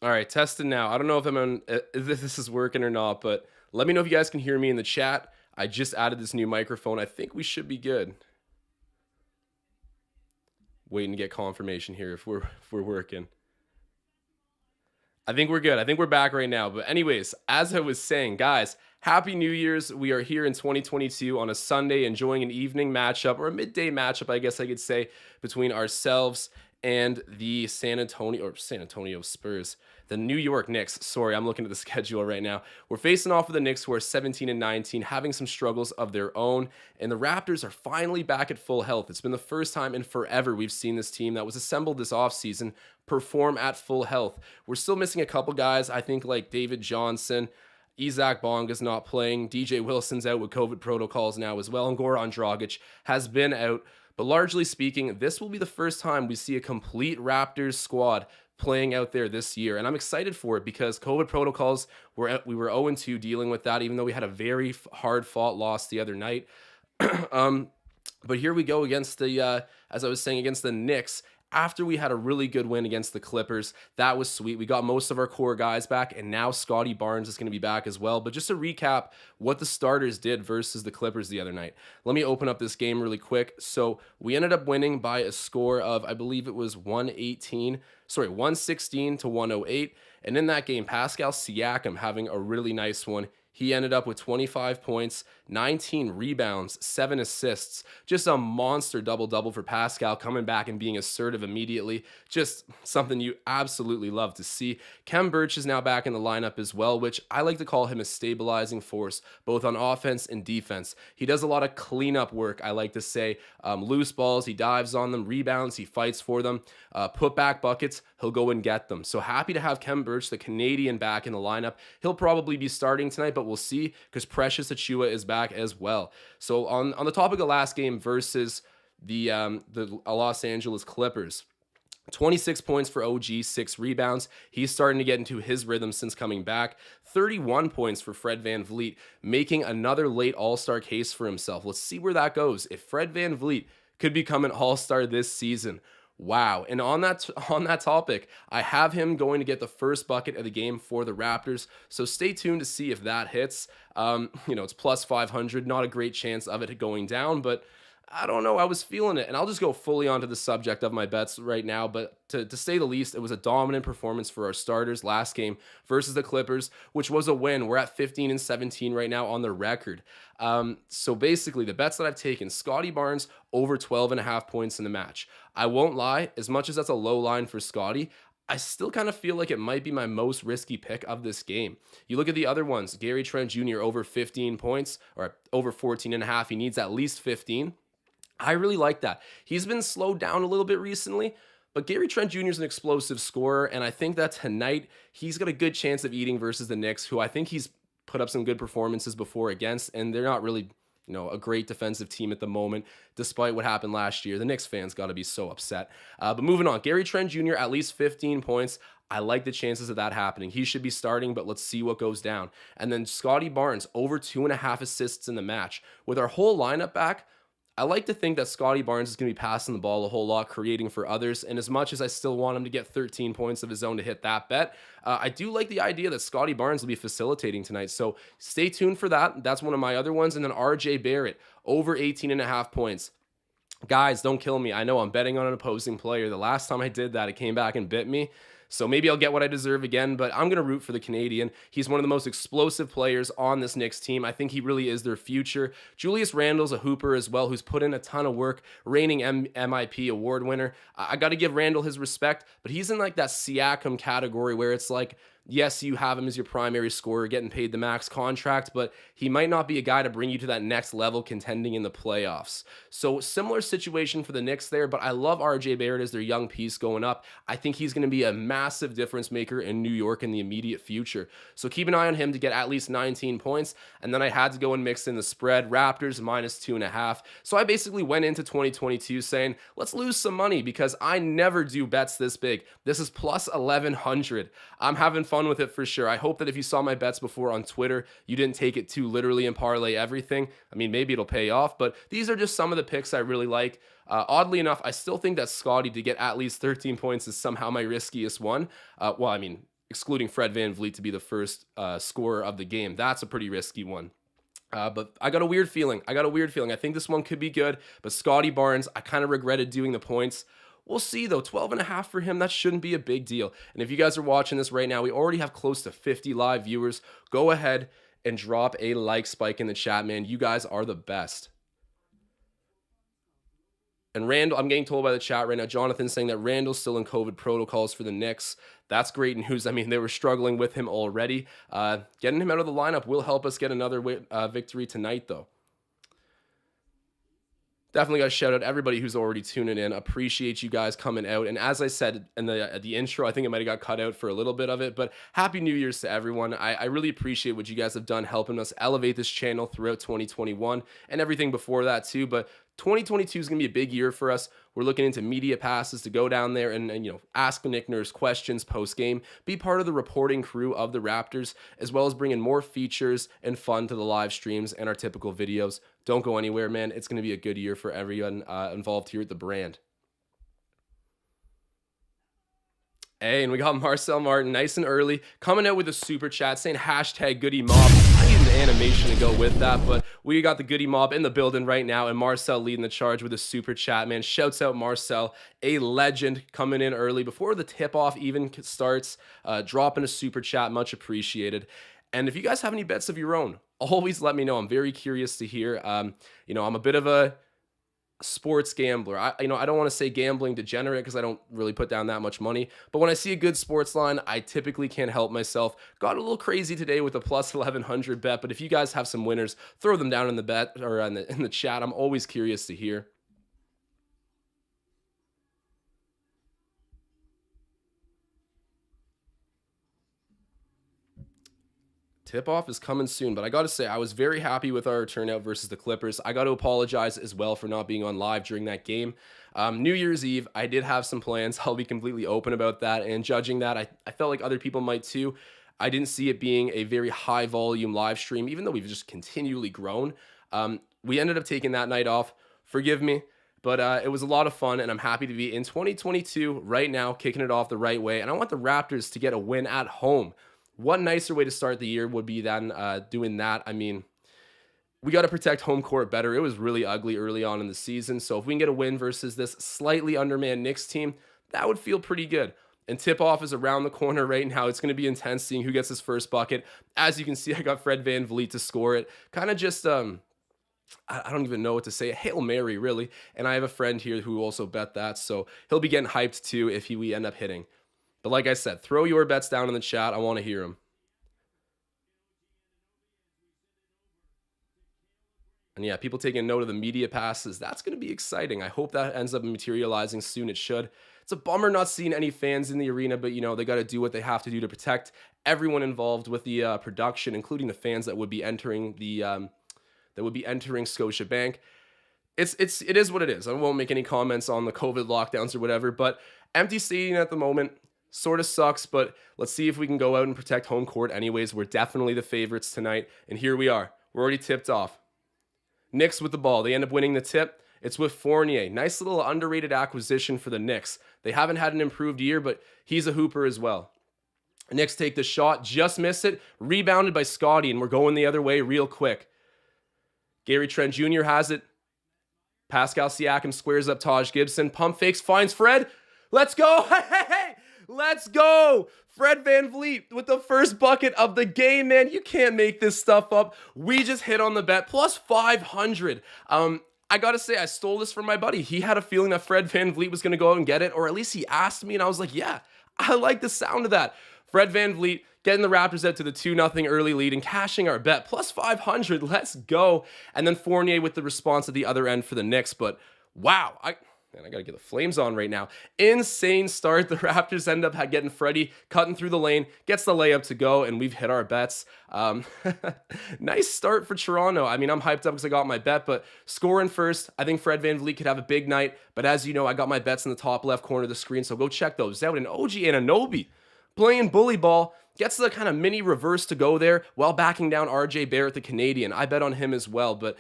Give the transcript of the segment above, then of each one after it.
All right, testing now. I don't know if if this is working or not, but let me know if you guys can hear me in the chat. I just added this new microphone. I think we should be good. Waiting to get confirmation here if we're working. I think we're good. I think we're back right now. But anyways, as I was saying, guys, happy New Year's. We are here in 2022 on a Sunday enjoying an evening matchup or a midday matchup, I guess I could say, between ourselves and the San Antonio Spurs, the New York Knicks. Sorry, I'm looking at the schedule right now. We're facing off with the Knicks who are 17 and 19, having some struggles of their own, and the Raptors are finally back at full health. It's been the first time in forever we've seen this team that was assembled this offseason perform at full health. We're still missing a couple guys, I think, like David Johnson. Isaac Bonga's not playing. DJ Wilson's out with COVID protocols now as well. And Goran Dragic has been out. But largely speaking, this will be the first time we see a complete Raptors squad playing out there this year. And I'm excited for it because COVID protocols, we were 0-2 dealing with that, even though we had a very hard fought loss the other night. But here we go against as I was saying, against the Knicks. After we had a really good win against the Clippers, that was sweet. We got most of our core guys back, and now Scottie Barnes is going to be back as well. But just to recap what the starters did versus the Clippers the other night, let me open up this game really quick. So we ended up winning by a score of, I believe it was 116 to 108. And in that game, Pascal Siakam having a really nice one. He ended up with 25 points, 19 rebounds, 7 assists. Just a monster double-double for Pascal, coming back and being assertive immediately. Just something you absolutely love to see. Khem Birch is now back in the lineup as well, which I like to call him a stabilizing force, both on offense and defense. He does a lot of cleanup work, I like to say. Loose balls, he dives on them. Rebounds, he fights for them. Put-back buckets, he'll go and get them. So happy to have Khem Birch, the Canadian, back in the lineup. He'll probably be starting tonight, but we'll see because Precious Achiuwa is back as well. So on the topic of last game versus the Los Angeles Clippers, 26 points for OG, 6 rebounds. He's starting to get into his rhythm since coming back. 31 points for Fred VanVleet, making another late All-Star case for himself. Let's see where that goes. If Fred VanVleet could become an All-Star this season, wow. And on that topic, I have him going to get the first bucket of the game for the Raptors. So stay tuned to see if that hits. It's plus 500, not a great chance of it going down, but I don't know. I was feeling it. And I'll just go fully onto the subject of my bets right now. But to say the least, it was a dominant performance for our starters last game versus the Clippers, which was a win. We're at 15 and 17 right now on the record. So basically, the bets that I've taken, Scottie Barnes over 12.5 points in the match. I won't lie, as much as that's a low line for Scottie, I still kind of feel like it might be my most risky pick of this game. You look at the other ones, Gary Trent Jr. over 15 points or over 14.5. He needs at least 15. I really like that. He's been slowed down a little bit recently, but Gary Trent Jr. is an explosive scorer, and I think that tonight he's got a good chance of eating versus the Knicks, who I think he's put up some good performances before against, and they're not really, a great defensive team at the moment, despite what happened last year. The Knicks fans got to be so upset. But moving on, Gary Trent Jr. at least 15 points. I like the chances of that happening. He should be starting, but let's see what goes down. And then Scottie Barnes, over 2.5 assists in the match. With our whole lineup back, I like to think that Scottie Barnes is going to be passing the ball a whole lot, creating for others. And as much as I still want him to get 13 points of his own to hit that bet, I do like the idea that Scottie Barnes will be facilitating tonight. So stay tuned for that. That's one of my other ones. And then RJ Barrett, over 18.5 points. Guys, don't kill me. I know I'm betting on an opposing player. The last time I did that, it came back and bit me. So maybe I'll get what I deserve again, but I'm going to root for the Canadian. He's one of the most explosive players on this Knicks team. I think he really is their future. Julius Randle's a hooper as well, who's put in a ton of work, reigning MIP award winner. I got to give Randle his respect, but he's in like that Siakam category where it's like, yes, you have him as your primary scorer, getting paid the max contract, but he might not be a guy to bring you to that next level contending in the playoffs. So similar situation for the Knicks there, but I love RJ Barrett as their young piece going up. I think he's going to be a massive difference maker in New York in the immediate future. So keep an eye on him to get at least 19 points. And then I had to go and mix in the spread, Raptors minus 2.5. So I basically went into 2022 saying, let's lose some money because I never do bets this big. This is plus 1,100. I'm having fun with it for sure. I hope that if you saw my bets before on Twitter, you didn't take it too literally and parlay everything. I mean, maybe it'll pay off, but these are just some of the picks I really like. Oddly enough, I still think that Scottie to get at least 13 points is somehow my riskiest one. excluding Fred VanVleet, to be the first scorer of the game. That's a pretty risky one. But I got a weird feeling. I think this one could be good. But Scottie Barnes, I kind of regretted doing the points. We'll see, though. 12.5 for him, that shouldn't be a big deal. And if you guys are watching this right now, we already have close to 50 live viewers. Go ahead and drop a like spike in the chat, man. You guys are the best. And Randall, I'm getting told by the chat right now, Jonathan saying that Randall's still in COVID protocols for the Knicks. That's great news. I mean, they were struggling with him already. Getting him out of the lineup will help us get another victory tonight, though. Definitely got to shout out everybody who's already tuning in. Appreciate you guys coming out. And as I said in the intro, I think it might have got cut out for a little bit of it, but Happy New Year's to everyone. I really appreciate what you guys have done helping us elevate this channel throughout 2021 and everything before that too. But 2022 is going to be a big year for us. We're looking into media passes to go down there and you know, ask Nick Nurse questions post-game, be part of the reporting crew of the Raptors, as well as bringing more features and fun to the live streams and our typical videos. Don't go anywhere, man. It's going to be a good year for everyone involved here at the brand. Hey, and we got Marcel Martin nice and early coming out with a super chat saying hashtag Goody Mob. I need an animation to go with that, but we got the Goody Mob in the building right now, and Marcel leading the charge with a super chat, man. Shouts out Marcel, a legend, coming in early before the tip-off even starts, dropping a super chat, much appreciated. And if you guys have any bets of your own, always let me know. I'm very curious to hear. You know, I'm a bit of a sports gambler. I don't want to say gambling degenerate because I don't really put down that much money, but when I see a good sports line, I typically can't help myself. Got a little crazy today with a plus 1100 bet, but if you guys have some winners, throw them down in the bet or in the chat. I'm always curious to hear. Tip-off is coming soon, but I got to say, I was very happy with our turnout versus the Clippers. I got to apologize as well for not being on live during that game. New Year's Eve, I did have some plans. I'll be completely open about that, and judging that, I felt like other people might too. I didn't see it being a very high-volume live stream, even though we've just continually grown. We ended up taking that night off. Forgive me. But it was a lot of fun, and I'm happy to be in 2022 right now, kicking it off the right way. And I want the Raptors to get a win at home. What nicer way to start the year would be than doing that? I mean, we got to protect home court better. It was really ugly early on in the season. So if we can get a win versus this slightly undermanned Knicks team, that would feel pretty good. And tip-off is around the corner right now. It's going to be intense seeing who gets his first bucket. As you can see, I got Fred VanVleet to score it. Kind of just, I don't even know what to say. Hail Mary, really. And I have a friend here who also bet that. So he'll be getting hyped too if we end up hitting. But like I said, throw your bets down in the chat. I want to hear them. And yeah, people taking note of the media passes. That's going to be exciting. I hope that ends up materializing soon. It should. It's a bummer not seeing any fans in the arena, but, you know, they got to do what they have to do to protect everyone involved with the production, including the fans that would be entering Scotiabank. It is what it is. I won't make any comments on the COVID lockdowns or whatever, but empty stadium at the moment. Sort of sucks, but let's see if we can go out and protect home court anyways. We're definitely the favorites tonight, and here we are. We're already tipped off. Knicks with the ball. They end up winning the tip. It's with Fournier. Nice little underrated acquisition for the Knicks. They haven't had an improved year, but he's a hooper as well. Knicks take the shot, just miss it. Rebounded by Scottie, and we're going the other way real quick. Gary Trent Jr. has it. Pascal Siakam squares up Taj Gibson. Pump fakes, finds Fred. Let's go. Hey! Let's go! Fred VanVleet with the first bucket of the game, man. You can't make this stuff up. We just hit on the bet. Plus 500. I gotta say, I stole this from my buddy. He had a feeling that Fred VanVleet was gonna go out and get it, or at least he asked me, and I was like, yeah, I like the sound of that. Fred VanVleet getting the Raptors out to the 2-0 early lead and cashing our bet. Plus 500. Let's go. And then Fournier with the response at the other end for the Knicks. But wow, I got to get the flames on right now. Insane start. The Raptors end up getting Freddie, cutting through the lane, gets the layup to go, and we've hit our bets. Nice start for Toronto. I mean, I'm hyped up because I got my bet, but scoring first, I think Fred VanVleet could have a big night. But as you know, I got my bets in the top left corner of the screen, so go check those out. And OG Anunoby playing bully ball, gets the kind of mini reverse to go there while backing down RJ Barrett, the Canadian. I bet on him as well, but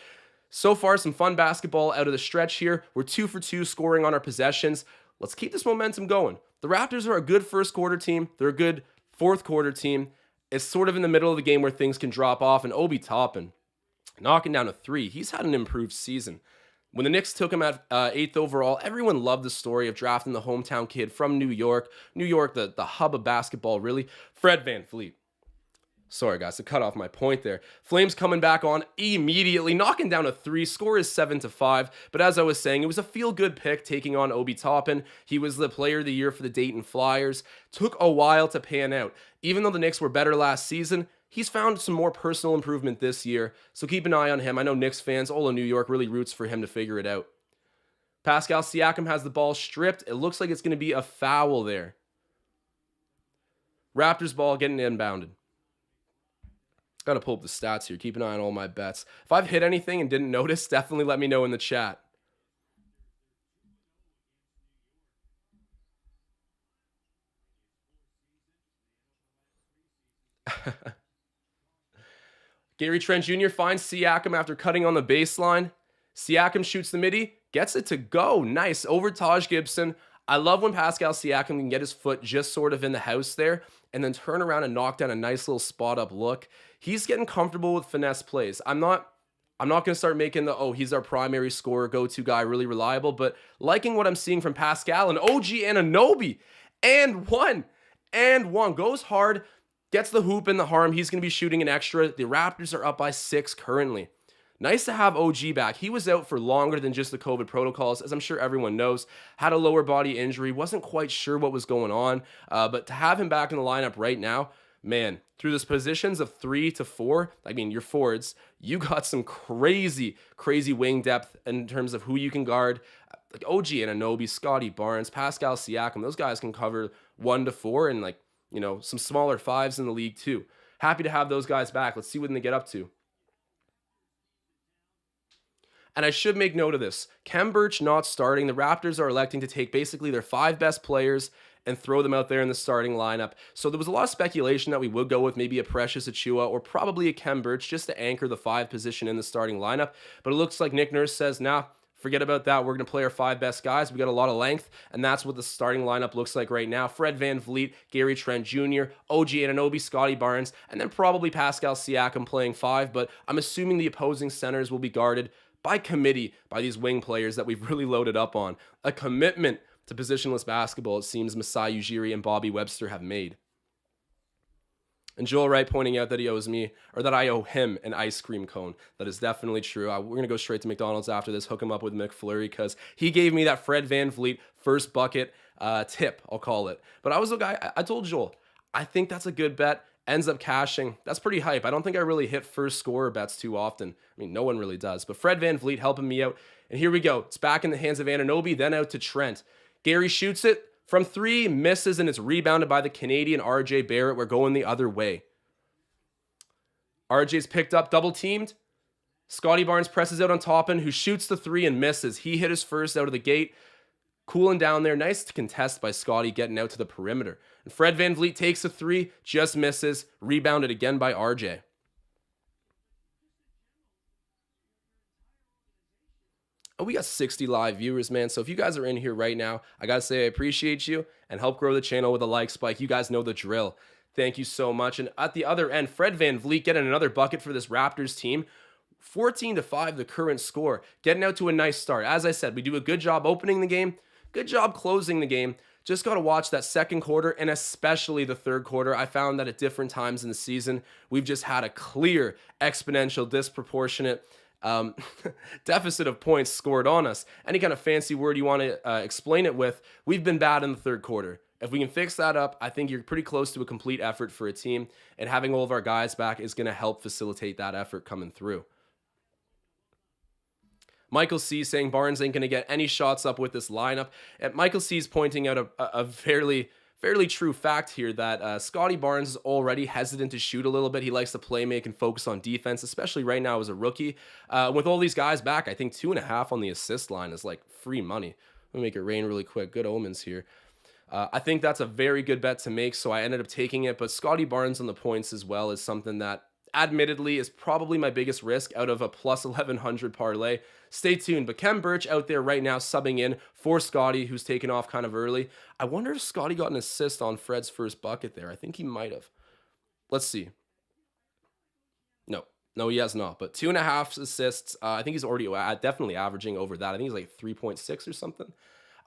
so far, some fun basketball out of the stretch here. We're 2 for 2 scoring on our possessions. Let's keep this momentum going. The Raptors are a good first quarter team. They're a good Fourth quarter team is sort of in the middle of the game where things can drop off, and Obi Toppin knocking down a three. He's had an improved season. When the Knicks took him at eighth overall, everyone loved the story of drafting the hometown kid from New York. New York, the hub of basketball, really. Fred VanVleet. Sorry, guys, to cut off my point there. Flames coming back on immediately, knocking down a three. Score is 7-5. But as I was saying, it was a feel-good pick taking on Obi Toppin. He was the player of the year for the Dayton Flyers. Took a while to pan out. Even though the Knicks were better last season, he's found some more personal improvement this year. So keep an eye on him. I know Knicks fans all in New York really roots for him to figure it out. Pascal Siakam has the ball stripped. It looks like it's going to be a foul there. Raptors ball getting inbounded. Got to pull up the stats here. Keep an eye on all my bets. If I've hit anything and didn't notice, definitely let me know in the chat. Gary Trent Jr. finds Siakam after cutting on the baseline. Siakam shoots the midi, gets it to go. Nice. Over Taj Gibson. I love when Pascal Siakam can get his foot just sort of in the house there and then turn around and knock down a nice little spot up look. He's getting comfortable with finesse plays. I'm not going to start making he's our primary scorer, go-to guy, really reliable, but liking what I'm seeing from Pascal and OG Anunoby. And one. Goes hard, gets the hoop in the harm. He's going to be shooting an extra. The Raptors are up by 6 currently. Nice to have OG back. He was out for longer than just the COVID protocols, as I'm sure everyone knows. Had a lower body injury, wasn't quite sure what was going on. But to have him back in the lineup right now, man, through those positions of 3 to 4, I mean, your forwards, you got some crazy wing depth in terms of who you can guard. Like OG Anunoby, Scottie Barnes, Pascal Siakam, those guys can cover 1 to 4 and some smaller 5s in the league too. Happy to have those guys back. Let's see what they get up to. And I should make note of this. Khem Birch not starting. The Raptors are electing to take basically their 5 best players and throw them out there in the starting lineup. So there was a lot of speculation that we would go with maybe a Precious Achiuwa or probably a Khem Birch just to anchor the 5 position in the starting lineup. But it looks like Nick Nurse says, nah, forget about that. We're going to play our 5 best guys. We got a lot of length, and that's what the starting lineup looks like right now. Fred VanVleet, Gary Trent Jr., OG Anunoby, Scottie Barnes, and then probably Pascal Siakam playing 5. But I'm assuming the opposing centers will be guarded by committee by these wing players that we've really loaded up on. A commitment to positionless basketball, it seems Masai Ujiri and Bobby Webster have made. And Joel Wright pointing out that he owes me, or that I owe him, an ice cream cone. That is definitely true. We're going to go straight to McDonald's after this, hook him up with McFlurry, because he gave me that Fred VanVleet first bucket tip, I'll call it. But I was the guy, I told Joel, I think that's a good bet. Ends up cashing. That's pretty hype. I don't think I really hit first scorer bets too often. I mean, no one really does. But Fred VanVleet helping me out. And here we go. It's back in the hands of Anunoby, then out to Trent. Gary shoots it from 3, misses, and it's rebounded by the Canadian RJ Barrett. We're going the other way. RJ's picked up, double teamed. Scottie Barnes presses out on Toppin, who shoots the 3 and misses. He hit his first out of the gate. Cooling down there. Nice to contest by Scottie getting out to the perimeter. And Fred VanVleet takes a 3, just misses. Rebounded again by RJ. Oh, we got 60 live viewers, man. So if you guys are in here right now, I got to say I appreciate you and help grow the channel with a like spike. You guys know the drill. Thank you so much. And at the other end, Fred VanVleet getting another bucket for this Raptors team. 14-5, the current score. Getting out to a nice start. As I said, we do a good job opening the game. Good job closing the game. Just got to watch that second quarter and especially the third quarter. I found that at different times in the season, we've just had a clear, exponential, disproportionate deficit of points scored on us. Any kind of fancy word you want to explain it with, we've been bad in the third quarter. If we can fix that up, I think you're pretty close to a complete effort for a team, and having all of our guys back is going to help facilitate that effort coming through. Michael C saying Barnes ain't going to get any shots up with this lineup. And Michael C is pointing out a fairly true fact here that Scottie Barnes is already hesitant to shoot a little bit. He likes to play make and focus on defense, especially right now as a rookie. With all these guys back, I think 2.5 on the assist line is like free money. Let me make it rain really quick. Good omens here. I think that's a very good bet to make, so I ended up taking it. But Scottie Barnes on the points as well is something that admittedly is probably my biggest risk out of a plus 1100 parlay. Stay tuned. But Kem Birch out there right now subbing in for Scottie, who's taken off kind of early. I wonder if Scottie got an assist on Fred's first bucket there. I think he might have. Let's see. No, no, he has not. But 2.5 assists. I think he's already definitely averaging over that. I think he's like 3.6 or something.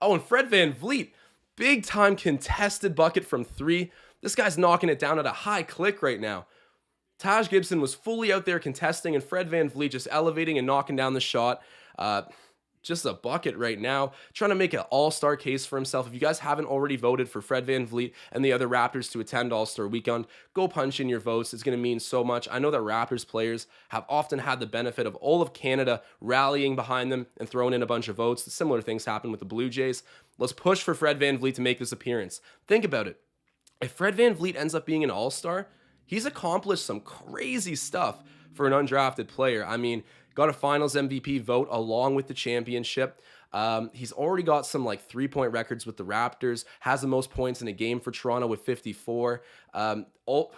Oh, and Fred VanVleet, big time contested bucket from 3. This guy's knocking it down at a high click right now. Taj Gibson was fully out there contesting, and Fred VanVleet just elevating and knocking down the shot. Just a bucket right now, trying to make an all-star case for himself. If you guys haven't already voted for Fred VanVleet and the other Raptors to attend All-Star Weekend, go punch in your votes. It's going to mean so much. I know that Raptors players have often had the benefit of all of Canada rallying behind them and throwing in a bunch of votes. Similar things happen with the Blue Jays. Let's push for Fred VanVleet to make this appearance. Think about it. If Fred VanVleet ends up being an All-Star, he's accomplished some crazy stuff for an undrafted player. I mean, got a finals MVP vote along with the championship. He's already got some like 3-point records with the Raptors, has the most points in a game for Toronto with 54.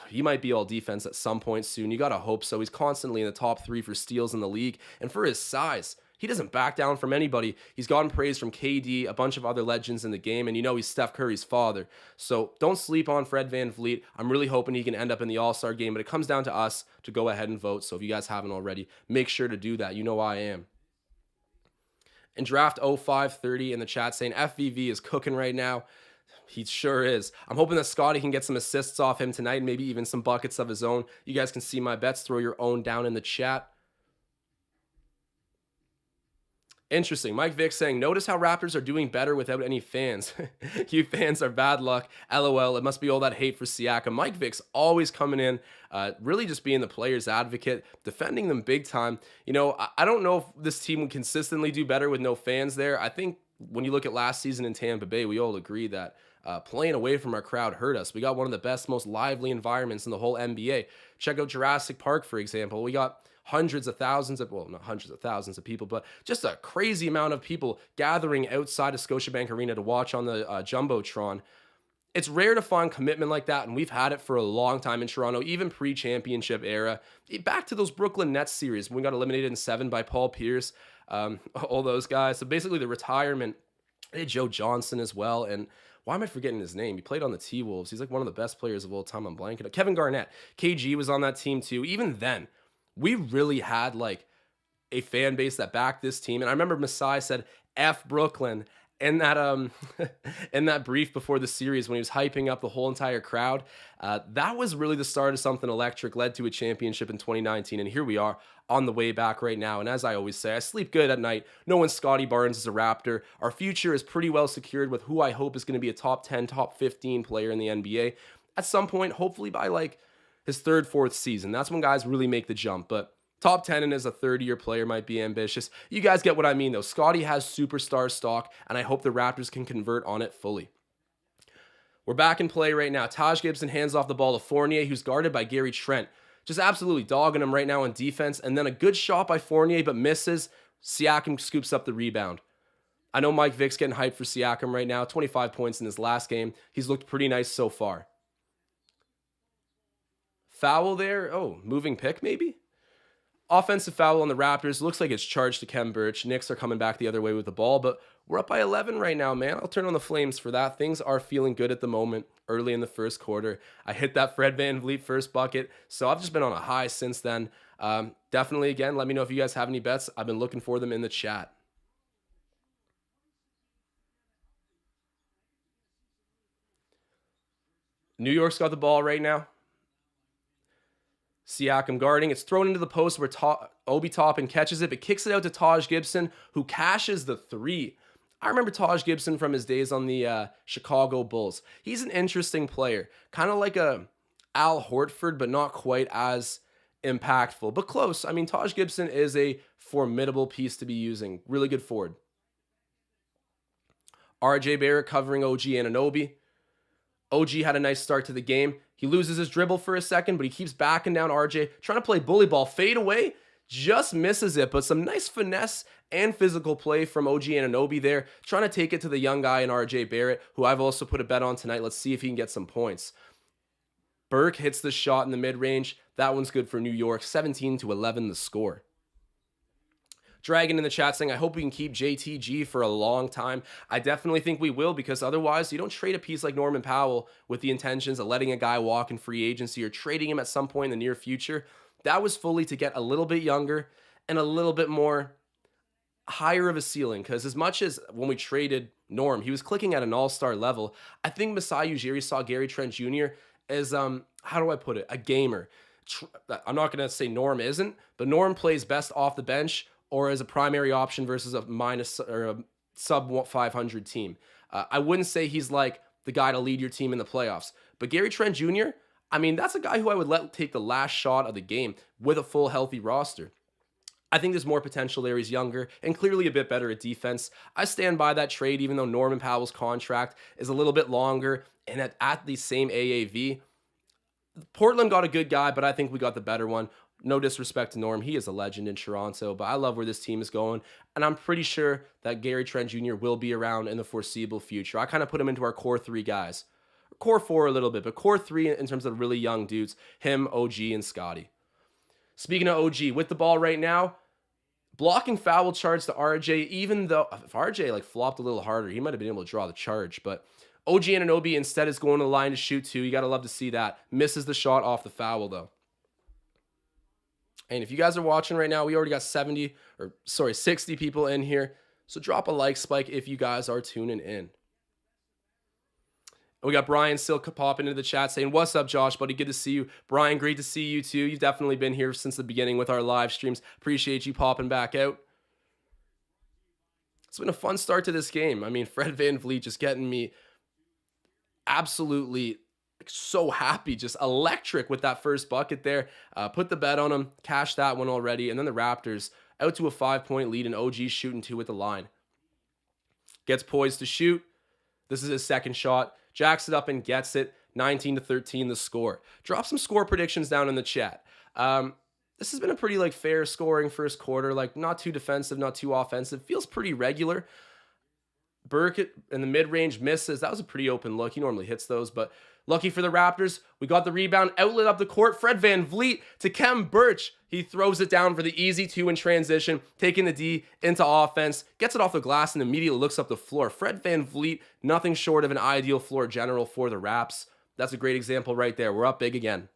He might be all defense at some point soon. You got to hope so. He's constantly in the top 3 for steals in the league. And for his size, he doesn't back down from anybody. He's gotten praise from KD, a bunch of other legends in the game, and you know he's Steph Curry's father. So don't sleep on Fred VanVleet. I'm really hoping he can end up in the All-Star game, but it comes down to us to go ahead and vote. So if you guys haven't already, make sure to do that. You know I am. And Draft 0530 in the chat saying FVV is cooking right now. He sure is. I'm hoping that Scottie can get some assists off him tonight, maybe even some buckets of his own. You guys can see my bets. Throw your own down in the chat. Interesting. Mike Vick saying, notice how Raptors are doing better without any fans. You fans are bad luck. LOL. It must be all that hate for Siakam. Mike Vick's always coming in, really just being the player's advocate, defending them big time. You know, I don't know if this team would consistently do better with no fans there. I think when you look at last season in Tampa Bay, we all agree that playing away from our crowd hurt us. We got one of the best, most lively environments in the whole NBA. Check out Jurassic Park, for example. We got hundreds of thousands of, well, not hundreds of thousands of people, but just a crazy amount of people gathering outside of Scotiabank Arena to watch on the Jumbotron. It's rare to find commitment like that, and we've had it for a long time in Toronto, even pre-championship era. Back to those Brooklyn Nets series when we got eliminated in 7 by Paul Pierce, all those guys. So basically the retirement, hey, Joe Johnson as well, and why am I forgetting his name? He played on the T-Wolves. He's like one of the best players of all time. I'm blanking. Kevin Garnett. KG was on that team too. Even then, we really had like a fan base that backed this team. And I remember Masai said F Brooklyn in that in that brief before the series when he was hyping up the whole entire crowd. That was really the start of something electric, led to a championship in 2019. And here we are on the way back right now. And as I always say, I sleep good at night knowing Scottie Barnes is a Raptor. Our future is pretty well secured with who I hope is going to be a top 10, top 15 player in the NBA at some point, hopefully by like his 3rd, 4th season. That's when guys really make the jump. But top 10 and as a 30-year player might be ambitious. You guys get what I mean, though. Scottie has superstar stock, and I hope the Raptors can convert on it fully. We're back in play right now. Taj Gibson hands off the ball to Fournier, who's guarded by Gary Trent. Just absolutely dogging him right now on defense. And then a good shot by Fournier, but misses. Siakam scoops up the rebound. I know Mike Vick's getting hyped for Siakam right now. 25 points in his last game. He's looked pretty nice so far. Foul there. Oh, moving pick maybe? Offensive foul on the Raptors. Looks like it's charged to Kem Birch. Knicks are coming back the other way with the ball, but we're up by 11 right now, man. I'll turn on the Flames for that. Things are feeling good at the moment early in the first quarter. I hit that Fred VanVleet first bucket, so I've just been on a high since then. Definitely, again, let me know if you guys have any bets. I've been looking for them in the chat. New York's got the ball right now. Siakam guarding. It's thrown into the post where Obi Toppin catches it, but kicks it out to Taj Gibson, who cashes the 3. I remember Taj Gibson from his days on the Chicago Bulls. He's an interesting player. Kind of like a Al Horford, but not quite as impactful, but close. I mean, Taj Gibson is a formidable piece to be using. Really good forward. RJ Barrett covering OG Anunoby. OG had a nice start to the game. He loses his dribble for a second, but he keeps backing down RJ, trying to play bully ball. Fade away, just misses it, but some nice finesse and physical play from OG Anunoby there, trying to take it to the young guy in RJ Barrett, who I've also put a bet on tonight. Let's see if he can get some points. Burke hits the shot in the mid-range. That one's good for New York. 17-11 the score. Dragon in the chat saying, I hope we can keep JTG for a long time. I definitely think we will, because otherwise you don't trade a piece like Norman Powell with the intentions of letting a guy walk in free agency or trading him at some point in the near future. That was fully to get a little bit younger and a little bit more higher of a ceiling, because as much as when we traded Norm, he was clicking at an all-star level. I think Masai Ujiri saw Gary Trent Jr. as, how do I put it, a gamer. I'm not going to say Norm isn't, but Norm plays best off the bench or as a primary option versus a minus or a sub 500 team. I wouldn't say he's like the guy to lead your team in the playoffs, but Gary Trent Jr., I mean, that's a guy who I would let take the last shot of the game with a full healthy roster. I think there's more potential there. He's younger and clearly a bit better at defense. I stand by that trade, even though Norman Powell's contract is a little bit longer and at the same AAV. Portland got a good guy, but I think we got the better one. No disrespect to Norm. He is a legend in Toronto, but I love where this team is going, and I'm pretty sure that Gary Trent Jr. will be around in the foreseeable future. I kind of put him into our core three guys. Core four a little bit, but core three in terms of really young dudes, him, OG, and Scottie. Speaking of OG, with the ball right now, blocking foul charge to RJ, even though if RJ like flopped a little harder, he might have been able to draw the charge, but OG Anunoby instead is going to the line to shoot two. You got to love to see that. Misses the shot off the foul, though. And if you guys are watching right now, we already got 60 people in here. So drop a like spike if you guys are tuning in. And we got Brian still popping into the chat saying, what's up, Josh, buddy? Good to see you. Brian, great to see you too. You've definitely been here since the beginning with our live streams. Appreciate you popping back out. It's been a fun start to this game. I mean, Fred VanVleet just getting me absolutely so happy, just electric with that first bucket there. Put the bet on him, cashed that one already, and then the Raptors out to a 5-point lead, and OG shooting two at the line. Gets poised to shoot. This is his second shot. Jacks it up and gets it. 19-13 the score. Drop some score predictions down in the chat. This has been a pretty fair scoring first quarter, not too defensive, not too offensive. Feels pretty regular. Burke in the mid-range misses. That was a pretty open look. He normally hits those, but lucky for the Raptors, we got the rebound, outlet up the court. Fred VanVleet to Khem Birch. He throws it down for the easy two in transition, taking the D into offense, gets it off the glass, and immediately looks up the floor. Fred VanVleet, nothing short of an ideal floor general for the Raps. That's a great example right there. We're up big again.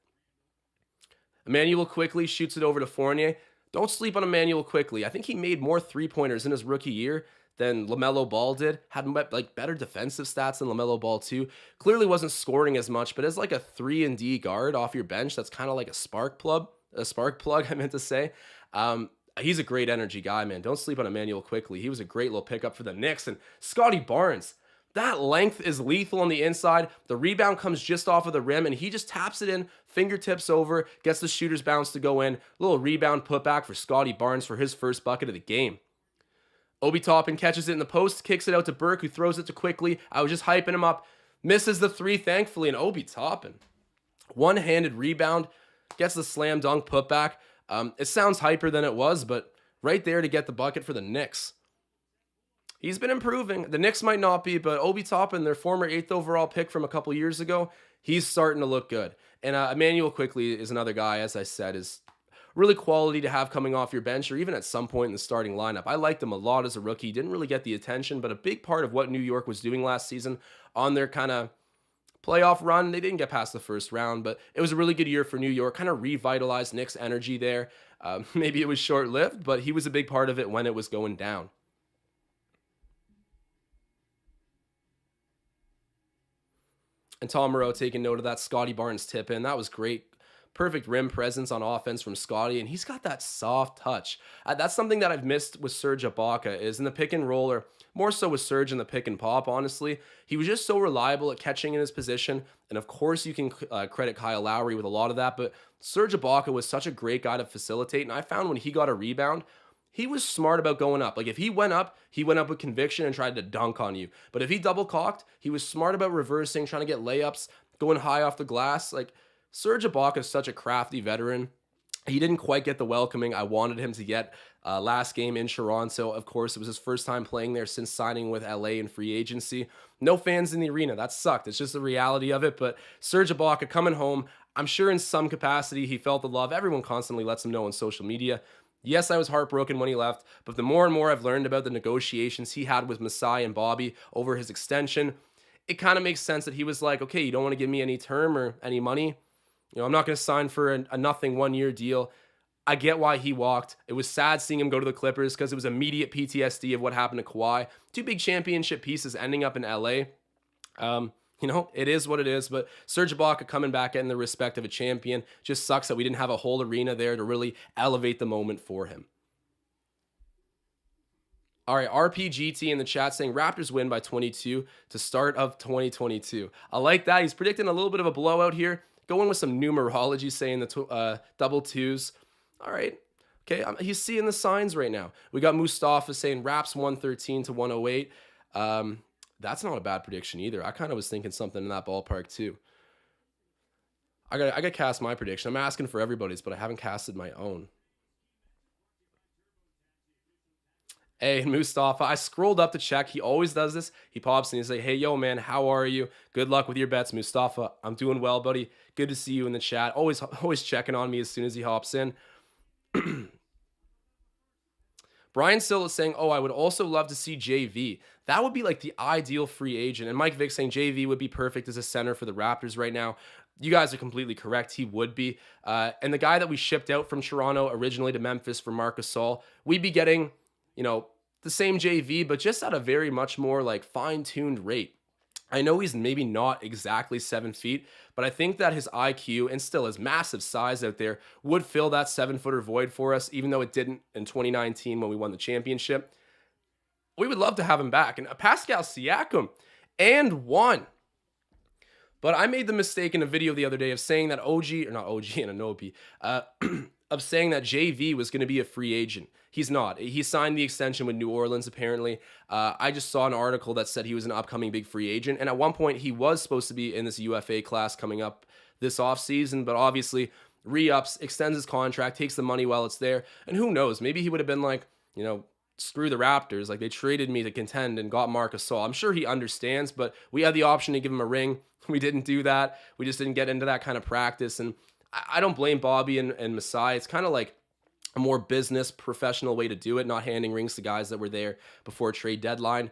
Emmanuel Quickley shoots it over to Fournier. Don't sleep on Emmanuel Quickley. I think he made more three-pointers in his rookie year than LaMelo Ball did. Had better defensive stats than LaMelo Ball too. Clearly wasn't scoring as much, but as a 3-and-D guard off your bench, that's kind of like a spark plug, I meant to say. He's a great energy guy, man. Don't sleep on Emmanuel Quickley. He was a great little pickup for the Knicks. And Scottie Barnes, that length is lethal on the inside. The rebound comes just off of the rim, and he just taps it in, fingertips over, gets the shooter's bounce to go in. Little rebound putback for Scottie Barnes for his first bucket of the game. Obi Toppin catches it in the post, kicks it out to Burke, who throws it to Quickley. I was just hyping him up. Misses the three, thankfully, and Obi Toppin. One-handed rebound, gets the slam dunk putback. It sounds hyper than it was, but right there to get the bucket for the Knicks. He's been improving. The Knicks might not be, but Obi Toppin, their former 8th overall pick from a couple years ago, he's starting to look good. And Emmanuel Quickley is another guy, as I said, is really quality to have coming off your bench or even at some point in the starting lineup. I liked him a lot as a rookie. Didn't really get the attention, but a big part of what New York was doing last season on their kind of playoff run, they didn't get past the first round, but it was a really good year for New York, kind of revitalized Knicks' energy there. Maybe it was short-lived, but he was a big part of it when it was going down. And Tom Moreau taking note of that Scottie Barnes tip in. That was great. Perfect rim presence on offense from Scottie, and he's got that soft touch. That's something that I've missed with Serge Ibaka, is in the pick and roll, or more so with Serge in the pick and pop, honestly. He was just so reliable at catching in his position, and of course you can credit Kyle Lowry with a lot of that, but Serge Ibaka was such a great guy to facilitate, and I found when he got a rebound, he was smart about going up. If he went up with conviction and tried to dunk on you. But if he double-cocked, he was smart about reversing, trying to get layups, going high off the glass. Serge Ibaka is such a crafty veteran. He didn't quite get the welcoming I wanted him to get last game in Toronto. Of course, it was his first time playing there since signing with LA in free agency. No fans in the arena. That sucked. It's just the reality of it. But Serge Ibaka coming home, I'm sure in some capacity he felt the love. Everyone constantly lets him know on social media. Yes, I was heartbroken when he left, but the more and more I've learned about the negotiations he had with Masai and Bobby over his extension, it kind of makes sense that he was like, okay, you don't want to give me any term or any money. I'm not going to sign for a nothing 1 year deal. I get why he walked. It was sad seeing him go to the Clippers because it was immediate PTSD of what happened to Kawhi. Two big championship pieces ending up in LA. It is what it is, but Serge Ibaka coming back getting the respect of a champion just sucks that we didn't have a whole arena there to really elevate the moment for him. All right, RPGT in the chat saying Raptors win by 22 to start of 2022. I like that. He's predicting a little bit of a blowout here. Going with some numerology, saying the double twos. All right. Okay, he's seeing the signs right now. We got Mustafa saying Raps 113 to 108. That's not a bad prediction either. I kind of was thinking something in that ballpark too. I got to cast my prediction. I'm asking for everybody's, but I haven't casted my own. Hey, Mustafa, I scrolled up to check. He always does this. He pops and he's like, hey, yo, man, how are you? Good luck with your bets, Mustafa. I'm doing well, buddy. Good to see you in the chat. Always checking on me as soon as he hops in. Brian Sill is saying, oh, I would also love to see JV. That would be like the ideal free agent. And Mike Vick saying JV would be perfect as a center for the Raptors right now. You guys are completely correct. He would be. And the guy that we shipped out from Toronto originally to Memphis for Marc Gasol, we'd be getting the same JV, but just at a very much more like fine-tuned rate. I know he's maybe not exactly 7 feet, but I think that his IQ and still his massive size out there would fill that 7-footer void for us, even though it didn't in 2019 when we won the championship. We would love to have him back. And Pascal Siakam and one. But I made the mistake in a video the other day of saying that of saying that JV was going to be a free agent. He's not. He signed the extension with New Orleans, apparently. I just saw an article that said he was an upcoming big free agent. And at one point, he was supposed to be in this UFA class coming up this offseason. But obviously, re-ups, extends his contract, takes the money while it's there. And who knows? Maybe he would have been like, screw the Raptors. Like, they traded me to contend and got Marc Gasol. I'm sure he understands, but we had the option to give him a ring. We didn't do that. We just didn't get into that kind of practice. And I don't blame Bobby and Masai. It's kind of like a more business, professional way to do it, not handing rings to guys that were there before trade deadline.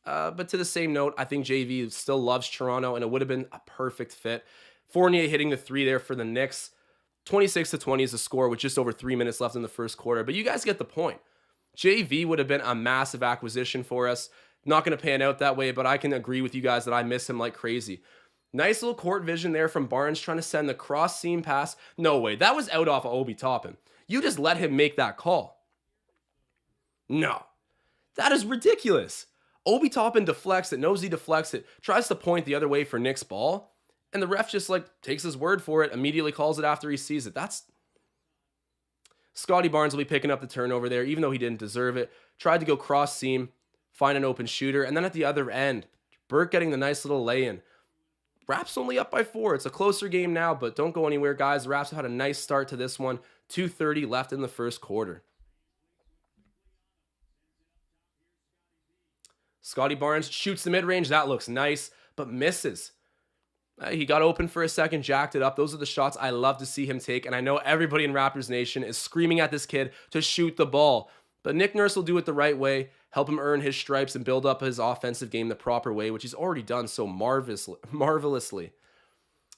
But to the same note, I think JV still loves Toronto, and it would have been a perfect fit. Fournier hitting the three there for the Knicks. 26-20 is the score with just over 3 minutes left in the first quarter. But you guys get the point. JV would have been a massive acquisition for us. Not going to pan out that way, but I can agree with you guys that I miss him like crazy. Nice little court vision there from Barnes trying to send the cross seam pass. No way. That was out off of Obi Toppin. You just let him make that call. No. That is ridiculous. Obi Toppin deflects it, knows he deflects it, tries to point the other way for Nick's ball, and the ref just takes his word for it, immediately calls it after he sees it. Scottie Barnes will be picking up the turnover there, even though he didn't deserve it. Tried to go cross seam, find an open shooter, and then at the other end, Burke getting the nice little lay-in. Raps only up by 4. It's a closer game now, but don't go anywhere, guys. The Raps have had a nice start to this one. 2:30 left in the first quarter. Scottie Barnes shoots the mid-range. That looks nice, but misses. He got open for a second, jacked it up. Those are the shots I love to see him take, and I know everybody in Raptors Nation is screaming at this kid to shoot the ball. But Nick Nurse will do it the right way, help him earn his stripes and build up his offensive game the proper way, which he's already done so marvelously.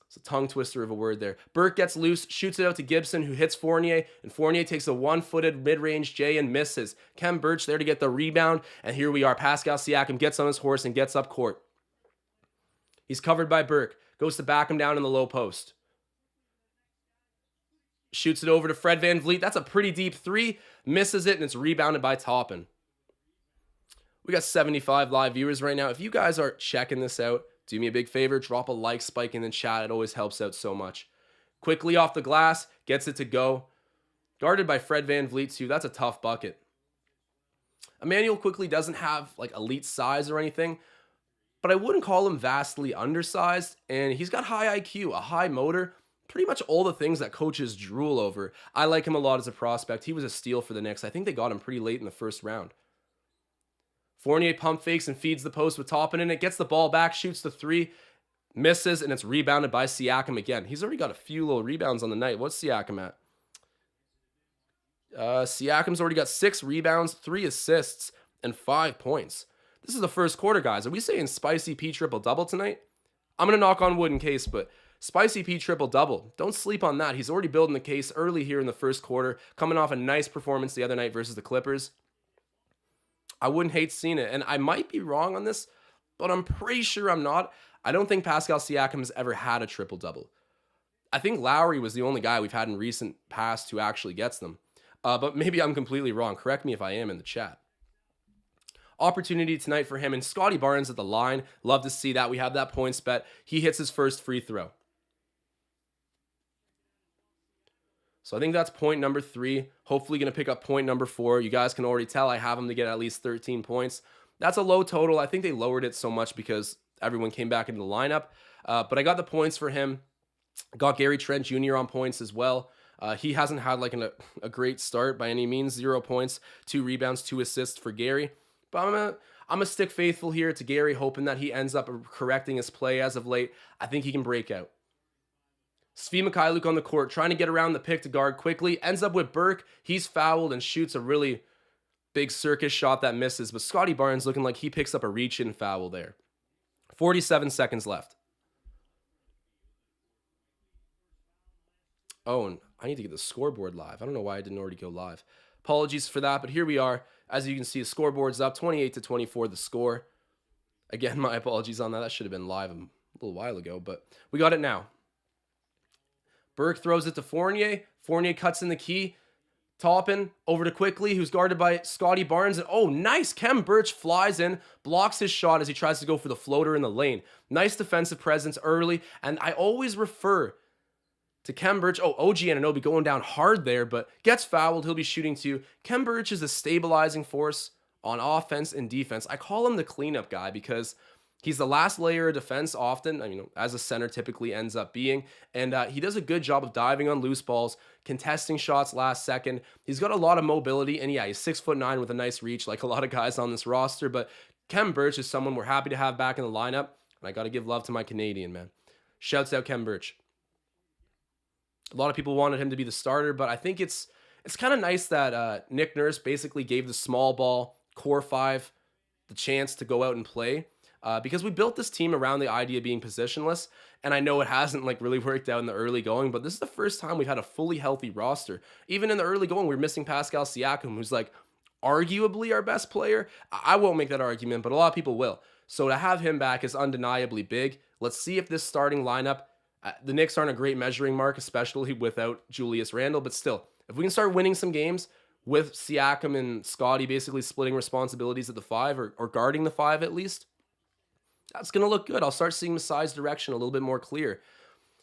It's a tongue twister of a word there. Burke gets loose, shoots it out to Gibson, who hits Fournier, and Fournier takes a one-footed mid-range J and misses. Kem Birch there to get the rebound, and here we are. Pascal Siakam gets on his horse and gets up court. He's covered by Burke, goes to back him down in the low post. Shoots it over to Fred VanVleet. That's a pretty deep three. Misses it, and it's rebounded by Toppin. We got 75 live viewers right now. If you guys are checking this out, do me a big favor. Drop a like spike in the chat. It always helps out so much. Quickly off the glass. Gets it to go. Guarded by Fred VanVleet, too. That's a tough bucket. Emmanuel quickly doesn't have elite size or anything, but I wouldn't call him vastly undersized. And he's got high IQ, a high motor. pretty much all the things that coaches drool over. I like him a lot as a prospect. He was a steal for the Knicks. I think they got him pretty late in the first round. Fournier pump fakes and feeds the post with Toppin in it, gets the ball back, shoots the three, misses, and it's rebounded by Siakam again. He's already got a few little rebounds on the night. What's Siakam at? Siakam's already got 6 rebounds, 3 assists, and 5 points. This is the first quarter, guys. Are we saying Spicy P triple-double tonight? I'm going to knock on wood in case, but Spicy P triple-double. Don't sleep on that. He's already building the case early here in the first quarter, coming off a nice performance the other night versus the Clippers. I wouldn't hate seeing it, and I might be wrong on this, but I'm pretty sure I'm not. I don't think Pascal Siakam has ever had a triple-double. I think Lowry was the only guy we've had in recent past who actually gets them. But maybe I'm completely wrong. Correct me if I am in the chat. Opportunity tonight for him and Scottie Barnes at the line. Love to see that. We have that points bet. He hits his first free throw. So I think that's point number 3. Hopefully going to pick up point number 4. You guys can already tell I have him to get at least 13 points. That's a low total. I think they lowered it so much because everyone came back into the lineup. But I got the points for him. Got Gary Trent Jr. on points as well. He hasn't had like a great start by any means. 0 points, 2 rebounds, 2 assists for Gary. But I'm gonna stick faithful here to Gary, hoping that he ends up correcting his play as of late. I think he can break out. Svi Mikhailuk on the court, trying to get around the pick to guard quickly. Ends up with Burke. He's fouled and shoots a really big circus shot that misses. But Scottie Barnes looking like he picks up a reach-in foul there. 47 seconds left. Oh, and I need to get the scoreboard live. I don't know why I didn't already go live. Apologies for that, but here we are. As you can see, the scoreboard's up, 28-24 the score. Again, my apologies on that. That should have been live a little while ago, but we got it now. Burke throws it to Fournier. Fournier cuts in the key. Toppin over to Quickly, who's guarded by Scottie Barnes. And oh, nice. Khem Birch flies in, blocks his shot as he tries to go for the floater in the lane. Nice defensive presence early, and I always refer to Khem Birch. Oh, OG Anunoby going down hard there, but gets fouled. He'll be shooting too. Khem Birch is a stabilizing force on offense and defense. I call him the cleanup guy because he's the last layer of defense often, as a center typically ends up being. And he does a good job of diving on loose balls, contesting shots last second. He's got a lot of mobility, and yeah, he's 6'9" with a nice reach like a lot of guys on this roster. But Khem Birch is someone we're happy to have back in the lineup. And I got to give love to my Canadian, man. Shouts out Khem Birch. A lot of people wanted him to be the starter, but I think it's kind of nice that Nick Nurse basically gave the small ball core 5 the chance to go out and play because we built this team around the idea of being positionless, and I know it hasn't really worked out in the early going, but this is the first time we've had a fully healthy roster. Even in the early going, we were missing Pascal Siakam, who's arguably our best player. I won't make that argument, but a lot of people will. So to have him back is undeniably big. Let's see if this starting lineup, the Knicks aren't a great measuring mark, especially without Julius Randle, but still, if we can start winning some games with Siakam and Scottie basically splitting responsibilities at the 5 or guarding the 5 at least, that's going to look good. I'll start seeing Masai's direction a little bit more clear.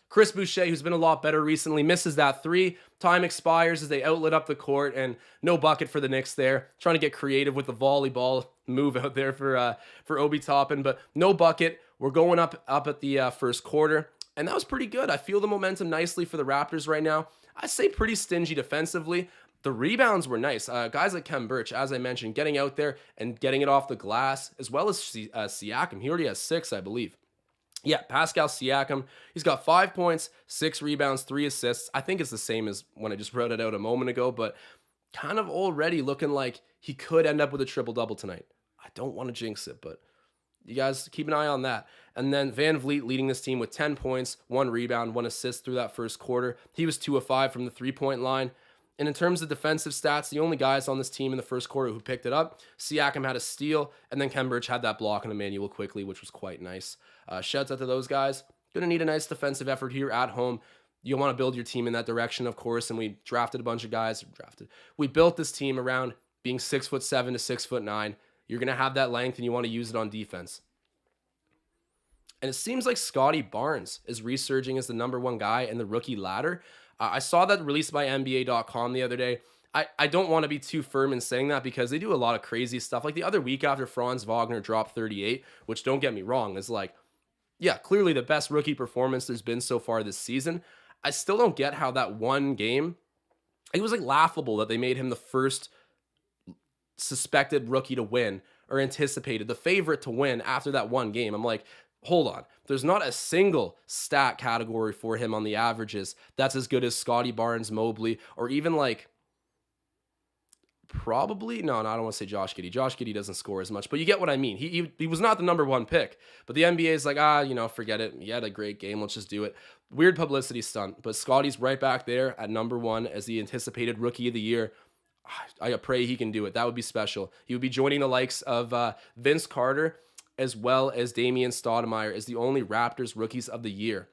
Chris Boucher, who's been a lot better recently, misses that 3. Time expires as they outlet up the court, and no bucket for the Knicks there. Trying to get creative with the volleyball move out there for Obi Toppin, but no bucket. We're going up at the first quarter. And that was pretty good. I feel the momentum nicely for the Raptors right now. I say pretty stingy defensively. The rebounds were nice. Guys like Khem Birch, as I mentioned, getting out there and getting it off the glass, as well as Siakam. He already has 6, I believe. Yeah, Pascal Siakam. He's got 5 points, 6 rebounds, 3 assists. I think it's the same as when I just wrote it out a moment ago, but kind of already looking like he could end up with a triple-double tonight. I don't want to jinx it, but you guys keep an eye on that. And then VanVleet leading this team with 10 points, 1 rebound, 1 assist through that first quarter. He was 2 of 5 from the 3-point line. And in terms of defensive stats, the only guys on this team in the first quarter who picked it up, Siakam had a steal, and then Khem Birch had that block and Emmanuel quickly, which was quite nice. Shouts out to those guys. Going to need a nice defensive effort here at home. You want to build your team in that direction, of course, and we drafted a bunch of guys. We built this team around being 6'7" to 6'9". You're going to have that length, and you want to use it on defense. And it seems like Scottie Barnes is resurging as the number 1 guy in the rookie ladder. I saw that released by NBA.com the other day. I don't want to be too firm in saying that because they do a lot of crazy stuff. Like the other week after Franz Wagner dropped 38, which don't get me wrong, is clearly the best rookie performance there's been so far this season. I still don't get how that one game, it was like laughable that they made him the first suspected rookie to win, or anticipated the favorite to win after that one game. I'm like, hold on. There's not a single stat category for him on the averages that's as good as Scottie Barnes, Mobley, or even like probably no, I don't want to say Josh Giddey. Josh Giddey doesn't score as much, but you get what I mean. He was not the number one pick, but the NBA is like, forget it. He had a great game. Let's just do it. Weird publicity stunt, but Scottie's right back there at number one as the anticipated rookie of the year. I pray he can do it. That would be special. He would be joining the likes of Vince Carter as well as Damian Stoudemire as the only Raptors rookies of the year.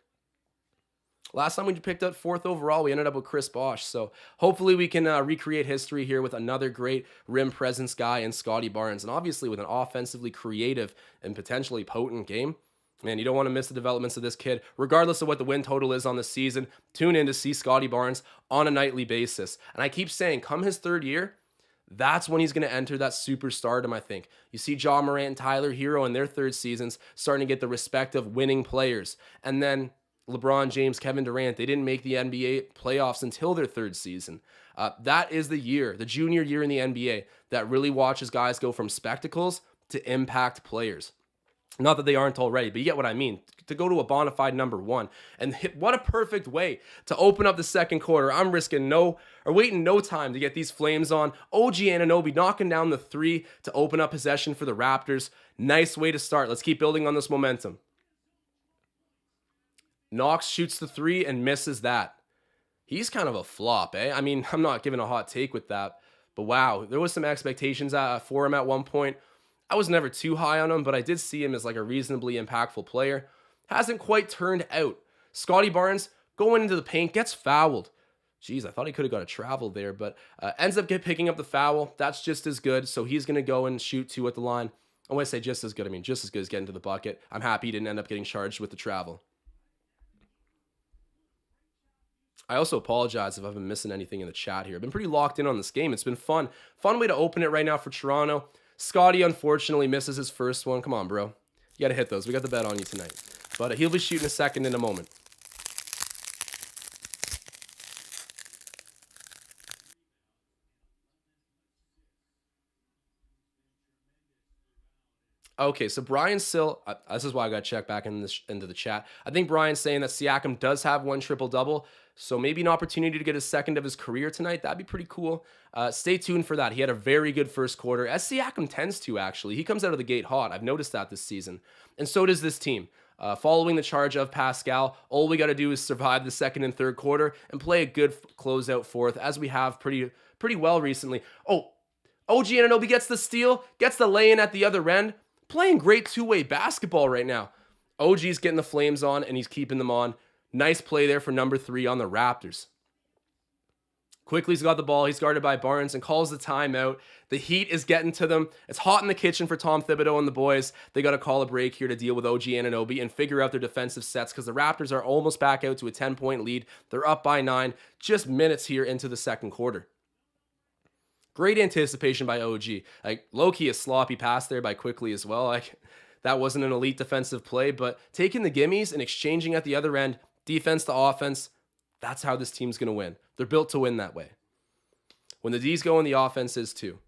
Last time we picked up fourth overall, we ended up with Chris Bosh. So hopefully we can recreate history here with another great rim presence guy in Scottie Barnes. And obviously with an offensively creative and potentially potent game. Man, you don't want to miss the developments of this kid. Regardless of what the win total is on the season, tune in to see Scottie Barnes on a nightly basis. And I keep saying, come his third year, that's when he's going to enter that superstardom, I think. You see Ja Morant and Tyler Hero in their third seasons starting to get the respect of winning players. And then LeBron James, Kevin Durant, they didn't make the NBA playoffs until their third season. That is the year, the junior year in the NBA, that really watches guys go from spectacles to impact players. Not that they aren't already, but you get what I mean. To go to a bona fide number one. And what a perfect way to open up the second quarter. I'm waiting no time to get these flames on. OG Anunoby knocking down the three to open up possession for the Raptors. Nice way to start. Let's keep building on this momentum. Knox shoots the three and misses that. He's kind of a flop, eh? I mean, I'm not giving a hot take with that, but wow, there was some expectations for him at one point. I was never too high on him, but I did see him as like a reasonably impactful player. Hasn't quite turned out. Scottie Barnes going into the paint, gets fouled. Jeez, I thought he could have got a travel there, but ends up picking up the foul. That's just as good, so he's going to go and shoot two at the line. And when I say just as good, I mean just as good as getting to the bucket. I'm happy he didn't end up getting charged with the travel. I also apologize if I've been missing anything in the chat here. I've been pretty locked in on this game. It's been fun. Fun way to open it right now for Toronto. Scottie, unfortunately, misses his first one. Come on, bro. You got to hit those. We got the bet on you tonight. But he'll be shooting a second in a moment. Okay, so Brian Sill, this is why I got to check back into the chat. I think Brian's saying that Siakam does have one triple-double, so maybe an opportunity to get a second of his career tonight. That'd be pretty cool. Stay tuned for that. He had a very good first quarter, as Siakam tends to, actually. He comes out of the gate hot. I've noticed that this season. And so does this team. Following the charge of Pascal, all we got to do is survive the second and third quarter and play a good closeout fourth, as we have pretty well recently. Oh, OG Anunoby gets the steal, gets the lay-in at the other end. Playing great two-way basketball right now. OG's getting the flames on, and he's keeping them on. Nice play there for number 3 on the Raptors. Quickly's got the ball. He's guarded by Barnes and calls the timeout. The heat is getting to them. It's hot in the kitchen for Tom Thibodeau and the boys. They got to call a break here to deal with OG Anunoby and figure out their defensive sets because the Raptors are almost back out to a 10-point lead. They're up by 9, just minutes here into the second quarter. Great anticipation by OG. Like, low-key a sloppy pass there by Quickly as well. Like, that wasn't an elite defensive play, but taking the gimmies and exchanging at the other end, defense to offense, that's how this team's going to win. They're built to win that way. When the D's go in, the offense is too.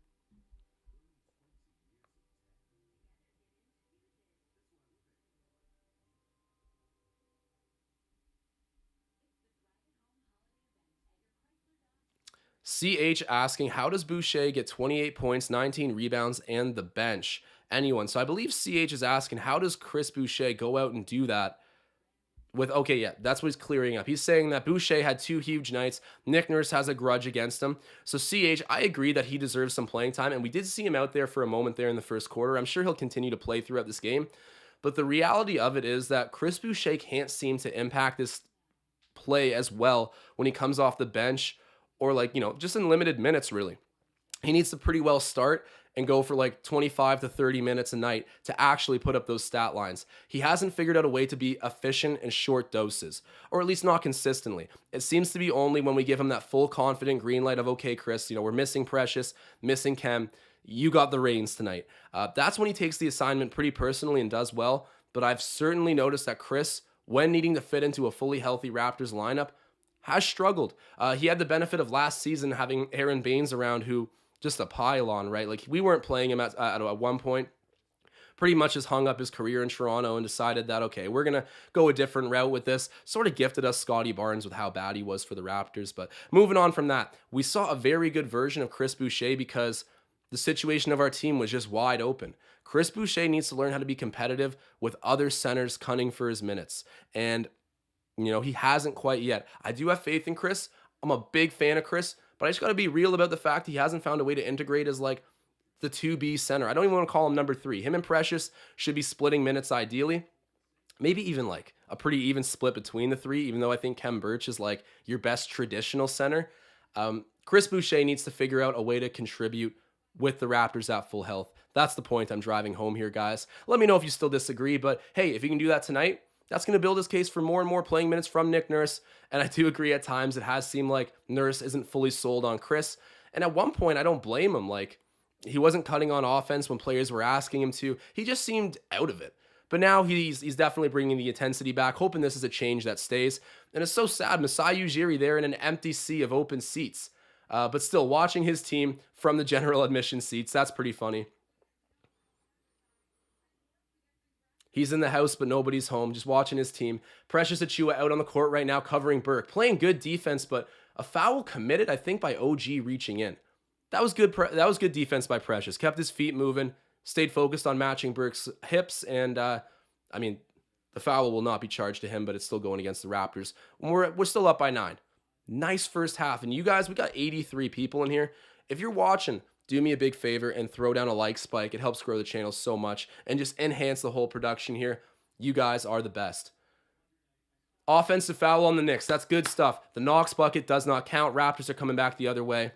CH asking, how does Boucher get 28 points, 19 rebounds, and the bench? Anyone. So I believe CH is asking, how does Chris Boucher go out and do that? Okay, yeah, that's what he's clearing up. He's saying that Boucher had 2 huge nights. Nick Nurse has a grudge against him. So CH, I agree that he deserves some playing time, and we did see him out there for a moment there in the first quarter. I'm sure he'll continue to play throughout this game. But the reality of it is that Chris Boucher can't seem to impact this play as well when he comes off the bench or, like, you know, just in limited minutes, really. He needs to pretty well start and go for like 25 to 30 minutes a night to actually put up those stat lines. He hasn't figured out a way to be efficient in short doses, or at least not consistently. It seems to be only when we give him that full confident green light of, okay, Chris, you know, we're missing Precious, missing Kem, you got the reins tonight. That's when he takes the assignment pretty personally and does well, but I've certainly noticed that Chris, when needing to fit into a fully healthy Raptors lineup, has struggled. He had the benefit of last season having Aaron Baines around, who just a pylon, right? Like we weren't playing him at one point. Pretty much has hung up his career in Toronto and decided that, okay, we're going to go a different route with this. Sort of gifted us Scottie Barnes with how bad he was for the Raptors. But moving on from that, we saw a very good version of Chris Boucher because the situation of our team was just wide open. Chris Boucher needs to learn how to be competitive with other centers cunning for his minutes. And, he hasn't quite yet. I do have faith in Chris. I'm a big fan of Chris, but I just got to be real about the fact he hasn't found a way to integrate as like the 2B center. I don't even want to call him number 3. Him and Precious should be splitting minutes ideally. Maybe even like a pretty even split between the three, even though I think Kem Birch is like your best traditional center. Chris Boucher needs to figure out a way to contribute with the Raptors at full health. That's the point I'm driving home here, guys. Let me know if you still disagree, but hey, if you can do that tonight, that's going to build his case for more and more playing minutes from Nick Nurse. And I do agree at times it has seemed like Nurse isn't fully sold on Chris. And at one point, I don't blame him. Like, he wasn't cutting on offense when players were asking him to. He just seemed out of it. But now he's definitely bringing the intensity back, hoping this is a change that stays. And it's so sad, Masai Ujiri there in an empty sea of open seats. But still, watching his team from the general admission seats, that's pretty funny. He's in the house, but nobody's home, just watching his team. Precious Achiuwa out on the court right now, covering Burke. Playing good defense, but a foul committed, I think, by OG reaching in. That was good. That was good defense by Precious. Kept his feet moving, stayed focused on matching Burke's hips, and the foul will not be charged to him, but it's still going against the Raptors. We're still up by 9. Nice first half, and you guys, we got 83 people in here. If you're watching, do me a big favor and throw down a like spike. It helps grow the channel so much and just enhance the whole production here. You guys are the best. Offensive foul on the Knicks. That's good stuff. The Knox bucket does not count. Raptors are coming back the other way.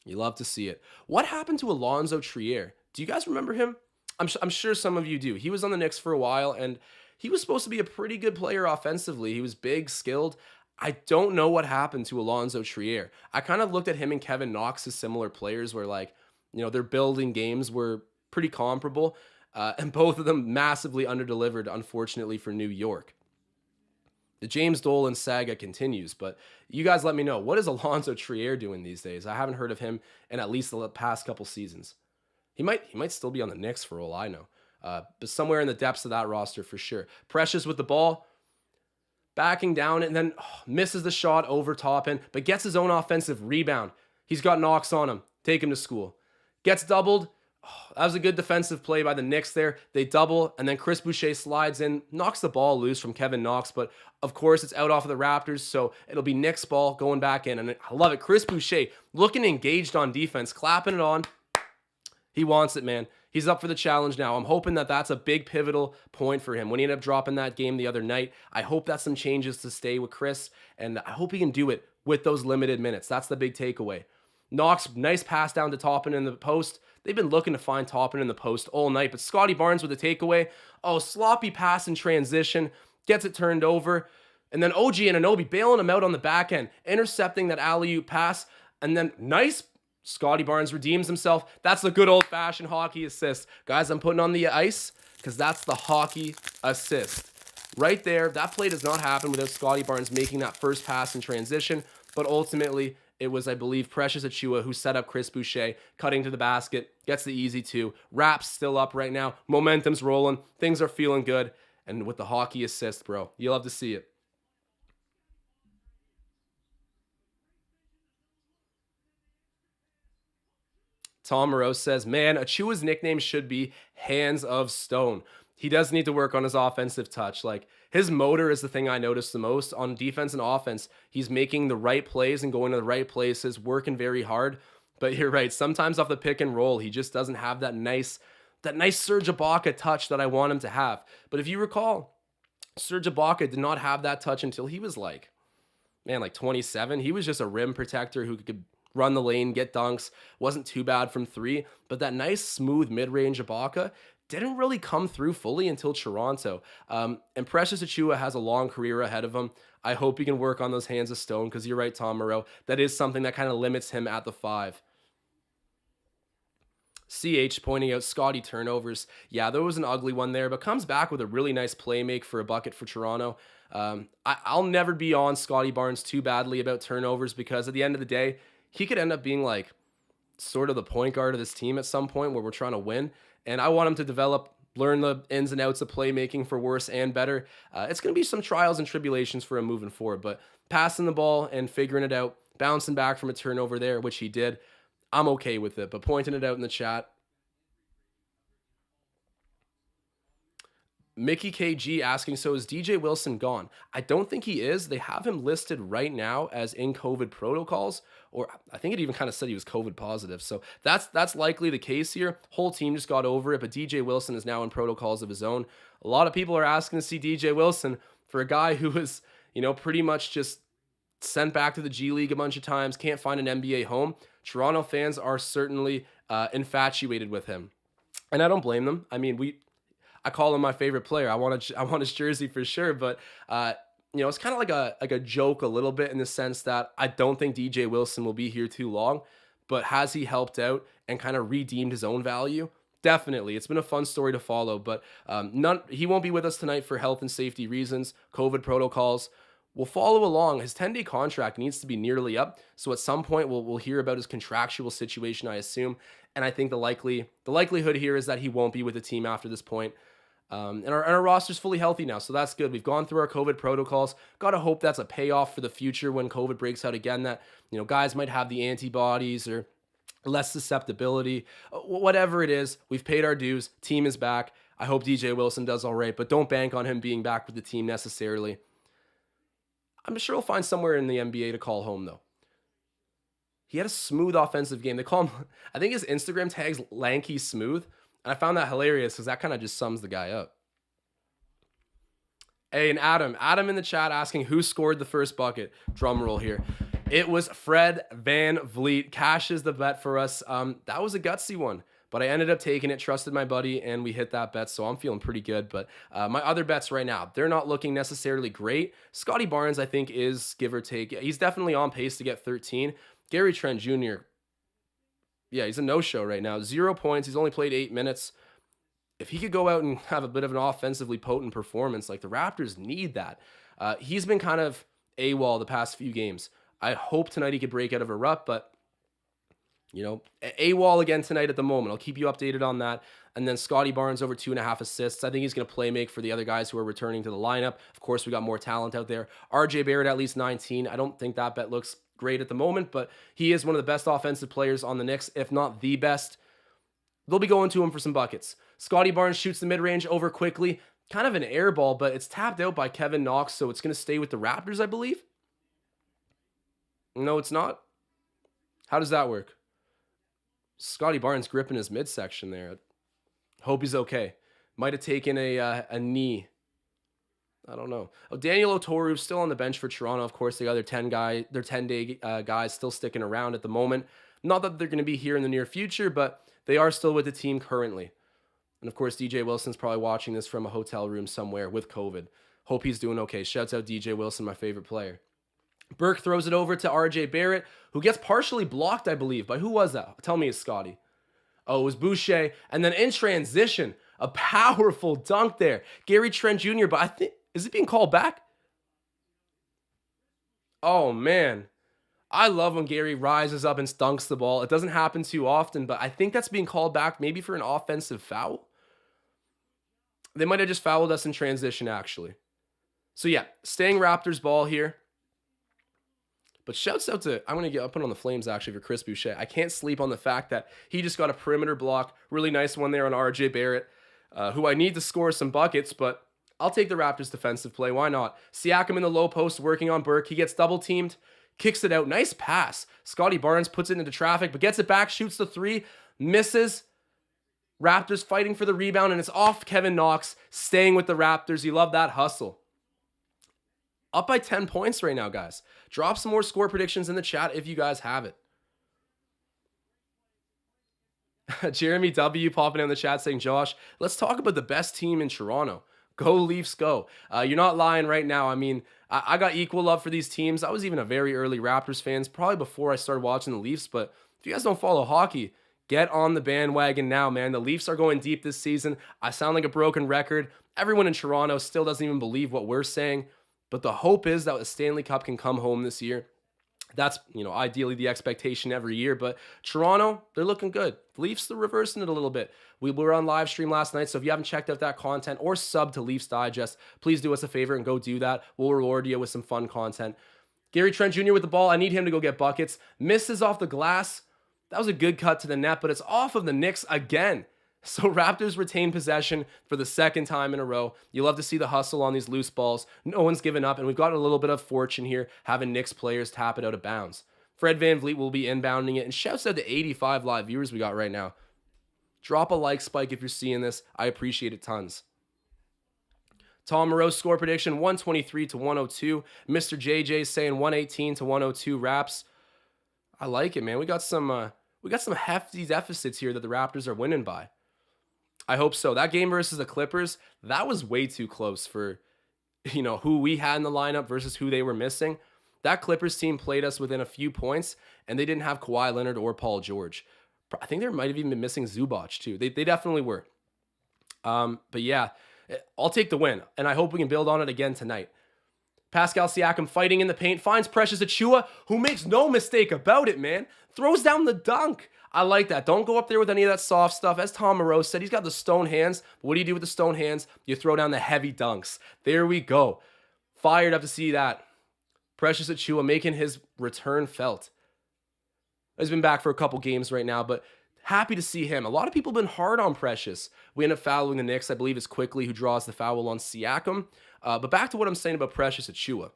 You love to see it. What happened to Alonzo Trier? Do you guys remember him? I'm sure some of you do. He was on the Knicks for a while, and he was supposed to be a pretty good player offensively. He was big, skilled. I don't know what happened to Alonzo Trier. I kind of looked at him and Kevin Knox as similar players where, like, their building games were pretty comparable, and both of them massively underdelivered, unfortunately, for New York. The James Dolan saga continues, but you guys let me know. What is Alonzo Trier doing these days? I haven't heard of him in at least the past couple seasons. He might still be on the Knicks for all I know, but somewhere in the depths of that roster for sure. Precious with the ball, backing down, and then misses the shot over Toppin, but gets his own offensive rebound. He's got Knox on him. Take him to school. Gets doubled. That was a good defensive play by the Knicks there. They double, and then Chris Boucher slides in, knocks the ball loose from Kevin Knox, but of course it's out off of the Raptors, so it'll be Knicks ball going back in, and I love it. Chris Boucher looking engaged on defense, clapping it on. He wants it, man. He's up for the challenge now. I'm hoping that that's a big pivotal point for him. When he ended up dropping that game the other night, I hope that's some changes to stay with Chris, and I hope he can do it with those limited minutes. That's the big takeaway. Knox, nice pass down to Toppin in the post. They've been looking to find Toppin in the post all night, but Scottie Barnes with a takeaway. Oh, sloppy pass in transition. Gets it turned over. And then OG Anunoby bailing him out on the back end, intercepting that alley-oop pass. And then nice, Scottie Barnes redeems himself. That's the good old-fashioned hockey assist. Guys, I'm putting on the ice because that's the hockey assist. Right there, that play does not happen without Scottie Barnes making that first pass in transition, but ultimately, it was, I believe, Precious Achiuwa who set up Chris Boucher, cutting to the basket, gets the easy 2. Raps still up right now. Momentum's rolling. Things are feeling good. And with the hockey assist, bro, you love to see it. Tom Moreau says, man, Achiuwa's nickname should be Hands of Stone. He does need to work on his offensive touch. Like, his motor is the thing I notice the most on defense and offense. He's making the right plays and going to the right places, working very hard. But you're right. Sometimes off the pick and roll, he just doesn't have that nice Serge Ibaka touch that I want him to have. But if you recall, Serge Ibaka did not have that touch until he was like 27. He was just a rim protector who could run the lane, get dunks. Wasn't too bad from 3. But that nice, smooth mid-range Ibaka didn't really come through fully until Toronto. And Precious Achiuwa has a long career ahead of him. I hope he can work on those hands of stone because you're right, Tom Moreau. That is something that kind of limits him at the 5. CH pointing out Scottie turnovers. Yeah, there was an ugly one there, but comes back with a really nice play make for a bucket for Toronto. I'll never be on Scottie Barnes too badly about turnovers because at the end of the day, he could end up being like sort of the point guard of this team at some point where we're trying to win. And I want him to develop, learn the ins and outs of playmaking for worse and better. It's going to be some trials and tribulations for him moving forward, but passing the ball and figuring it out, bouncing back from a turnover there, which he did, I'm okay with it. But pointing it out in the chat, Mickey KG asking, so is DJ Wilson gone? I don't think he is. They have him listed right now as in COVID protocols, or I think it even kind of said he was COVID positive. So that's likely the case here. Whole team just got over it, but DJ Wilson is now in protocols of his own. A lot of people are asking to see DJ Wilson for a guy who was, pretty much just sent back to the G League a bunch of times, can't find an NBA home. Toronto fans are certainly infatuated with him. And I don't blame them. I mean, I call him my favorite player. I want his jersey for sure, but it's kind of like a joke a little bit in the sense that I don't think DJ Wilson will be here too long, but has he helped out and kind of redeemed his own value? Definitely. It's been a fun story to follow, but he won't be with us tonight for health and safety reasons, COVID protocols. We'll follow along. His 10-day contract needs to be nearly up, so at some point we'll hear about his contractual situation, I assume, and I think the likelihood here is that he won't be with the team after this point. And our roster's fully healthy now, so that's good. We've gone through our COVID protocols. Got to hope that's a payoff for the future when COVID breaks out again, that guys might have the antibodies or less susceptibility. Whatever it is, we've paid our dues. Team is back. I hope DJ Wilson does all right, but don't bank on him being back with the team necessarily. I'm sure he'll find somewhere in the NBA to call home, though. He had a smooth offensive game. They call him, I think his Instagram tag's Lanky Smooth. And I found that hilarious because that kind of just sums the guy up. Hey, and Adam in the chat asking who scored the first bucket. Drum roll here. It was Fred VanVleet. Cashes the bet for us. That was a gutsy one, but I ended up taking it, trusted my buddy, and we hit that bet, so I'm feeling pretty good. But my other bets right now, they're not looking necessarily great. Scottie Barnes, I think, is give or take. He's definitely on pace to get 13. Gary Trent Jr., yeah, he's a no-show right now. 0 points. He's only played 8 minutes. If he could go out and have a bit of an offensively potent performance, like the Raptors need that. He's been kind of AWOL the past few games. I hope tonight he could break out of a rut, but, AWOL again tonight at the moment. I'll keep you updated on that. And then Scottie Barnes over 2.5 assists. I think he's going to play make for the other guys who are returning to the lineup. Of course, we got more talent out there. RJ Barrett at least 19. I don't think that bet looks great at the moment, but he is one of the best offensive players on the Knicks, if not the best. They'll be going to him for some buckets. Scottie Barnes shoots the mid-range over quickly. Kind of an air ball, but it's tapped out by Kevin Knox, so it's going to stay with the Raptors, I believe. No, it's not. How does that work? Scottie Barnes gripping his midsection there. Hope he's okay. Might have taken a knee. I don't know. Oh, Daniel Otoru still on the bench for Toronto. Of course, the other 10-day guys still sticking around at the moment. Not that they're going to be here in the near future, but they are still with the team currently. And of course, DJ Wilson's probably watching this from a hotel room somewhere with COVID. Hope he's doing okay. Shouts out DJ Wilson, my favorite player. Burke throws it over to RJ Barrett, who gets partially blocked, I believe. By who was that? Tell me it's Scottie. Oh, it was Boucher. And then in transition, a powerful dunk there. Gary Trent Jr., but I think, is it being called back? Oh, man. I love when Gary rises up and stunks the ball. It doesn't happen too often, but I think that's being called back maybe for an offensive foul. They might have just fouled us in transition, actually. So, yeah, staying Raptors ball here. But shouts out to, I'm going to put on the Flames, actually, for Chris Boucher. I can't sleep on the fact that he just got a perimeter block. Really nice one there on RJ Barrett, who I need to score some buckets, but I'll take the Raptors defensive play. Why not? Siakam in the low post working on Burke. He gets double teamed, kicks it out. Nice pass. Scottie Barnes puts it into traffic, but gets it back, shoots the three, misses. Raptors fighting for the rebound, and it's off Kevin Knox, staying with the Raptors. You love that hustle. Up by 10 points right now, guys. Drop some more score predictions in the chat if you guys have it. Jeremy W. popping in the chat saying, Josh, let's talk about the best team in Toronto. Go Leafs, go. You're not lying right now. I mean, I got equal love for these teams. I was even a very early Raptors fan, probably before I started watching the Leafs. But if you guys don't follow hockey, Get on the bandwagon now, man. The Leafs are going deep this season. I sound like a broken record. Everyone in Toronto still doesn't even believe what we're saying. But the hope is that the Stanley Cup can come home this year. That's, ideally the expectation every year. But Toronto, they're looking good. The Leafs, they're reversing it a little bit. We were on live stream last night, so if you haven't checked out that content or sub to Leafs Digest, please do us a favor and go do that. We'll reward you with some fun content. Gary Trent Jr. with the ball. I need him to go get buckets. Misses off the glass. That was a good cut to the net, but it's off of the Knicks again. So Raptors retain possession for the second time in a row. You love to see the hustle on these loose balls. No one's given up, and we've got a little bit of fortune here having Knicks players tap it out of bounds. Fred VanVleet will be inbounding it, and shouts out to 85 live viewers we got right now. Drop a like spike if you're seeing this. I appreciate it tons. Tom Moreau's score prediction, 123 to 102. Mr. JJ saying 118 to 102 Raps. I like it, man. We got some hefty deficits here that the Raptors are winning by. I hope so. That game versus the Clippers, that was way too close for, who we had in the lineup versus who they were missing. That Clippers team played us within a few points, and they didn't have Kawhi Leonard or Paul George. I think they might have even been missing Zubac too. They definitely were. But yeah, I'll take the win, and I hope we can build on it again tonight. Pascal Siakam fighting in the paint, finds Precious Achiuwa, who makes no mistake about it, man. Throws down the dunk. I like that. Don't go up there with any of that soft stuff. As Tom Moreau said, he's got the stone hands. What do you do with the stone hands? You throw down the heavy dunks. There we go. Fired up to see that. Precious Achiuwa making his return felt. He's been back for a couple games right now, but happy to see him. A lot of people have been hard on Precious. We end up fouling the Knicks. I believe it's Quickly who draws the foul on Siakam. But back to what I'm saying about Precious Achiuwa.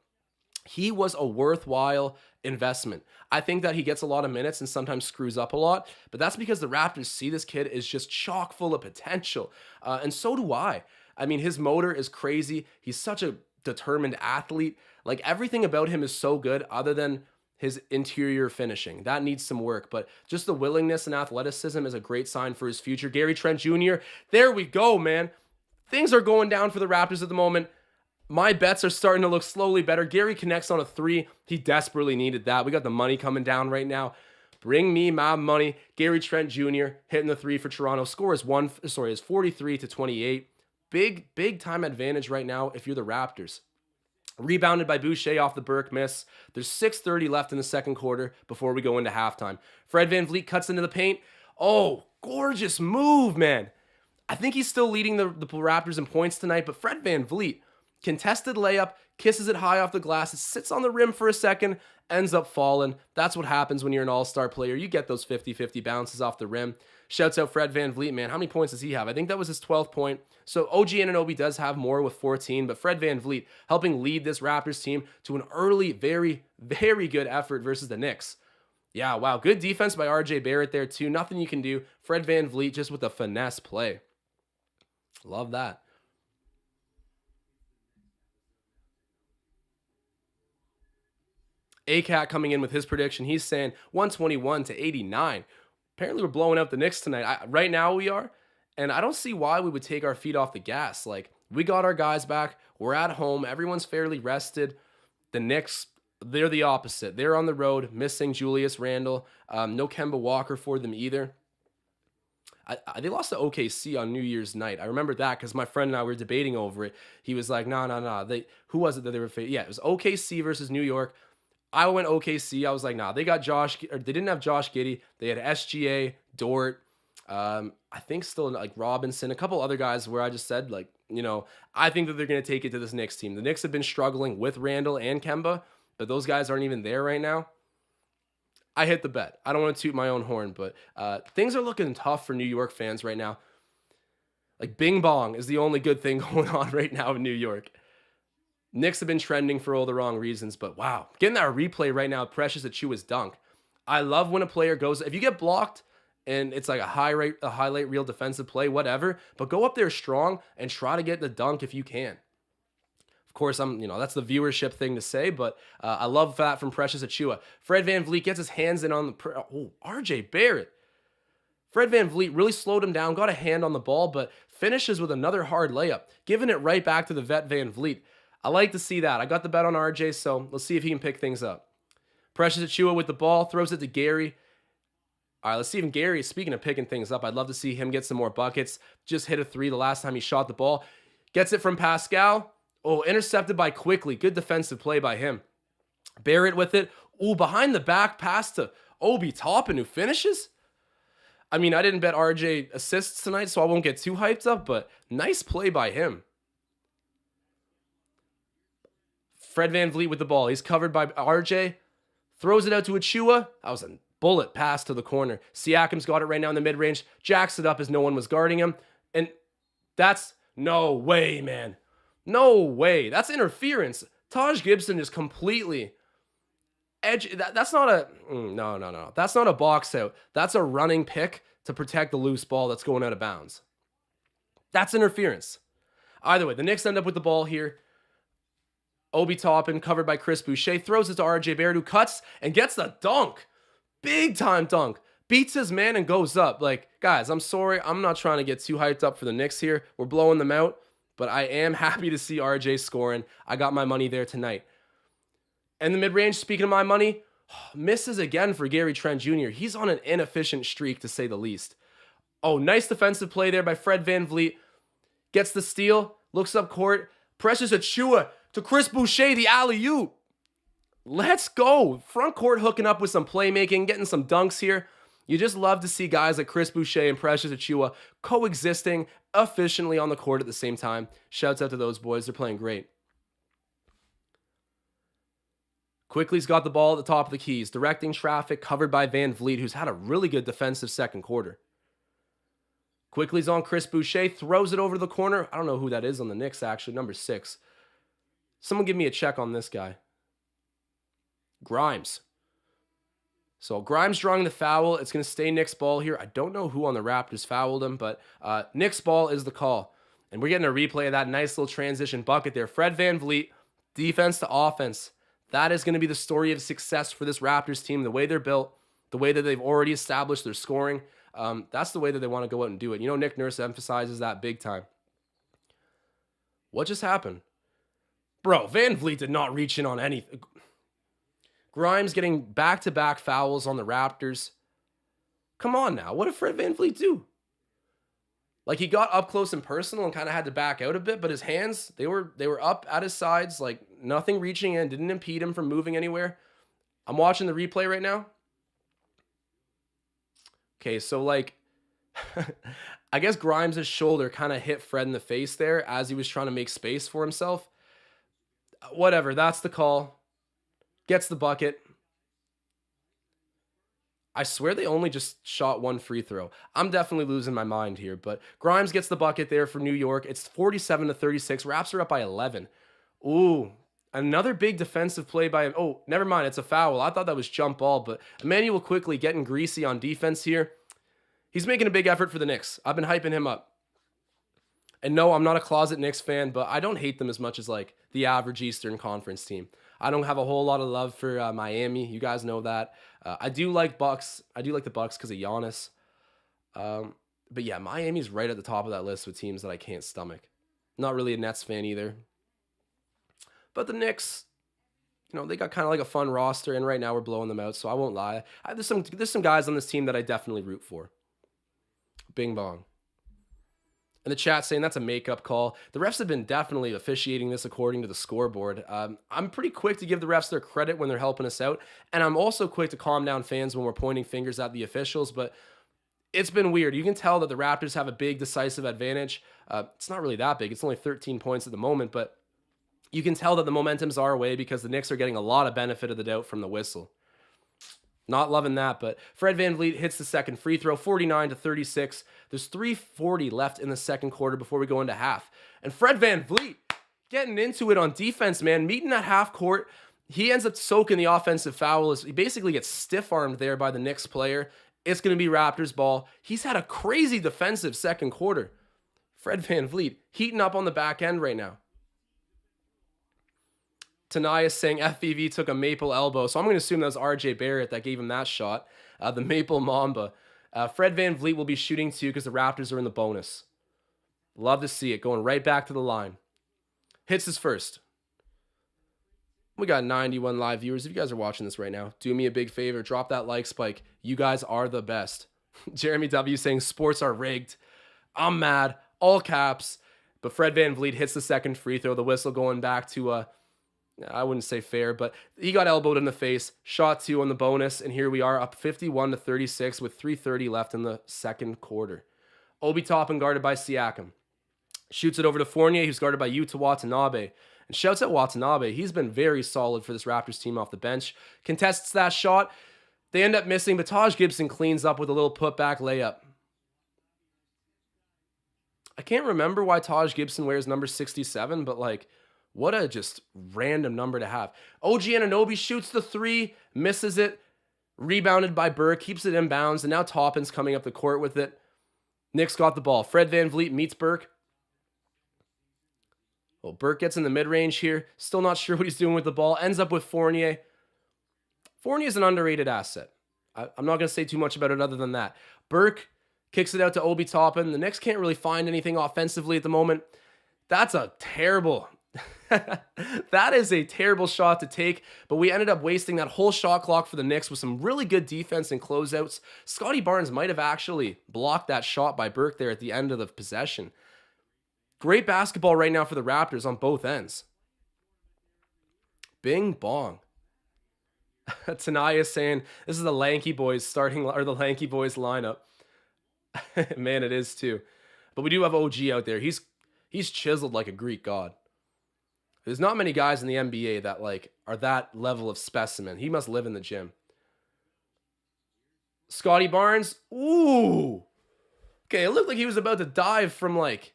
He was a worthwhile investment. I think that he gets a lot of minutes and sometimes screws up a lot, but that's because the Raptors see this kid is just chock full of potential. And so do I. I mean, his motor is crazy. He's such a determined athlete. Like, everything about him is so good other than his interior finishing. That needs some work, but just the willingness and athleticism is a great sign for his future. Gary Trent Jr., there we go, man. Things are going down for the Raptors at the moment. My bets are starting to look slowly better. Gary connects on a 3. He desperately needed that. We got the money coming down right now. Bring me my money. Gary Trent Jr. hitting the 3 for Toronto. Score is 43 to 28. Big time advantage right now if you're the Raptors. Rebounded by Boucher off the Burke miss. There's 6:30 left in the second quarter before we go into halftime. Fred VanVleet cuts into the paint. Oh, gorgeous move, man. I think he's still leading the Raptors in points tonight, but Fred VanVleet, contested layup, kisses it high off the glass. It sits on the rim for a second, ends up falling. That's what happens when you're an all-star player. You get those 50-50 bounces off the rim. Shouts out Fred VanVleet, man. How many points does he have? I think that was his 12th point. So OG Anunoby does have more with 14, but Fred VanVleet helping lead this Raptors team to an early, very, very good effort versus the Knicks. Yeah, wow. Good defense by RJ Barrett there too. Nothing you can do. Fred VanVleet just with a finesse play. Love that. ACAT coming in with his prediction. He's saying 121 to 89. Apparently we're blowing out the Knicks tonight. Right now we are. And I don't see why we would take our feet off the gas. Like, we got our guys back. We're at home. Everyone's fairly rested. The Knicks, they're the opposite. They're on the road, missing Julius Randle. No Kemba Walker for them either. They lost to OKC on New Year's night. I remember that because my friend and I were debating over it. He was like, no. Who was it that they were facing? Yeah, it was OKC versus New York. I went OKC. I was like, nah, they didn't have Josh Giddey. They had SGA, Dort, I think still like Robinson, a couple other guys where I just said, like, I think that they're going to take it to this Knicks team. The Knicks have been struggling with Randall and Kemba, but those guys aren't even there right now. I hit the bet. I don't want to toot my own horn, but things are looking tough for New York fans right now. Like, Bing Bong is the only good thing going on right now in New York. Knicks have been trending for all the wrong reasons, but wow. Getting that replay right now, Precious Achiuwa's dunk. I love when a player goes, if you get blocked and it's like a highlight reel defensive play, whatever, but go up there strong and try to get the dunk if you can. Of course, that's the viewership thing to say, but I love that from Precious Achiuwa. Fred VanVleet gets his hands in on RJ Barrett. Fred VanVleet really slowed him down, got a hand on the ball, but finishes with another hard layup, giving it right back to the vet VanVleet. I like to see that. I got the bet on RJ, so let's see if he can pick things up. Precious Achiuwa with the ball, throws it to Gary. All right, let's see if Gary, speaking of picking things up, I'd love to see him get some more buckets. Just hit a three the last time he shot the ball. Gets it from Pascal. Oh, intercepted by Quickly. Good defensive play by him. Barrett with it. Oh, behind the back pass to Obi Toppin, who finishes. I mean, I didn't bet RJ assists tonight, so I won't get too hyped up, but nice play by him. Fred VanVleet with the ball. He's covered by RJ. Throws it out to Achua. That was a bullet pass to the corner. Siakam's got it right now in the mid-range. Jacks it up as no one was guarding him. And that's no way, man. No way. That's interference. Taj Gibson is completely that's not a no. That's not a box out. That's a running pick to protect the loose ball that's going out of bounds. That's interference. Either way, the Knicks end up with the ball here. Obi Toppin, covered by Chris Boucher, throws it to RJ Barrett, who cuts and gets the dunk. Big time dunk. Beats his man and goes up. Like, guys, I'm sorry. I'm not trying to get too hyped up for the Knicks here. We're blowing them out. But I am happy to see RJ scoring. I got my money there tonight. And the mid-range, speaking of my money, misses again for Gary Trent Jr. He's on an inefficient streak, to say the least. Oh, nice defensive play there by Fred VanVleet. Gets the steal, looks up court, presses Achua to Chris Boucher, the alley-oop. Let's go. Front court hooking up with some playmaking, getting some dunks here. You just love to see guys like Chris Boucher and Precious Achua coexisting efficiently on the court at the same time. Shouts out to those boys. They're playing great. Quickly's got the ball at the top of the keys, directing traffic, covered by VanVleet, who's had a really good defensive second quarter. Quickly's on Chris Boucher, throws it over to the corner. I don't know who that is on the Knicks, actually, number 6. Someone give me a check on this guy. Grimes. So Grimes drawing the foul. It's going to stay Knicks ball here. I don't know who on the Raptors fouled him, but Knicks ball is the call. And we're getting a replay of that nice little transition bucket there. Fred VanVleet, defense to offense. That is going to be the story of success for this Raptors team, the way they're built, the way that they've already established their scoring. That's the way that they want to go out and do it. You know, Nick Nurse emphasizes that big time. What just happened? Bro, VanVleet did not reach in on anything. Grimes getting back-to-back fouls on the Raptors. Come on now. What did Fred VanVleet do? Like, he got up close and personal and kind of had to back out a bit, but his hands, they were up at his sides, like nothing reaching in, didn't impede him from moving anywhere. I'm watching the replay right now. Okay, so like, I guess Grimes' shoulder kind of hit Fred in the face there as he was trying to make space for himself. Whatever, that's the call. Gets the bucket. I swear they only just shot one free throw. I'm definitely losing my mind here, but Grimes gets the bucket there for New York. It's 47-36. Raps are up by 11. Ooh, another big defensive play by him. Oh, never mind. It's a foul. I thought that was jump ball, but Emmanuel Quickly getting greasy on defense here. He's making a big effort for the Knicks. I've been hyping him up. And no, I'm not a closet Knicks fan, but I don't hate them as much as like the average Eastern Conference team. I don't have a whole lot of love for Miami. You guys know that. I do like Bucks. I do like the Bucks because of Giannis. But yeah, Miami's right at the top of that list with teams that I can't stomach. Not really a Nets fan either. But the Knicks, you know, they got kind of like a fun roster, and right now we're blowing them out, so I won't lie. There's some guys on this team that I definitely root for. Bing bong. In the chat saying that's a makeup call. The refs have been definitely officiating this according to the scoreboard. I'm pretty quick to give the refs their credit when they're helping us out. And I'm also quick to calm down fans when we're pointing fingers at the officials. But it's been weird. You can tell that the Raptors have a big decisive advantage. It's not really that big. It's only 13 points at the moment. But you can tell that the momentum's our way because the Knicks are getting a lot of benefit of the doubt from the whistle. Not loving that, but Fred VanVleet hits the second free throw, 49-36. There's 3:40 left in the second quarter before we go into half. And Fred VanVleet getting into it on defense, man, meeting at half court. He ends up soaking the offensive foul. He basically gets stiff-armed there by the Knicks player. It's going to be Raptors ball. He's had a crazy defensive second quarter. Fred VanVleet heating up on the back end right now. Tanaya saying FVV took a maple elbow. So I'm going to assume that was RJ Barrett that gave him that shot. The maple mamba. Fred VanVleet will be shooting too because the Raptors are in the bonus. Love to see it. Going right back to the line. Hits his first. We got 91 live viewers. If you guys are watching this right now, do me a big favor. Drop that like spike. You guys are the best. Jeremy W saying sports are rigged. I'm mad. All caps. But Fred VanVleet hits the second free throw. The whistle going back to, I wouldn't say fair, but he got elbowed in the face. Shot 2 on the bonus. And here we are up 51-36 with 3:30 left in the second quarter. Obi Toppin guarded by Siakam. Shoots it over to Fournier, who's guarded by Yuta Watanabe. And shouts at Watanabe. He's been very solid for this Raptors team off the bench. Contests that shot. They end up missing, but Taj Gibson cleans up with a little putback layup. I can't remember why Taj Gibson wears number 67, but like, what a just random number to have. OG Anunoby shoots the 3, misses it. Rebounded by Burke, keeps it in bounds, and now Toppin's coming up the court with it. Knicks got the ball. Fred VanVleet meets Burke. Well, Burke gets in the mid-range here. Still not sure what he's doing with the ball. Ends up with Fournier. Fournier's an underrated asset. I'm not going to say too much about it other than that. Burke kicks it out to Obi Toppin. The Knicks can't really find anything offensively at the moment. That's a terrible... that is a terrible shot to take, but we ended up wasting that whole shot clock for the Knicks with some really good defense and closeouts. Scottie Barnes might have actually blocked that shot by Burke there at the end of the possession. Great basketball right now for the Raptors on both ends. Bing bong. Tanaya saying this is the Lanky Boys starting, or the Lanky Boys lineup. Man, it is too. But we do have OG out there. He's chiseled like a Greek god. There's not many guys in the NBA that like are that level of specimen. He must live in the gym. Scottie Barnes. Ooh. Okay, it looked like he was about to dive from like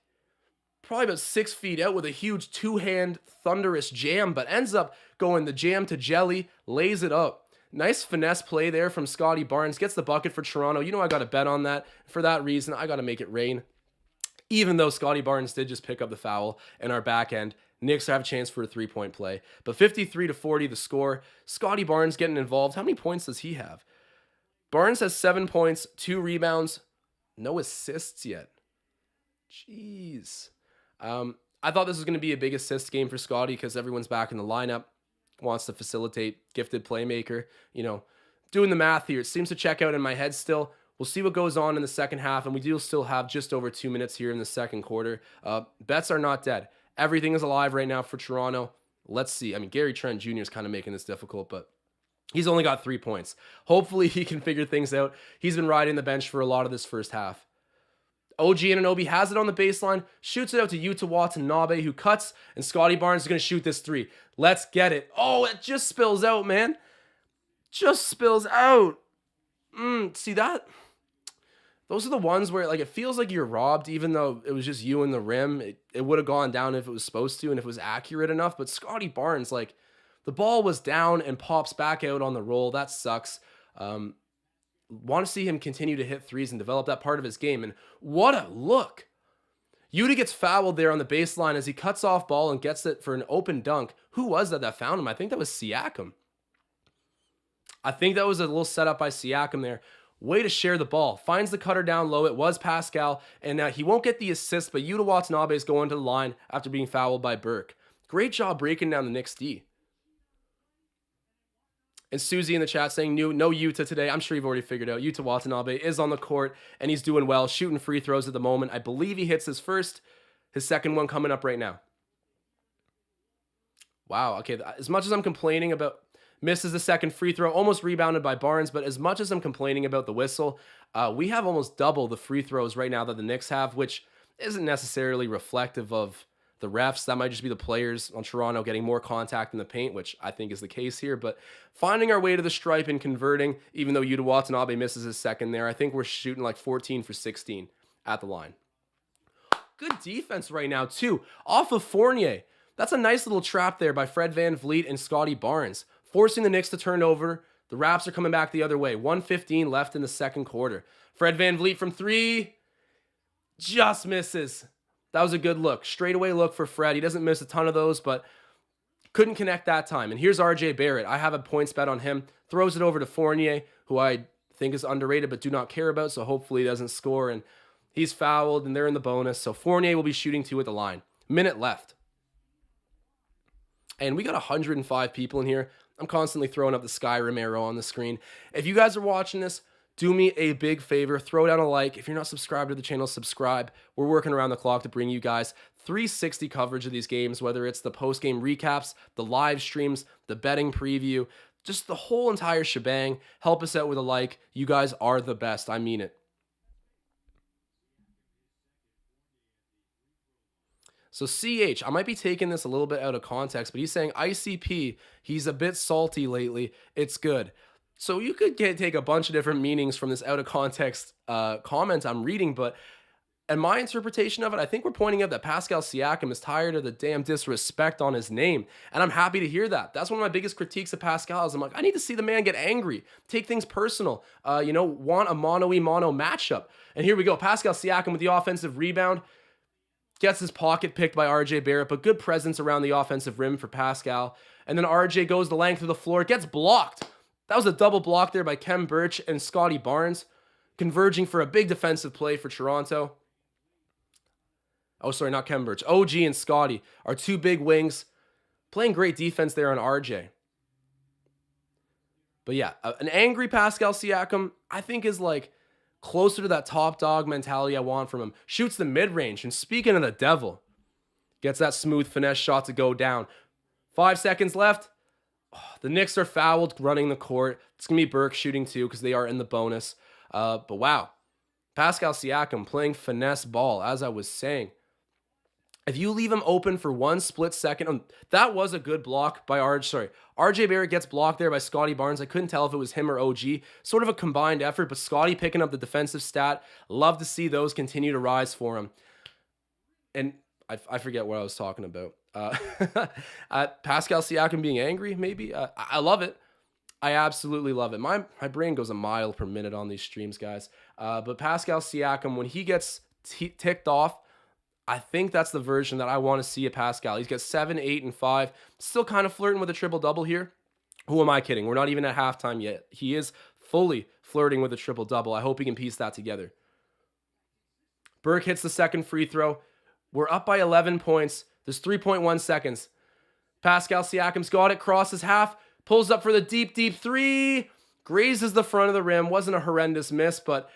probably about 6 feet out with a huge two-hand thunderous jam, but ends up going the jam to jelly, lays it up. Nice finesse play there from Scottie Barnes. Gets the bucket for Toronto. You know I got to bet on that. For that reason, I got to make it rain. Even though Scottie Barnes did just pick up the foul in our back end, Knicks have a chance for a three-point play. But 53-40 the score. Scottie Barnes getting involved. How many points does he have? Barnes has 7 points, 2 rebounds, no assists yet. Jeez. I thought this was going to be a big assist game for Scottie because everyone's back in the lineup. Wants to facilitate, gifted playmaker. You know, doing the math here, it seems to check out in my head still. We'll see what goes on in the second half, and we do still have just over 2 minutes here in the second quarter. Bets are not dead. Everything is alive right now for Toronto. Let's see. I mean, Gary Trent Jr. is kind of making this difficult, but he's only got 3 points. Hopefully he can figure things out. He's been riding the bench for a lot of this first half. OG Anunoby has it on the baseline, shoots it out to Yuta Watanabe, who cuts, and Scottie Barnes is going to shoot this 3. Let's get it. Oh, it just spills out, man. Just spills out. See that? Those are the ones where like it feels like you're robbed, even though it was just you and the rim. It would have gone down if it was supposed to and if it was accurate enough. But Scottie Barnes, like the ball was down and pops back out on the roll. That sucks. Want to see him continue to hit threes and develop that part of his game. And what a look. Yuta gets fouled there on the baseline as he cuts off ball and gets it for an open dunk. Who was that found him? I think that was Siakam. I think that was a little setup by Siakam there. Way to share the ball. Finds the cutter down low. It was Pascal. And he won't get the assist, but Yuta Watanabe is going to the line after being fouled by Burke. Great job breaking down the Knicks D. And Susie in the chat saying no Yuta today. I'm sure you've already figured out. Yuta Watanabe is on the court, and he's doing well, shooting free throws at the moment. I believe he hits his second one coming up right now. Wow, okay, as much as I'm complaining about, misses the second free throw, almost rebounded by Barnes, but as much as I'm complaining about the whistle, we have almost double the free throws right now that the Knicks have, which isn't necessarily reflective of the refs. That might just be the players on Toronto getting more contact in the paint, which I think is the case here. But finding our way to the stripe and converting, even though Yuta Watanabe misses his second there, I think we're shooting like 14 for 16 at the line. Good defense right now, too. Off of Fournier. That's a nice little trap there by Fred VanVleet and Scottie Barnes, forcing the Knicks to turn over. The Raps are coming back the other way. 1:15 left in the second quarter. Fred VanVleet from 3. Just misses. That was a good look. Straightaway look for Fred. He doesn't miss a ton of those, but couldn't connect that time. And here's RJ Barrett. I have a points bet on him. Throws it over to Fournier, who I think is underrated but do not care about, so hopefully he doesn't score. And he's fouled, and they're in the bonus. So Fournier will be shooting 2 at the line. Minute left. And we got 105 people in here. I'm constantly throwing up the Skyrim arrow on the screen. If you guys are watching this, do me a big favor, throw down a like. If you're not subscribed to the channel, subscribe. We're working around the clock to bring you guys 360 coverage of these games, whether it's the post-game recaps, the live streams, the betting preview, just the whole entire shebang. Help us out with a like. You guys are the best. I mean it. So CH, I might be taking this a little bit out of context, but he's saying ICP, he's a bit salty lately. It's good. So you could take a bunch of different meanings from this out of context comment I'm reading, but in my interpretation of it, I think we're pointing out that Pascal Siakam is tired of the damn disrespect on his name. And I'm happy to hear that. That's one of my biggest critiques of Pascal is I'm like, I need to see the man get angry, take things personal, want a mono-y-mono matchup. And here we go. Pascal Siakam with the offensive rebound. Gets his pocket picked by RJ Barrett, but good presence around the offensive rim for Pascal. And then RJ goes the length of the floor, gets blocked. That was a double block there by Khem Birch and Scottie Barnes, converging for a big defensive play for Toronto. Oh, sorry, not Khem Birch. OG and Scottie are two big wings, playing great defense there on RJ. But yeah, an angry Pascal Siakam, I think, is like closer to that top dog mentality I want from him. Shoots the mid-range, and speaking of the devil, gets that smooth finesse shot to go down. 5 seconds left. Oh, the Knicks are fouled running the court. It's going to be Burke shooting too because they are in the bonus. But wow, Pascal Siakam playing finesse ball, as I was saying. If you leave him open for one split second, that was a good block by RJ Barrett gets blocked there by Scottie Barnes. I couldn't tell if it was him or OG. Sort of a combined effort, but Scottie picking up the defensive stat. Love to see those continue to rise for him. And I forget what I was talking about. Pascal Siakam being angry, maybe. I love it. I absolutely love it. My brain goes a mile per minute on these streams, guys. But Pascal Siakam, when he gets ticked off, I think that's the version that I want to see of Pascal. He's got 7, 8, and 5. Still kind of flirting with a triple-double here. Who am I kidding? We're not even at halftime yet. He is fully flirting with a triple-double. I hope he can piece that together. Burke hits the second free throw. We're up by 11 points. There's 3.1 seconds. Pascal Siakam's got it. Crosses half. Pulls up for the deep, deep three. Grazes the front of the rim. Wasn't a horrendous miss, but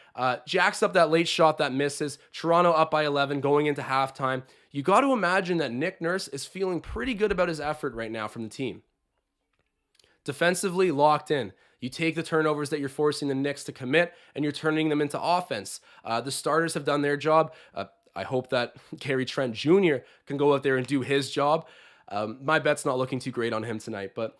jacks up that late shot that misses. Toronto up by 11 going into halftime. You got to imagine that Nick Nurse is feeling pretty good about his effort right now from the team. Defensively locked in. You take the turnovers that you're forcing the Knicks to commit, and you're turning them into offense. The starters have done their job. I hope that Gary Trent Jr. can go out there and do his job. My bet's not looking too great on him tonight, but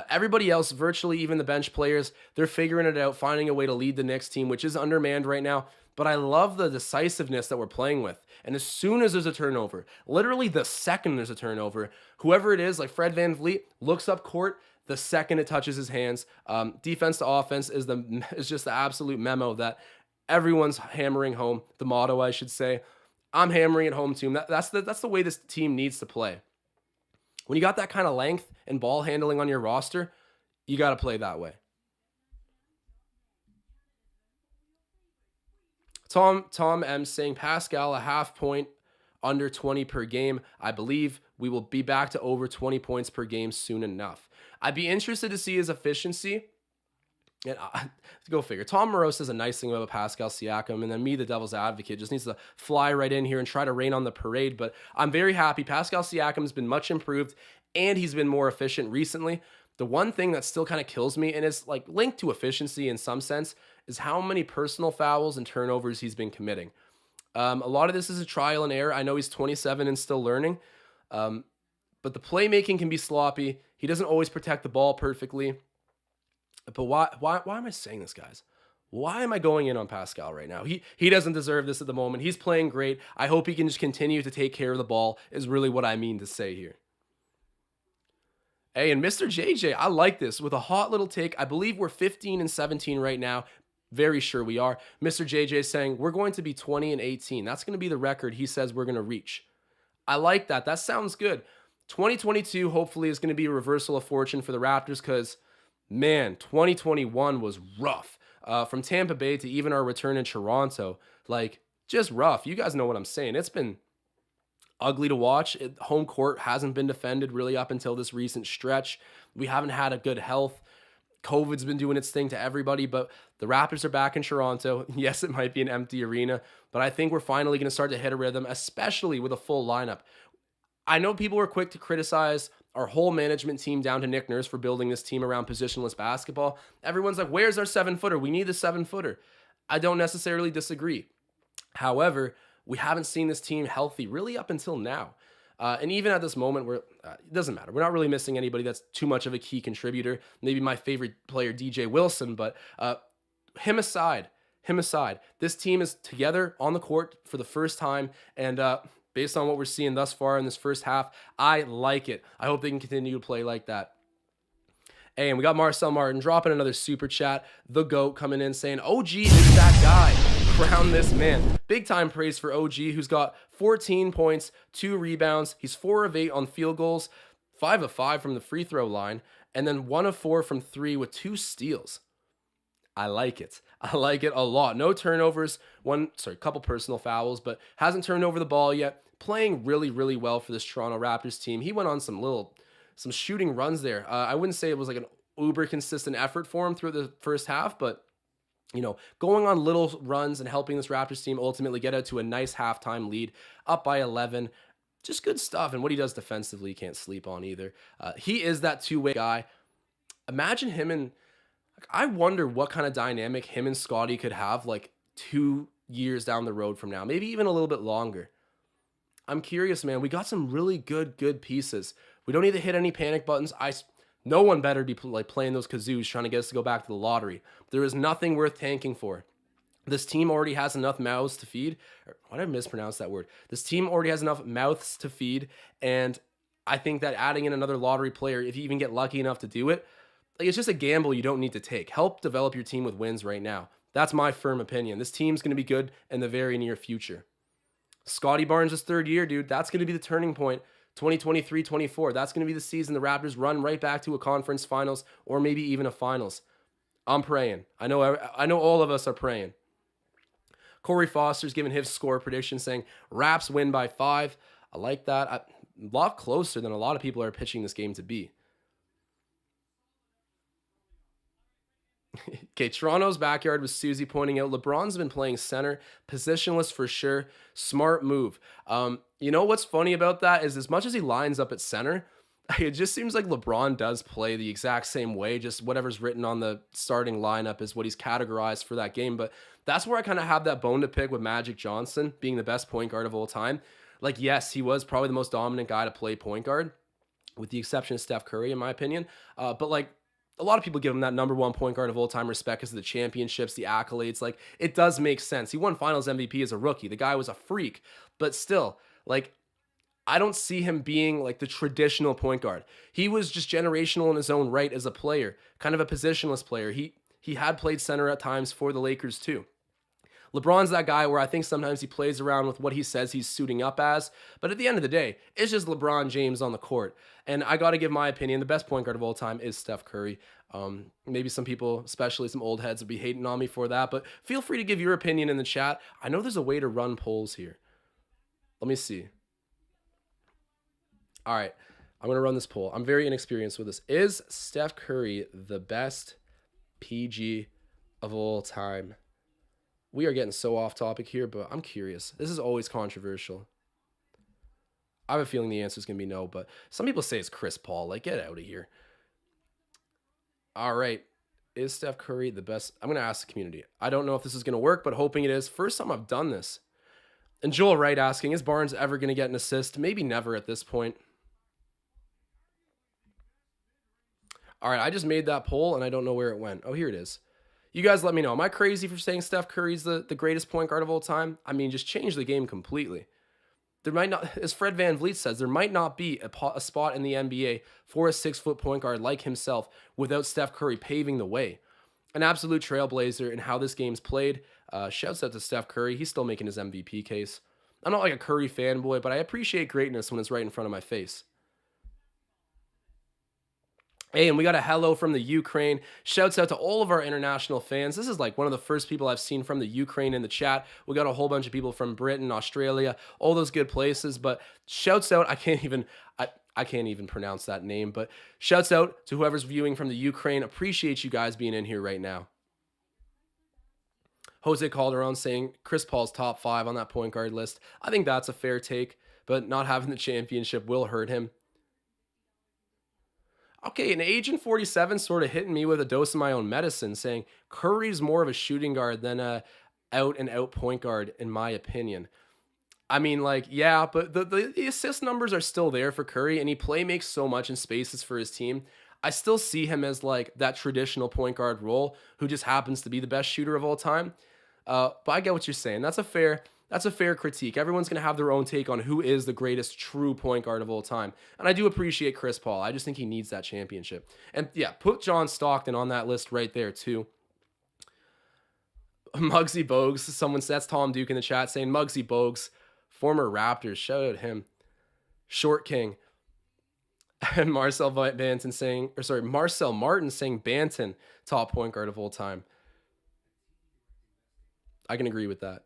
everybody else, virtually even the bench players, they're figuring it out, finding a way to lead the Knicks team, which is undermanned right now. But I love the decisiveness that we're playing with. And as soon as there's a turnover, literally the second there's a turnover, whoever it is, like Fred VanVleet, looks up court the second it touches his hands. Defense to offense is just the absolute memo that everyone's hammering home. The motto, I should say. I'm hammering it home to him. That's the way this team needs to play. When you got that kind of length and ball handling on your roster, you got to play that way. Tom M saying Pascal a half point under 20 per game. I believe we will be back to over 20 points per game soon enough. I'd be interested to see his efficiency. And go figure. Tom Moreau says a nice thing about Pascal Siakam, and then me, the devil's advocate, just needs to fly right in here and try to rain on the parade. But I'm very happy. Pascal Siakam's been much improved, and he's been more efficient recently. The one thing that still kind of kills me, and is like linked to efficiency in some sense, is how many personal fouls and turnovers he's been committing. A lot of this is a trial and error. I know he's 27 and still learning, but the playmaking can be sloppy. He doesn't always protect the ball perfectly. But why am I saying this, guys? Why am I going in on Pascal right now? He doesn't deserve this at the moment. He's playing great. I hope he can just continue to take care of the ball is really what I mean to say here. Hey, and Mr. JJ, I like this with a hot little take. I believe we're 15 and 17 right now. Very sure we are. Mr. JJ saying we're going to be 20 and 18. That's going to be the record he says we're going to reach. I like that. That sounds good. 2022 hopefully is going to be a reversal of fortune for the Raptors because, man, 2021 was rough. From Tampa Bay to even our return in Toronto, like, just rough. You guys know what I'm saying. It's been ugly to watch. Home court hasn't been defended really up until this recent stretch. We haven't had a good health. COVID's been doing its thing to everybody, but the Raptors are back in Toronto. Yes, it might be an empty arena, but I think we're finally going to start to hit a rhythm, especially with a full lineup. I know people were quick to criticize our whole management team down to Nick Nurse for building this team around positionless basketball. Everyone's like, where's our 7-footer? We need the 7-footer. I don't necessarily disagree. However, we haven't seen this team healthy really up until now. And even at this moment, it doesn't matter. We're not really missing anybody that's too much of a key contributor. Maybe my favorite player, DJ Wilson, but him aside, this team is together on the court for the first time. And based on what we're seeing thus far in this first half, I like it. I hope they can continue to play like that. Hey, and we got Marcel Martin dropping another super chat. The GOAT coming in saying, OG is that guy. Crown this man. Big time praise for OG, who's got 14 points, 2 rebounds. He's 4 of 8 on field goals, 5 of 5 from the free throw line, and then 1 of 4 from 3 with 2 steals. I like it. I like it a lot. No turnovers, a couple personal fouls, but hasn't turned over the ball yet. Playing really, really well for this Toronto Raptors team. He went on some shooting runs there. I wouldn't say it was like an uber consistent effort for him through the first half, but going on little runs and helping this Raptors team ultimately get out to a nice halftime lead, up by 11. Just good stuff. And what he does defensively, you can't sleep on either. He is that two-way guy. Imagine him and I wonder what kind of dynamic him and Scottie could have like 2 years down the road from now, maybe even a little bit longer. I'm curious, man. We got some really good pieces. We don't need to hit any panic buttons. No one better be playing those kazoos trying to get us to go back to the lottery. There is nothing worth tanking for. This team already has enough mouths to feed. Why did I mispronounce that word? This team already has enough mouths to feed, and I think that adding in another lottery player, if you even get lucky enough to do it, it's just a gamble you don't need to take. Help develop your team with wins right now. That's my firm opinion. This team's going to be good in the very near future. Scottie Barnes' third year, dude. That's going to be the turning point. 2023-24. That's going to be the season the Raptors run right back to a conference finals or maybe even a finals. I'm praying. I know all of us are praying. Corey Foster's giving his score prediction saying Raps win by 5. I like that. A lot closer than a lot of people are pitching this game to be. Okay, Toronto's backyard with Susie pointing out LeBron's been playing center, positionless for sure. Smart move. You know what's funny about that is as much as he lines up at center, it just seems like LeBron does play the exact same way. Just whatever's written on the starting lineup is what he's categorized for that game. But that's where I kind of have that bone to pick with Magic Johnson being the best point guard of all time. Like, yes, he was probably the most dominant guy to play point guard, with the exception of Steph Curry, in my opinion. But like, a lot of people give him that number 1 point guard of all time respect because of the championships, the accolades. Like, it does make sense. He won finals MVP as a rookie. The guy was a freak, but still, like, I don't see him being like the traditional point guard. He was just generational in his own right as a player, kind of a positionless player. He had played center at times for the Lakers too. LeBron's that guy where I think sometimes he plays around with what he says he's suiting up as, but at the end of the day, it's just LeBron James on the court. And I got to give my opinion, the best point guard of all time is Steph Curry. Maybe some people, especially some old heads, will be hating on me for that, but feel free to give your opinion in the chat. I know there's a way to run polls here. Let me see. All right, I'm going to run this poll. I'm very inexperienced with this. Is Steph Curry the best PG of all time? We are getting so off topic here, but I'm curious. This is always controversial. I have a feeling the answer is going to be no, but some people say it's Chris Paul. Like, get out of here. All right. Is Steph Curry the best? I'm going to ask the community. I don't know if this is going to work, but hoping it is. First time I've done this. And Joel Wright asking, is Barnes ever going to get an assist? Maybe never at this point. All right, I just made that poll, and I don't know where it went. Oh, here it is. You guys let me know. Am I crazy for saying Steph Curry's the greatest point guard of all time? I mean, just change the game completely. There might not, as Fred VanVleet says, there might not be a spot in the NBA for a 6-foot point guard like himself without Steph Curry paving the way. An absolute trailblazer in how this game's played. Shouts out to Steph Curry. He's still making his MVP case. I'm not like a Curry fanboy, but I appreciate greatness when it's right in front of my face. Hey, and we got a hello from the Ukraine. Shouts out to all of our international fans. This is like one of the first people I've seen from the Ukraine in the chat. We got a whole bunch of people from Britain, Australia, all those good places. But shouts out, I can't even pronounce that name, but shouts out to whoever's viewing from the Ukraine. Appreciate you guys being in here right now. Jose Calderon saying Chris Paul's top 5 on that point guard list. I think that's a fair take, but not having the championship will hurt him. Okay, an Agent 47 sort of hitting me with a dose of my own medicine, saying Curry's more of a shooting guard than a out and out point guard, in my opinion. I mean, like, yeah, but the assist numbers are still there for Curry, and he play makes so much in spaces for his team. I still see him as like that traditional point guard role who just happens to be the best shooter of all time. But I get what you're saying. That's a fair critique. Everyone's going to have their own take on who is the greatest true point guard of all time. And I do appreciate Chris Paul. I just think he needs that championship. And yeah, put John Stockton on that list right there too. Muggsy Bogues, someone says, that's Tom Duke in the chat saying Muggsy Bogues, former Raptors, shout out him. Short King. And Marcel Martin saying Banton, top point guard of all time. I can agree with that.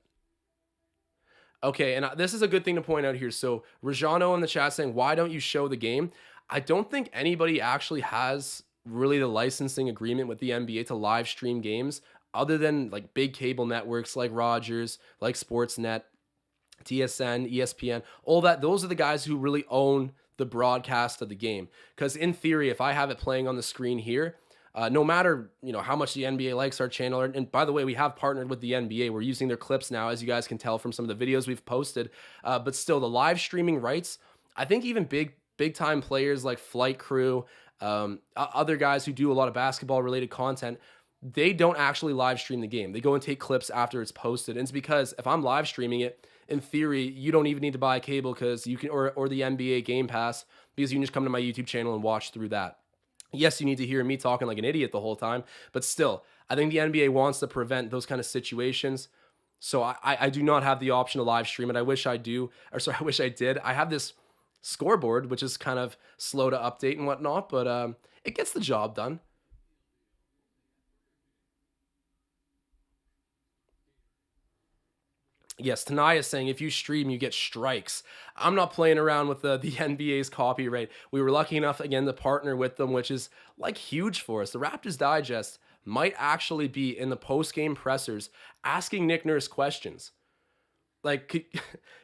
Okay, and this is a good thing to point out here. So Rajano in the chat saying, why don't you show the game? I don't think anybody actually has really the licensing agreement with the NBA to live stream games other than like big cable networks like Rogers, like Sportsnet, TSN, ESPN, all that. Those are the guys who really own the broadcast of the game. Because in theory, if I have it playing on the screen here, no matter how much the NBA likes our channel, and by the way, we have partnered with the NBA. We're using their clips now, as you guys can tell from some of the videos we've posted. But still, the live streaming rights, I think even big time players like Flight Crew, other guys who do a lot of basketball related content, they don't actually live stream the game. They go and take clips after it's posted. And it's because if I'm live streaming it, in theory, you don't even need to buy a cable because you can, or the NBA Game Pass, because you can just come to my YouTube channel and watch through that. Yes, you need to hear me talking like an idiot the whole time, but still, I think the NBA wants to prevent those kind of situations. So I do not have the option to live stream it. I wish I did. I have this scoreboard, which is kind of slow to update and whatnot, but it gets the job done. Yes, Tanaya is saying if you stream, you get strikes. I'm not playing around with the NBA's copyright. We were lucky enough, again, to partner with them, which is like huge for us. The Raptors Digest might actually be in the post-game pressers asking Nick Nurse questions. Like,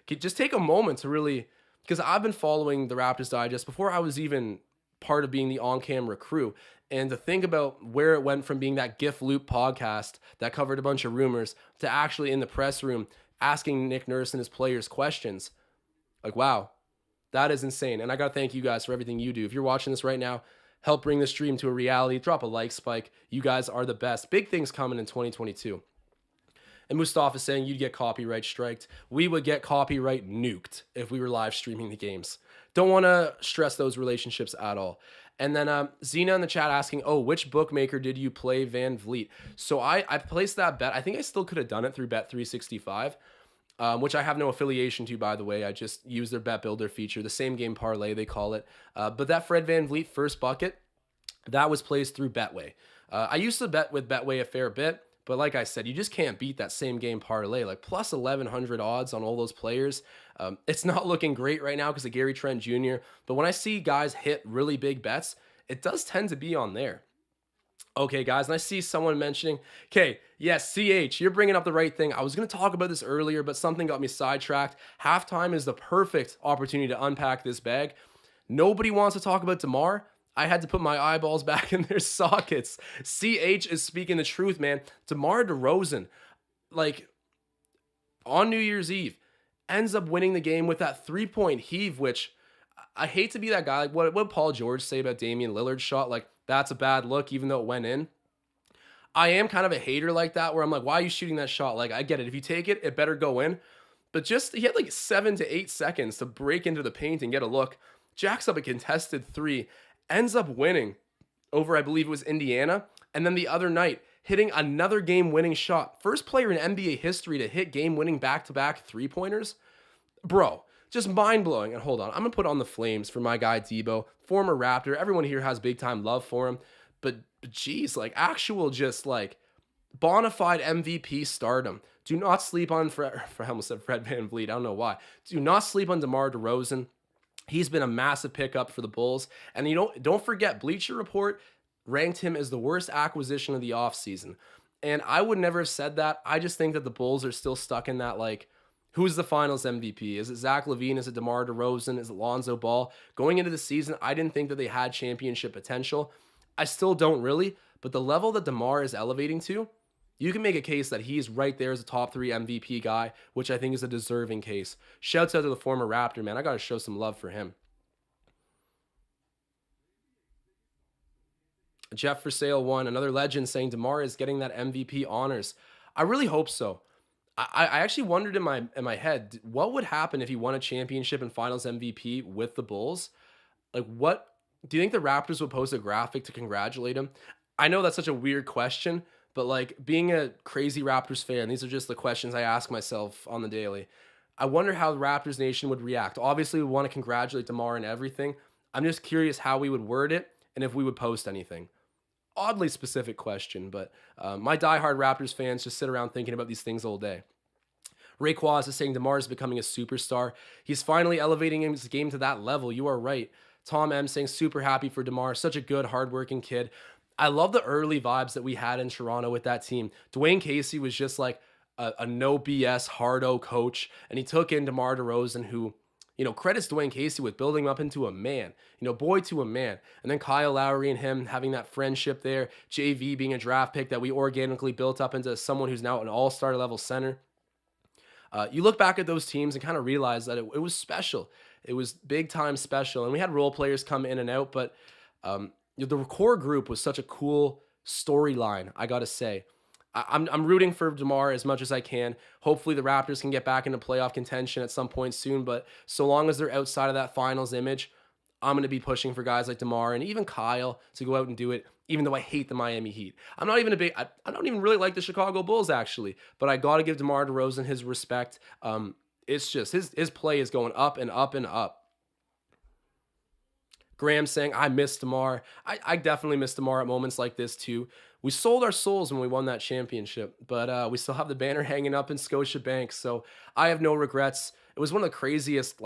could just take a moment to really, because I've been following the Raptors Digest before I was even part of being the on-camera crew. And to think about where it went from being that GIF Loop podcast that covered a bunch of rumors to actually in the press room asking Nick Nurse and his players questions. Like, wow, that is insane. And I got to thank you guys for everything you do. If you're watching this right now, help bring the stream to a reality. Drop a like spike. You guys are the best. Big things coming in 2022. And Mustafa is saying you'd get copyright striked. We would get copyright nuked if we were live streaming the games. Don't want to stress those relationships at all. And then Zena in the chat asking, oh, which bookmaker did you play VanVleet? So I placed that bet. I think I still could have done it through Bet365, which I have no affiliation to, by the way. I just use their bet builder feature, the same game parlay they call it. But that Fred VanVleet first bucket, that was placed through Betway. I used to bet with Betway a fair bit, but like I said, you just can't beat that same game parlay. Like plus 1,100 odds on all those players. It's not looking great right now because of Gary Trent Jr. But when I see guys hit really big bets, it does tend to be on there. Okay, guys, and I see someone mentioning, okay, yes, CH, you're bringing up the right thing. I was going to talk about this earlier, but something got me sidetracked. Halftime is the perfect opportunity to unpack this bag. Nobody wants to talk about DeMar. I had to put my eyeballs back in their sockets. CH is speaking the truth, man. DeMar DeRozan, like, on New Year's Eve, ends up winning the game with that three-point heave, which I hate to be that guy. Like, what did Paul George say about Damian Lillard's shot? Like, that's a bad look, even though it went in. I am kind of a hater like that, where I'm like, why are you shooting that shot? Like, I get it. If you take it, it better go in. But just, he had like 7 to 8 seconds to break into the paint and get a look. Jacks up a contested three, ends up winning over, I believe it was Indiana. And then the other night, hitting another game-winning shot. First player in NBA history to hit game-winning back-to-back three-pointers. Bro, Just mind-blowing. And hold on, I'm going to put on the flames for my guy Debo, former Raptor. Everyone here has big time love for him. But geez, like actual just like bona fide MVP stardom. Do not sleep on I almost said Fred VanVleet. I don't know why. Do not sleep on DeMar DeRozan. He's been a massive pickup for the Bulls. And don't forget, Bleacher Report ranked him as the worst acquisition of the offseason. And I would never have said that. I just think that the Bulls are still stuck in that, like, who's the finals MVP? Is it Zach LaVine? Is it DeMar DeRozan? Is it Lonzo Ball? Going into the season, I didn't think that they had championship potential. I still don't really, but the level that DeMar is elevating to, you can make a case that he's right there as a top 3 MVP guy, which I think is a deserving case. Shouts out to the former Raptor, man. I got to show some love for him. Jeff for Sale 1, another legend, saying DeMar is getting that MVP honors. I really hope so. I actually wondered in my head, what would happen if he won a championship and finals MVP with the Bulls? Like, what do you think the Raptors would post a graphic to congratulate him? I know that's such a weird question, but like being a crazy Raptors fan, these are just the questions I ask myself on the daily. I wonder how the Raptors Nation would react. Obviously, we want to congratulate DeMar and everything. I'm just curious how we would word it and if we would post anything. Oddly specific question, but my diehard Raptors fans just sit around thinking about these things all day. Rayquaz is saying DeMar is becoming a superstar. He's finally elevating his game to that level. You are right. Tom M saying super happy for DeMar. Such a good, hardworking kid. I love the early vibes that we had in Toronto with that team. Dwayne Casey was just like a no BS hardo coach, and he took in DeMar DeRozan, who, credits Dwayne Casey with building him up into a man, boy to a man. And then Kyle Lowry and him having that friendship there, JV being a draft pick that we organically built up into someone who's now an all-star level center. You look back at those teams and kind of realize that it was special. It was big time special. And we had role players come in and out, but the core group was such a cool storyline, I got to say. I'm rooting for DeMar as much as I can. Hopefully the Raptors can get back into playoff contention at some point soon, but so long as they're outside of that finals image, I'm going to be pushing for guys like DeMar and even Kyle to go out and do it, even though I hate the Miami Heat. I don't even really like the Chicago Bulls, actually, but I got to give DeMar DeRozan his respect. It's just his play is going up and up and up. Graham saying, I miss DeMar. I definitely miss DeMar at moments like this too. We sold our souls when we won that championship, but we still have the banner hanging up in Scotiabank, so I have no regrets. It was one of the craziest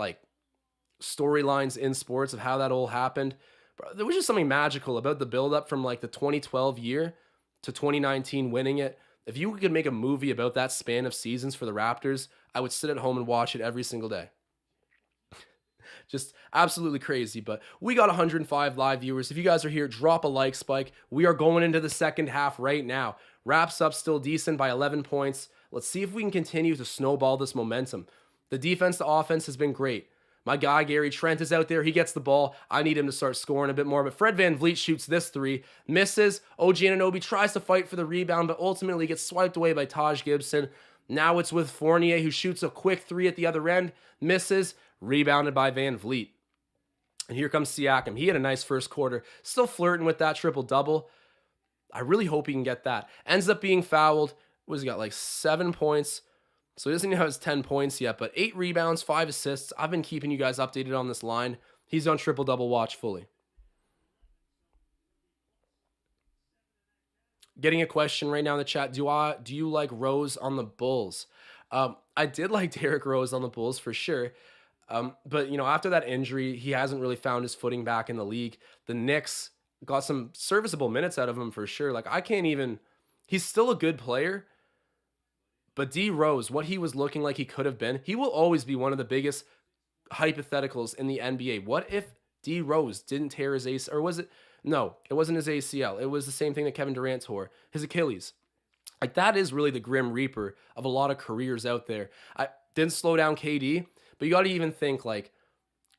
storylines in sports of how that all happened. But there was just something magical about the buildup from the 2012 year to 2019 winning it. If you could make a movie about that span of seasons for the Raptors, I would sit at home and watch it every single day. Just absolutely crazy, but we got 105 live viewers. If you guys are here, drop a like spike. We are going into the second half right now. Wraps up still decent by 11 points. Let's see if we can continue to snowball this momentum. The defense to offense has been great. My guy, Gary Trent, is out there. He gets the ball. I need him to start scoring a bit more, but Fred VanVleet shoots this three, misses. OG Anunoby tries to fight for the rebound, but ultimately gets swiped away by Taj Gibson. Now it's with Fournier, who shoots a quick three at the other end, misses, rebounded by VanVleet. And here comes Siakam. He had a nice first quarter, still flirting with that triple-double. I really hope he can get that. Ends up being fouled. What has he got, 7 points? So he doesn't even have his 10 points yet, but 8 rebounds, 5 assists. I've been keeping you guys updated on this line. He's on triple-double watch fully. Getting a question right now in the chat. Do you like Rose on the Bulls? I did like Derrick Rose on the Bulls for sure. But after that injury, he hasn't really found his footing back in the league. The Knicks got some serviceable minutes out of him for sure. He's still a good player. But D Rose, what he was looking like he could have been, he will always be one of the biggest hypotheticals in the NBA. What if D Rose didn't tear his ACL, or was it? No, it wasn't his ACL. It was the same thing that Kevin Durant tore, his Achilles. That is really the grim reaper of a lot of careers out there. I didn't slow down KD, but you got to even think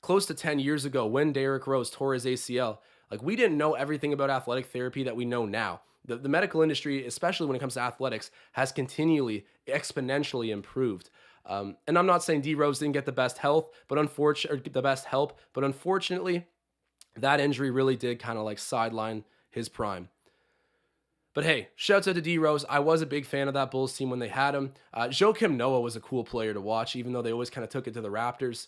close to 10 years ago when Derrick Rose tore his ACL, we didn't know everything about athletic therapy that we know now. The medical industry, especially when it comes to athletics, has continually, exponentially improved. And I'm not saying D Rose didn't get the best health, but unfortunately, that injury really did kind of sideline his prime. But hey, shouts out to D Rose. I was a big fan of that Bulls team when they had him. Joakim Noah was a cool player to watch, even though they always kind of took it to the Raptors.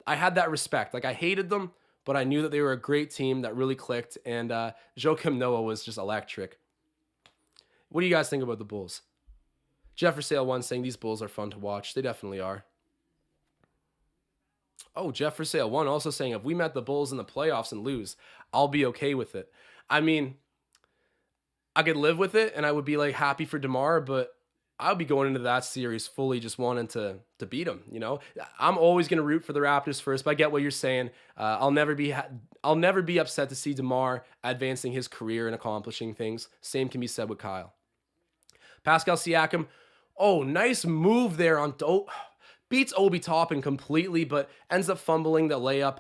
I had that respect. Like I hated them, but I knew that they were a great team that really clicked. And Joakim Noah was just electric. What do you guys think about the Bulls? Jeff for Sale 1 saying these Bulls are fun to watch. They definitely are. Oh, Jeff for Sale 1 also saying if we met the Bulls in the playoffs and lose, I'll be okay with it. I mean, I could live with it and I would be like happy for DeMar, but I'll be going into that series fully just wanting to beat them. You know, I'm always going to root for the Raptors first, but I get what you're saying. I'll never be upset to see DeMar advancing his career and accomplishing things. Same can be said with Kyle. Pascal Siakam, oh, nice move there on beats Obi Toppin completely, but ends up fumbling the layup.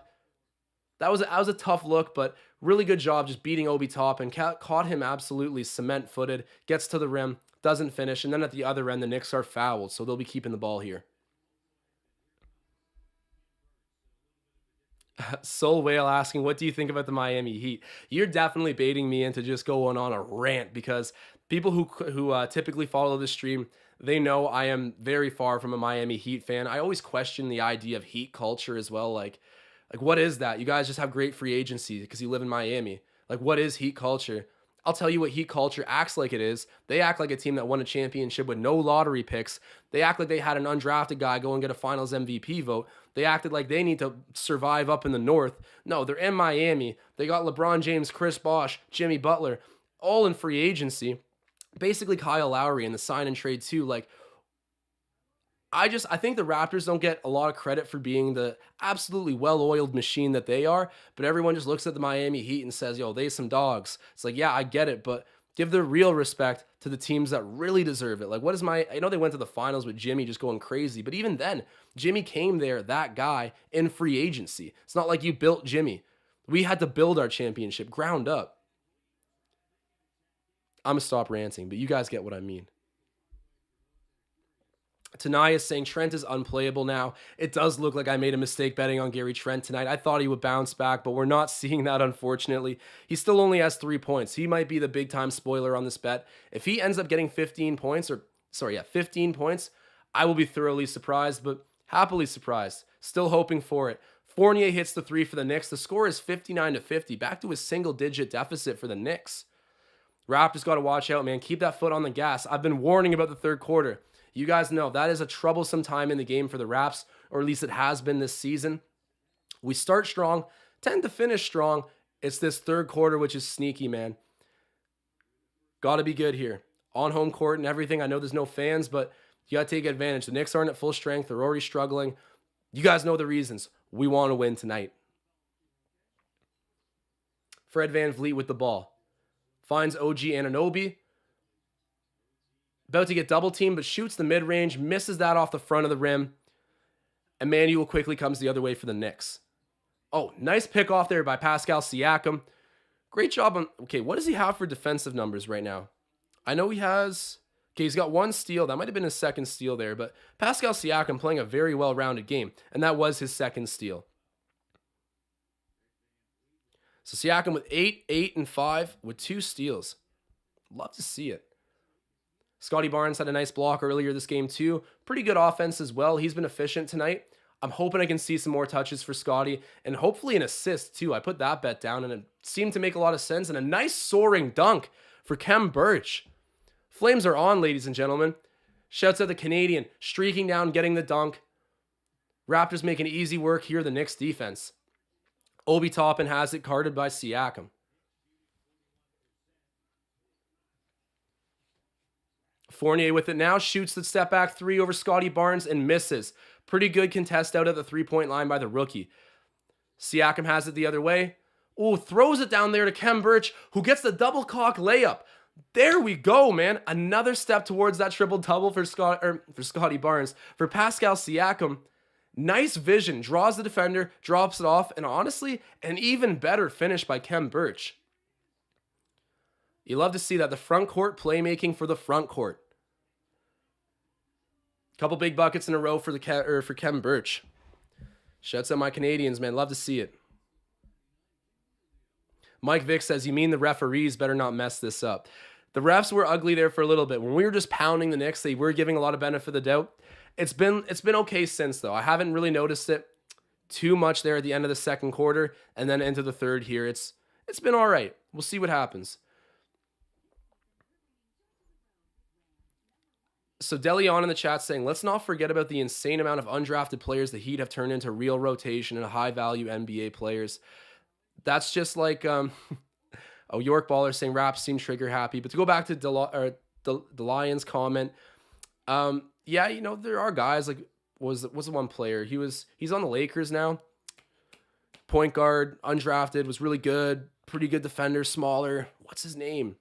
That was a tough look, but really good job just beating Obi Toppin. Caught him absolutely cement-footed, gets to the rim, doesn't finish, and then at the other end, the Knicks are fouled, so they'll be keeping the ball here. Soul Whale asking, what do you think about the Miami Heat? You're definitely baiting me into just going on a rant because people who typically follow the stream, they know I am very far from a Miami Heat fan. I always question the idea of Heat culture as well. Like what is that? You guys just have great free agency because you live in Miami. Like, what is Heat culture? I'll tell you what Heat culture acts like it is. They act like a team that won a championship with no lottery picks. They act like they had an undrafted guy go and get a finals MVP vote. They acted like they need to survive up in the North. No, they're in Miami. They got LeBron James, Chris Bosh, Jimmy Butler, all in free agency. Basically Kyle Lowry in the sign and trade too. Like, I think the Raptors don't get a lot of credit for being the absolutely well-oiled machine that they are, but everyone just looks at the Miami Heat and says, yo, they some dogs. It's like, yeah, I get it, but give the real respect to the teams that really deserve it. Like, I know they went to the finals with Jimmy just going crazy, but even then, Jimmy came there, that guy, in free agency. It's not like you built Jimmy. We had to build our championship ground up. I'm going to stop ranting, but you guys get what I mean. Tanai is saying Trent is unplayable now. It does look like I made a mistake betting on Gary Trent tonight. I thought he would bounce back, but we're not seeing that, unfortunately. He still only has 3 points. He might be the big-time spoiler on this bet. If he ends up getting 15 points, 15 points, I will be thoroughly surprised, but happily surprised. Still hoping for it. Fournier hits the 3 for the Knicks. The score is 59-50, back to a single-digit deficit for the Knicks. Raptors got to watch out, man. Keep that foot on the gas. I've been warning about the third quarter. You guys know that is a troublesome time in the game for the Raps, or at least it has been this season. We start strong, tend to finish strong. It's this third quarter, which is sneaky, man. Got to be good here. On home court and everything. I know there's no fans, but you got to take advantage. The Knicks aren't at full strength. They're already struggling. You guys know the reasons. We want to win tonight. Fred VanVleet with the ball. Finds OG Anunoby. About to get double teamed, but shoots the mid-range, misses that off the front of the rim. Emmanuel quickly comes the other way for the Knicks. Oh, nice pick off there by Pascal Siakam. Great job on... Okay, what does he have for defensive numbers right now? I know he has... Okay, he's got 1 steal. That might have been his second steal there, but Pascal Siakam playing a very well-rounded game, and that was his second steal. So Siakam with 8, 8, and 5 with 2 steals. Love to see it. Scottie Barnes had a nice block earlier this game too. Pretty good offense as well. He's been efficient tonight. I'm hoping I can see some more touches for Scottie and hopefully an assist too. I put that bet down and it seemed to make a lot of sense. And a nice soaring dunk for Khem Birch. Flames are on, ladies and gentlemen. Shouts out the Canadian, streaking down, getting the dunk. Raptors making easy work here, the Knicks defense. Obi Toppin has it, guarded by Siakam. Fournier with it now, shoots the step back 3 over Scottie Barnes and misses. Pretty good contest out at the 3-point line by the rookie. Siakam has it the other way. Oh, throws it down there to Khem Birch, who gets the double cock layup. There we go, man. Another step towards that triple-double for Scottie Barnes. For Pascal Siakam, nice vision, draws the defender, drops it off, and honestly, an even better finish by Khem Birch. You love to see that, the front court playmaking for the front court. Couple big buckets in a row for Khem Birch. Shouts out my Canadians, man. Love to see it. Mike Vick says, you mean the referees better not mess this up. The refs were ugly there for a little bit. When we were just pounding the Knicks, they were giving a lot of benefit of the doubt. It's been okay since, though. I haven't really noticed it too much there at the end of the second quarter, and then into the third here. It's been all right. We'll see what happens. So Deleon in the chat saying, let's not forget about the insane amount of undrafted players the Heat have turned into real rotation and high value NBA players. That's just like oh, York Baller saying Raps seem trigger happy. But to go back to the Lions comment, yeah, there are guys like was the one player he's on the Lakers now. Point guard, undrafted, was really good, pretty good defender, smaller. What's his name?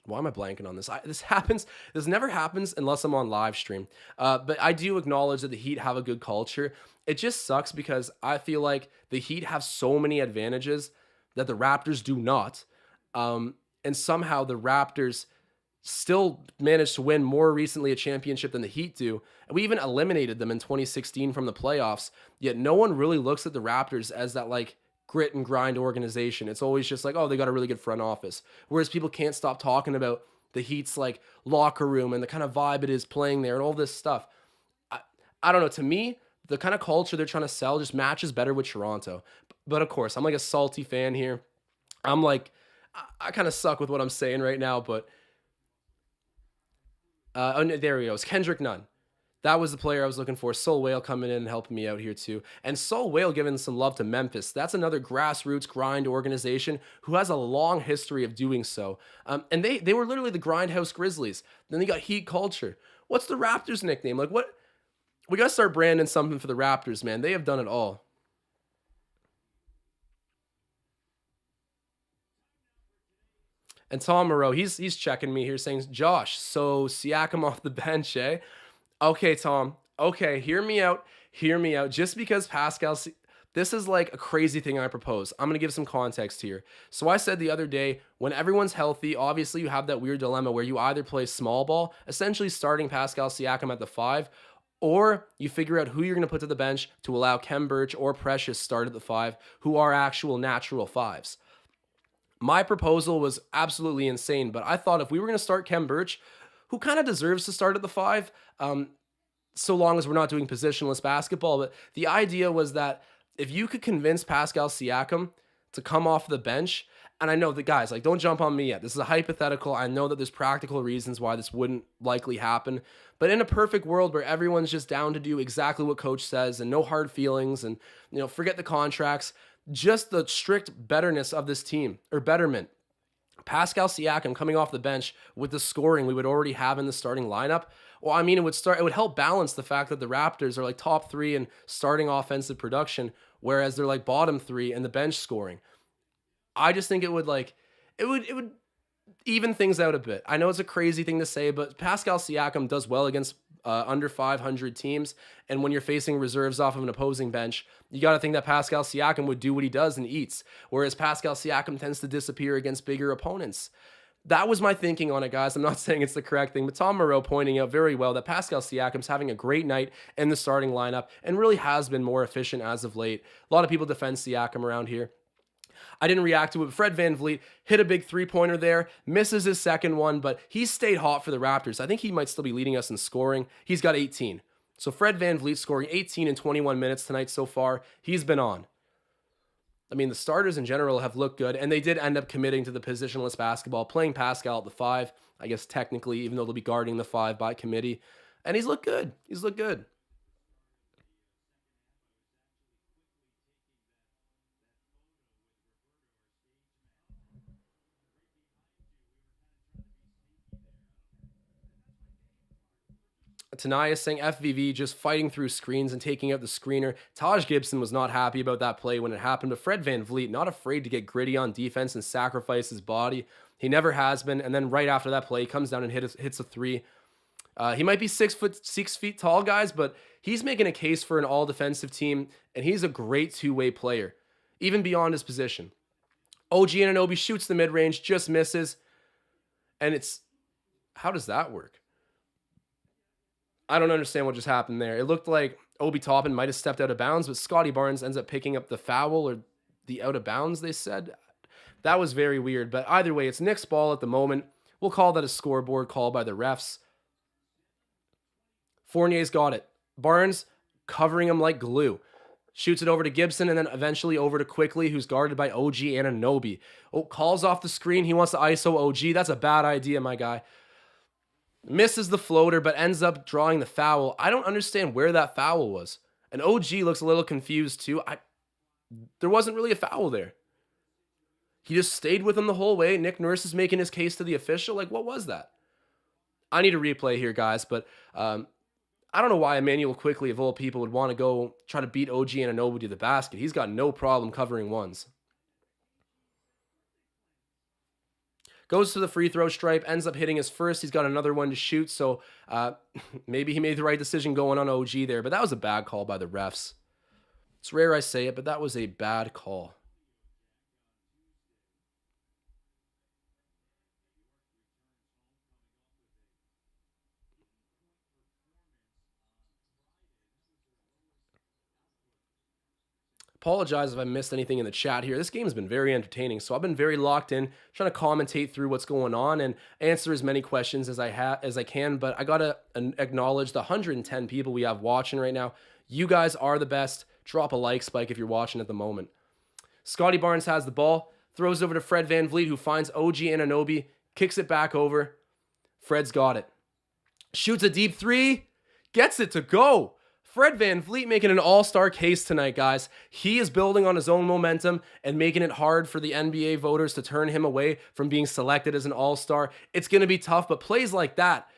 Why am I blanking on this? This happens. This never happens unless I'm on live stream. But I do acknowledge that the Heat have a good culture. It just sucks because I feel like the Heat have so many advantages that the Raptors do not. And somehow the Raptors still managed to win more recently a championship than the Heat do. And we even eliminated them in 2016 from the playoffs. Yet no one really looks at the Raptors as that like grit and grind organization. It's always just like, oh, they got a really good front office. Whereas people can't stop talking about the Heat's like locker room and the kind of vibe it is playing there and all this stuff. I don't know. To me, the kind of culture they're trying to sell just matches better with Toronto. But of course, I'm like a salty fan here. I'm like, I kind of suck with what I'm saying right now, but oh, no, there he goes. Kendrick Nunn. That was the player I was looking for. Sol Whale coming in and helping me out here too. And Sol Whale giving some love to Memphis. That's another grassroots grind organization who has a long history of doing so. And they were literally the Grindhouse Grizzlies. Then they got Heat culture. What's the Raptors nickname? Like what? We got to start branding something for the Raptors, man. They have done it all. And Tom Moreau, he's checking me here saying, Josh, so Siakam off the bench, eh? Okay, Tom. Okay, hear me out. Hear me out. Just because this is like a crazy thing I propose. I'm going to give some context here. So I said the other day, when everyone's healthy, obviously you have that weird dilemma where you either play small ball, essentially starting Pascal Siakam at the 5, or you figure out who you're going to put to the bench to allow Kem Birch or Precious start at the 5, who are actual natural 5s. My proposal was absolutely insane, but I thought if we were going to start Kem Birch, who kind of deserves to start at the 5, so long as we're not doing positionless basketball. But the idea was that if you could convince Pascal Siakam to come off the bench, and I know the guys, like, don't jump on me yet. This is a hypothetical. I know that there's practical reasons why this wouldn't likely happen. But in a perfect world where everyone's just down to do exactly what coach says and no hard feelings and, forget the contracts, just the strict betterness of this team, or betterment. Pascal Siakam coming off the bench with the scoring we would already have in the starting lineup. Well, I mean, it would help balance the fact that the Raptors are like top 3 in starting offensive production, whereas they're like bottom 3 in the bench scoring. I just think it would even things out a bit. I know it's a crazy thing to say, but Pascal Siakam does well against under 500 teams. And when you're facing reserves off of an opposing bench, you got to think that Pascal Siakam would do what he does and eats. Whereas Pascal Siakam tends to disappear against bigger opponents. That was my thinking on it, guys. I'm not saying it's the correct thing, but Tom Moreau pointing out very well that Pascal Siakam's having a great night in the starting lineup and really has been more efficient as of late. A lot of people defend Siakam around here. I didn't react to it. Fred VanVleet hit a big three-pointer there, misses his second one, but he's stayed hot for the Raptors. I think he might still be leading us in scoring. He's got 18. So Fred VanVleet scoring 18 in 21 minutes tonight so far. He's been on. I mean, the starters in general have looked good, and they did end up committing to the positionless basketball, playing Pascal at the 5, I guess technically, even though they'll be guarding the 5 by committee. And he's looked good. He's looked good. Tanaya saying FVV just fighting through screens and taking out the screener. Taj Gibson was not happy about that play when it happened, but Fred VanVleet not afraid to get gritty on defense and sacrifice his body. He never has been. And then right after that play, he comes down and hits a 3. He might be 6 feet tall, guys, but he's making a case for an all defensive team, and he's a great two-way player, even beyond his position. OG Anunoby shoots the mid-range, just misses, and how does that work? I don't understand what just happened there. It looked like Obi Toppin might have stepped out of bounds, but Scottie Barnes ends up picking up the foul or the out of bounds, they said. That was very weird, but either way, it's Knicks ball at the moment. We'll call that a scoreboard call by the refs. Fournier's got it. Barnes covering him like glue. Shoots it over to Gibson and then eventually over to Quickly, who's guarded by OG Anunoby. Oh, calls off the screen. He wants to ISO OG. That's a bad idea, my guy. Misses the floater, but ends up drawing the foul. I don't understand where that foul was. And OG looks a little confused too. There wasn't really a foul there. He just stayed with him the whole way. Nick Nurse is making his case to the official. Like, what was that? I need a replay here, guys, but I don't know why Emmanuel Quickly, of all people, would want to go try to beat OG Anunoby to the basket. He's got no problem covering ones. Goes to the free throw stripe, ends up hitting his first. He's got another one to shoot, so maybe he made the right decision going on OG there, but that was a bad call by the refs. It's rare I say it, but that was a bad call. Apologize if I missed anything in the chat here. This game has been very entertaining, so I've been very locked in, trying to commentate through what's going on and answer as many questions as I can. But I gotta acknowledge the 110 people we have watching right now. You guys are the best. Drop a like spike if you're watching at the moment. Scottie Barnes has the ball, throws over to Fred VanVleet, who finds OG Anunoby, kicks it back over. Fred's got it. Shoots a deep three, gets it to go. Fred VanVleet making an all-star case tonight, guys. He is building on his own momentum and making it hard for the NBA voters to turn him away from being selected as an all-star. It's going to be tough, but plays like that.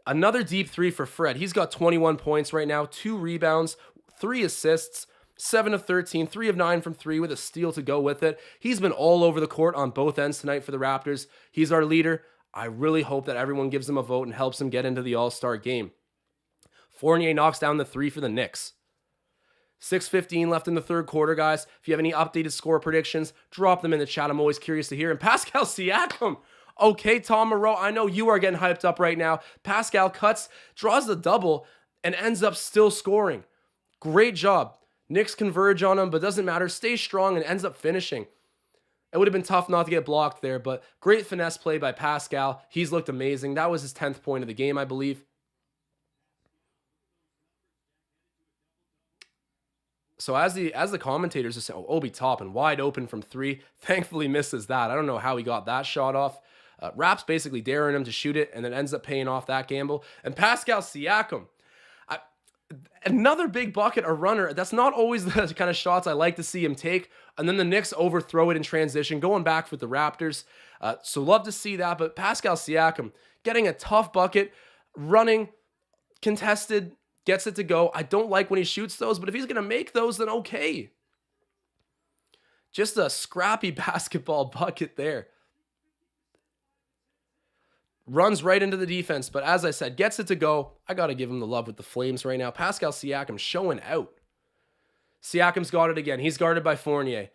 Another deep three for Fred. He's got 21 points right now, 2 rebounds, 3 assists, 7 of 13, 3 of 9 from 3 with a steal to go with it. He's been all over the court on both ends tonight for the Raptors. He's our leader. I really hope that everyone gives him a vote and helps him get into the all-star game. Fournier knocks down the 3 for the Knicks. 6:15 left in the third quarter, guys. If you have any updated score predictions, drop them in the chat. I'm always curious to hear. And Pascal Siakam. Okay, Tom Moreau, I know you are getting hyped up right now. Pascal cuts, draws the double, and ends up still scoring. Great job. Knicks converge on him, but doesn't matter. Stays strong and ends up finishing. It would have been tough not to get blocked there, but great finesse play by Pascal. He's looked amazing. That was his 10th point of the game, I believe. So as the commentators are saying, Obi Toppin wide open from 3, thankfully misses that. I don't know how he got that shot off. Raps basically daring him to shoot it and then ends up paying off that gamble. And Pascal Siakam, another big bucket, a runner. That's not always the kind of shots I like to see him take. And then the Knicks overthrow it in transition, going back with the Raptors. So love to see that. But Pascal Siakam getting a tough bucket, running, contested, gets it to go. I don't like when he shoots those, but if he's going to make those, then okay. Just a scrappy basketball bucket there. Runs right into the defense, but as I said, gets it to go. I got to give him the love with the Flames right now. Pascal Siakam showing out. Siakam's got it again. He's guarded by Fournier.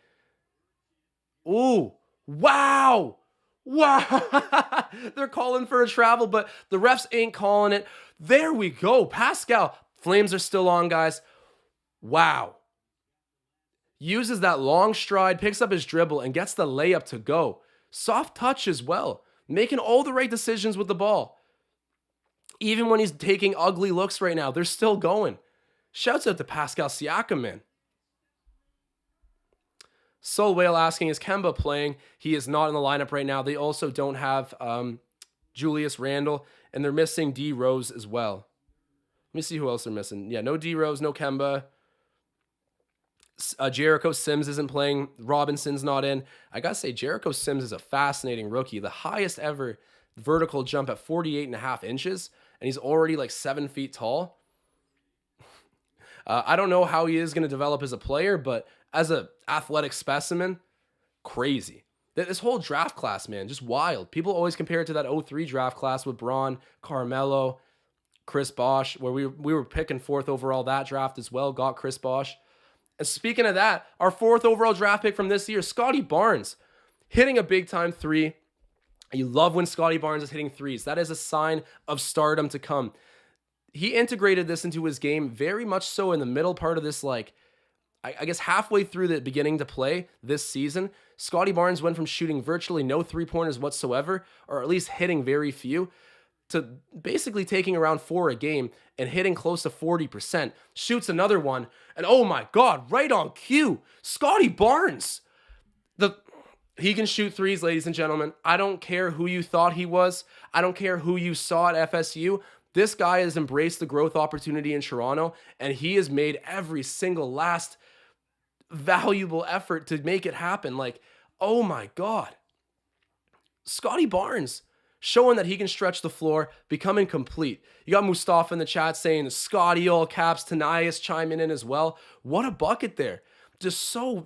Ooh, wow. Wow. They're calling for a travel, but the refs ain't calling it. There we go. Pascal. Flames are still on, guys. Wow. Uses that long stride, picks up his dribble, and gets the layup to go. Soft touch as well. Making all the right decisions with the ball. Even when he's taking ugly looks right now, they're still going. Shouts out to Pascal Siakam, man. Soul Whale asking, is Kemba playing? He is not in the lineup right now. They also don't have Julius Randle, and they're missing D Rose as well. Let me see who else they're missing. Yeah, no D Rose, no Kemba. Jericho Sims isn't playing. Robinson's not in. I gotta say, Jericho Sims is a fascinating rookie. The highest ever vertical jump at 48.5 inches, and he's already like 7 feet tall. I don't know how he is going to develop as a player, but as an athletic specimen, crazy. This whole draft class, man, just wild. People always compare it to that 03 draft class with Braun, Carmelo, Chris Bosh, where we were picking 4th overall that draft as well, got Chris Bosh. And speaking of that, our 4th overall draft pick from this year, Scottie Barnes, hitting a big-time 3. You love when Scottie Barnes is hitting 3s. That is a sign of stardom to come. He integrated this into his game very much so in the middle part of this, like, I guess halfway through the beginning to play this season. Scottie Barnes went from shooting virtually no 3-pointers whatsoever, or at least hitting very few, to basically taking around 4 a game and hitting close to 40%. Shoots another one, and oh my God, right on cue, Scottie Barnes. He can shoot threes, ladies and gentlemen. I don't care who you thought he was. I don't care who you saw at FSU. This guy has embraced the growth opportunity in Toronto, and he has made every single last valuable effort to make it happen. Like, oh my God. Scottie Barnes showing that he can stretch the floor, becoming complete. You got Mustafa in the chat saying Scottie all caps, Tanias chiming in as well. What a bucket there. Just so,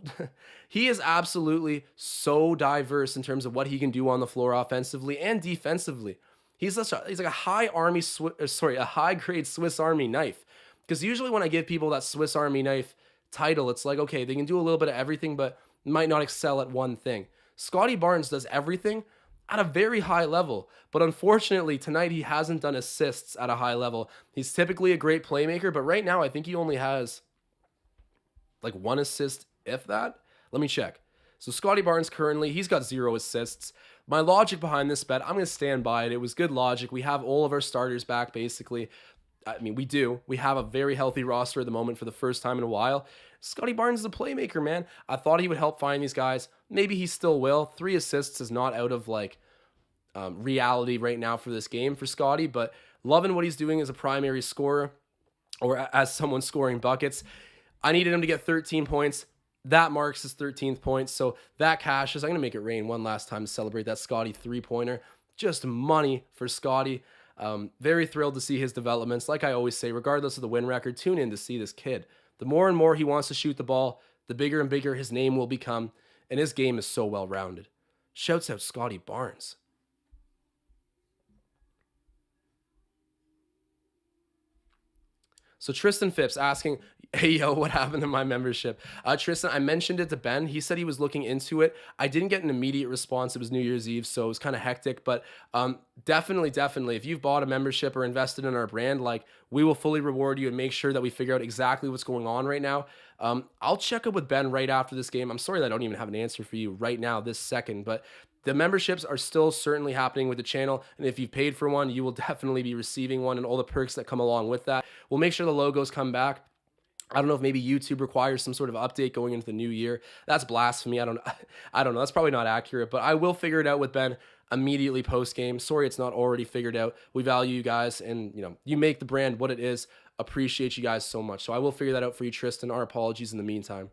he is absolutely so diverse in terms of what he can do on the floor offensively and defensively. He's like a a high grade Swiss Army knife. Because usually when I give people that Swiss Army knife title, it's like, okay, they can do a little bit of everything, but might not excel at one thing. Scottie Barnes does everything at a very high level, but unfortunately tonight he hasn't done assists at a high level. He's typically a great playmaker, but right now I think he only has like 1 assist, if that. Let me check. So Scottie Barnes currently, he's got 0 assists. My logic behind this bet, I'm going to stand by it. It was good logic. We have all of our starters back, basically. I mean, we do. We have a very healthy roster at the moment for the first time in a while. Scottie Barnes is a playmaker, man. I thought he would help find these guys. Maybe he still will. 3 assists is not out of like reality right now for this game for Scottie, but loving what he's doing as a primary scorer or as someone scoring buckets. I needed him to get 13 points. That marks his 13th point, so that cashes. I'm going to make it rain one last time to celebrate that Scottie three-pointer. Just money for Scottie. Very thrilled to see his developments. Like I always say, regardless of the win record, tune in to see this kid. The more and more he wants to shoot the ball, the bigger and bigger his name will become, and his game is so well-rounded. Shouts out Scottie Barnes. So Tristan Phipps asking, hey, yo, what happened to my membership? Tristan, I mentioned it to Ben. He said he was looking into it. I didn't get an immediate response. It was New Year's Eve, so it was kind of hectic. But definitely, if you've bought a membership or invested in our brand, like, we will fully reward you and make sure that we figure out exactly what's going on right now. I'll check up with Ben right after this game. I'm sorry that I don't even have an answer for you right now, this second. But the memberships are still certainly happening with the channel, and if you've paid for one, you will definitely be receiving one and all the perks that come along with that. We'll make sure the logos come back. I don't know if maybe YouTube requires some sort of update going into the new year. That's blasphemy. I don't know. That's probably not accurate, but I will figure it out with Ben immediately post-game. Sorry it's not already figured out. We value you guys, and you make the brand what it is. Appreciate you guys so much. So I will figure that out for you, Tristan. Our apologies in the meantime.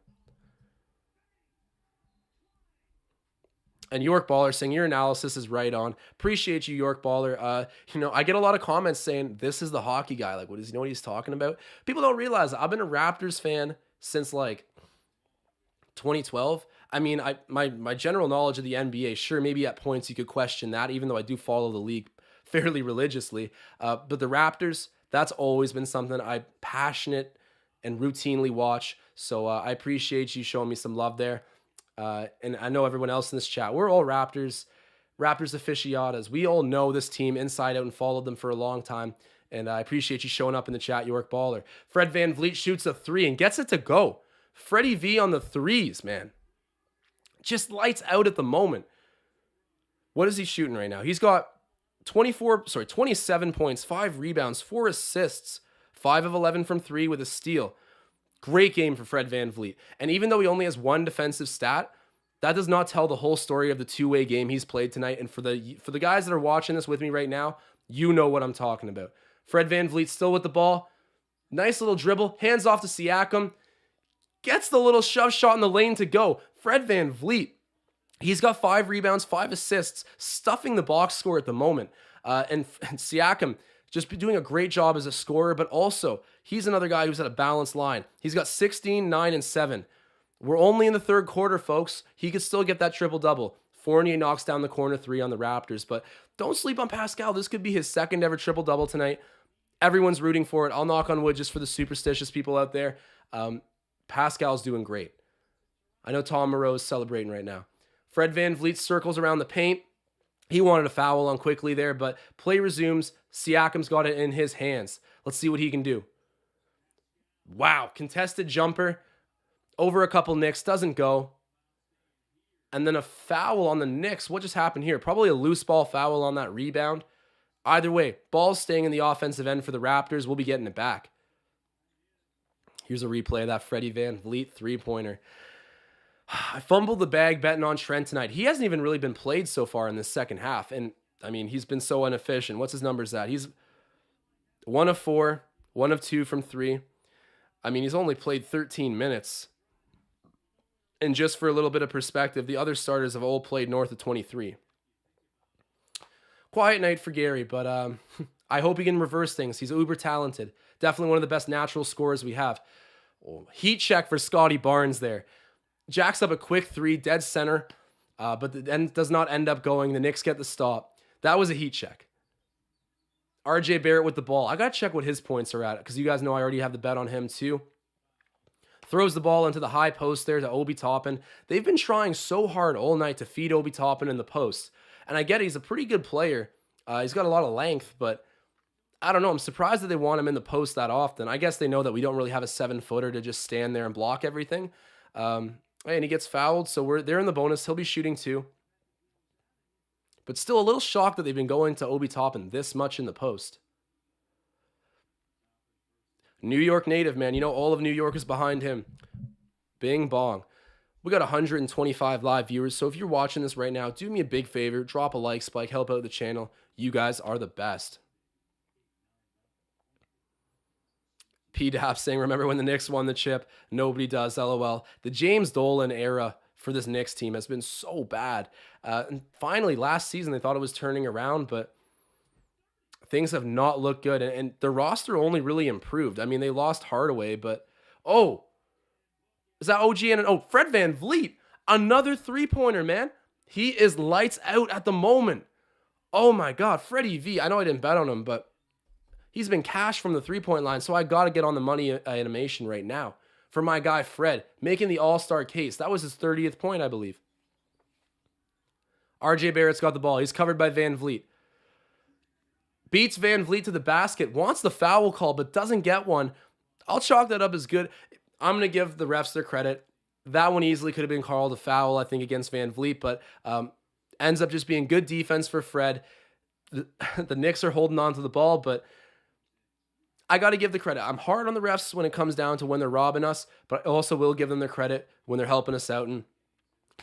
And York Baller saying, your analysis is right on. Appreciate you, York Baller. I get a lot of comments saying, this is the hockey guy. Like, what does he know what he's talking about? People don't realize I've been a Raptors fan since, like, 2012. I mean, my general knowledge of the NBA, sure, maybe at points you could question that, even though I do follow the league fairly religiously. But the Raptors, that's always been something I passionate and routinely watch. So I appreciate you showing me some love there. And I know everyone else in this chat, we're all Raptors aficionados. We all know this team inside out and followed them for a long time. And I appreciate you showing up in the chat, York Baller. Fred VanVleet shoots a 3 and gets it to go. Freddie V on the threes, man. Just lights out at the moment. What is he shooting right now? He's got 27 points, 5 rebounds, 4 assists, 5 of 11 from 3 with a steal. Great game for Fred VanVleet. And even though he only has 1 defensive stat, that does not tell the whole story of the two-way game he's played tonight. And for the guys that are watching this with me right now, you know what I'm talking about. Fred VanVleet still with the ball. Nice little dribble. Hands off to Siakam. Gets the little shove shot in the lane to go. Fred VanVleet, he's got 5 rebounds, 5 assists, stuffing the box score at the moment. And Siakam just doing a great job as a scorer, but also he's another guy who's at a balanced line. He's got 16, 9, and 7. We're only in the third quarter, folks. He could still get that triple-double. Fournier knocks down the corner 3 on the Raptors, but don't sleep on Pascal. This could be his second ever triple-double tonight. Everyone's rooting for it. I'll knock on wood just for the superstitious people out there. Pascal's doing great. I know Tom Moreau is celebrating right now. Fred VanVleet circles around the paint. He wanted a foul on quickly there, but play resumes. Siakam's got it in his hands. Let's see what he can do. Wow, contested jumper over a couple Knicks, doesn't go. And then a foul on the Knicks. What just happened here? Probably a loose ball foul on that rebound. Either way, ball's staying in the offensive end for the Raptors. We'll be getting it back. Here's a replay of that Freddie VanVleet three-pointer. I fumbled the bag betting on Trent tonight. He hasn't even really been played so far in the second half. And, I mean, he's been so inefficient. What's his numbers at? He's 1 of 4, 1 of 2 from 3. I mean, he's only played 13 minutes. And just for a little bit of perspective, the other starters have all played north of 23. Quiet night for Gary, but I hope he can reverse things. He's uber talented. Definitely one of the best natural scorers we have. Oh, heat check for Scottie Barnes there. Jacks up a quick three, dead center, but then does not end up going. The Knicks get the stop. That was a heat check. RJ Barrett with the ball. I got to check what his points are at because you guys know I already have the bet on him too. Throws the ball into the high post there to Obi Toppin. They've been trying so hard all night to feed Obi Toppin in the post. And I get it, he's a pretty good player. He's got a lot of length, but I don't know. I'm surprised that they want him in the post that often. I guess they know that we don't really have a 7-footer to just stand there and block everything. And he gets fouled, so they're in the bonus. He'll be shooting too. But still a little shocked that they've been going to Obi Toppin this much in the post. New York native, man. You know, all of New York is behind him. Bing bong. We got 125 live viewers, so if you're watching this right now, do me a big favor. Drop a like, Spike. Help out the channel. You guys are the best. P-Dap saying, remember when the Knicks won the chip? Nobody does, LOL. The James Dolan era for this Knicks team has been so bad. And finally, last season, they thought it was turning around, but things have not looked good. And the roster only really improved. I mean, they lost Hardaway, but... Oh! Is that OG and... Oh, Fred VanVleet. Another three-pointer, man. He is lights out at the moment. Oh, my God. Freddie V. I know I didn't bet on him, but he's been cashed from the three-point line, so I got to get on the money animation right now for my guy Fred, making the all-star case. That was his 30th point, I believe. RJ Barrett's got the ball. He's covered by VanVleet. Beats VanVleet to the basket. Wants the foul call, but doesn't get one. I'll chalk that up as good. I'm going to give the refs their credit. That one easily could have been called a foul, I think, against VanVleet, but ends up just being good defense for Fred. The Knicks are holding on to the ball, but I got to give the credit. I'm hard on the refs when it comes down to when they're robbing us, but I also will give them their credit when they're helping us out. And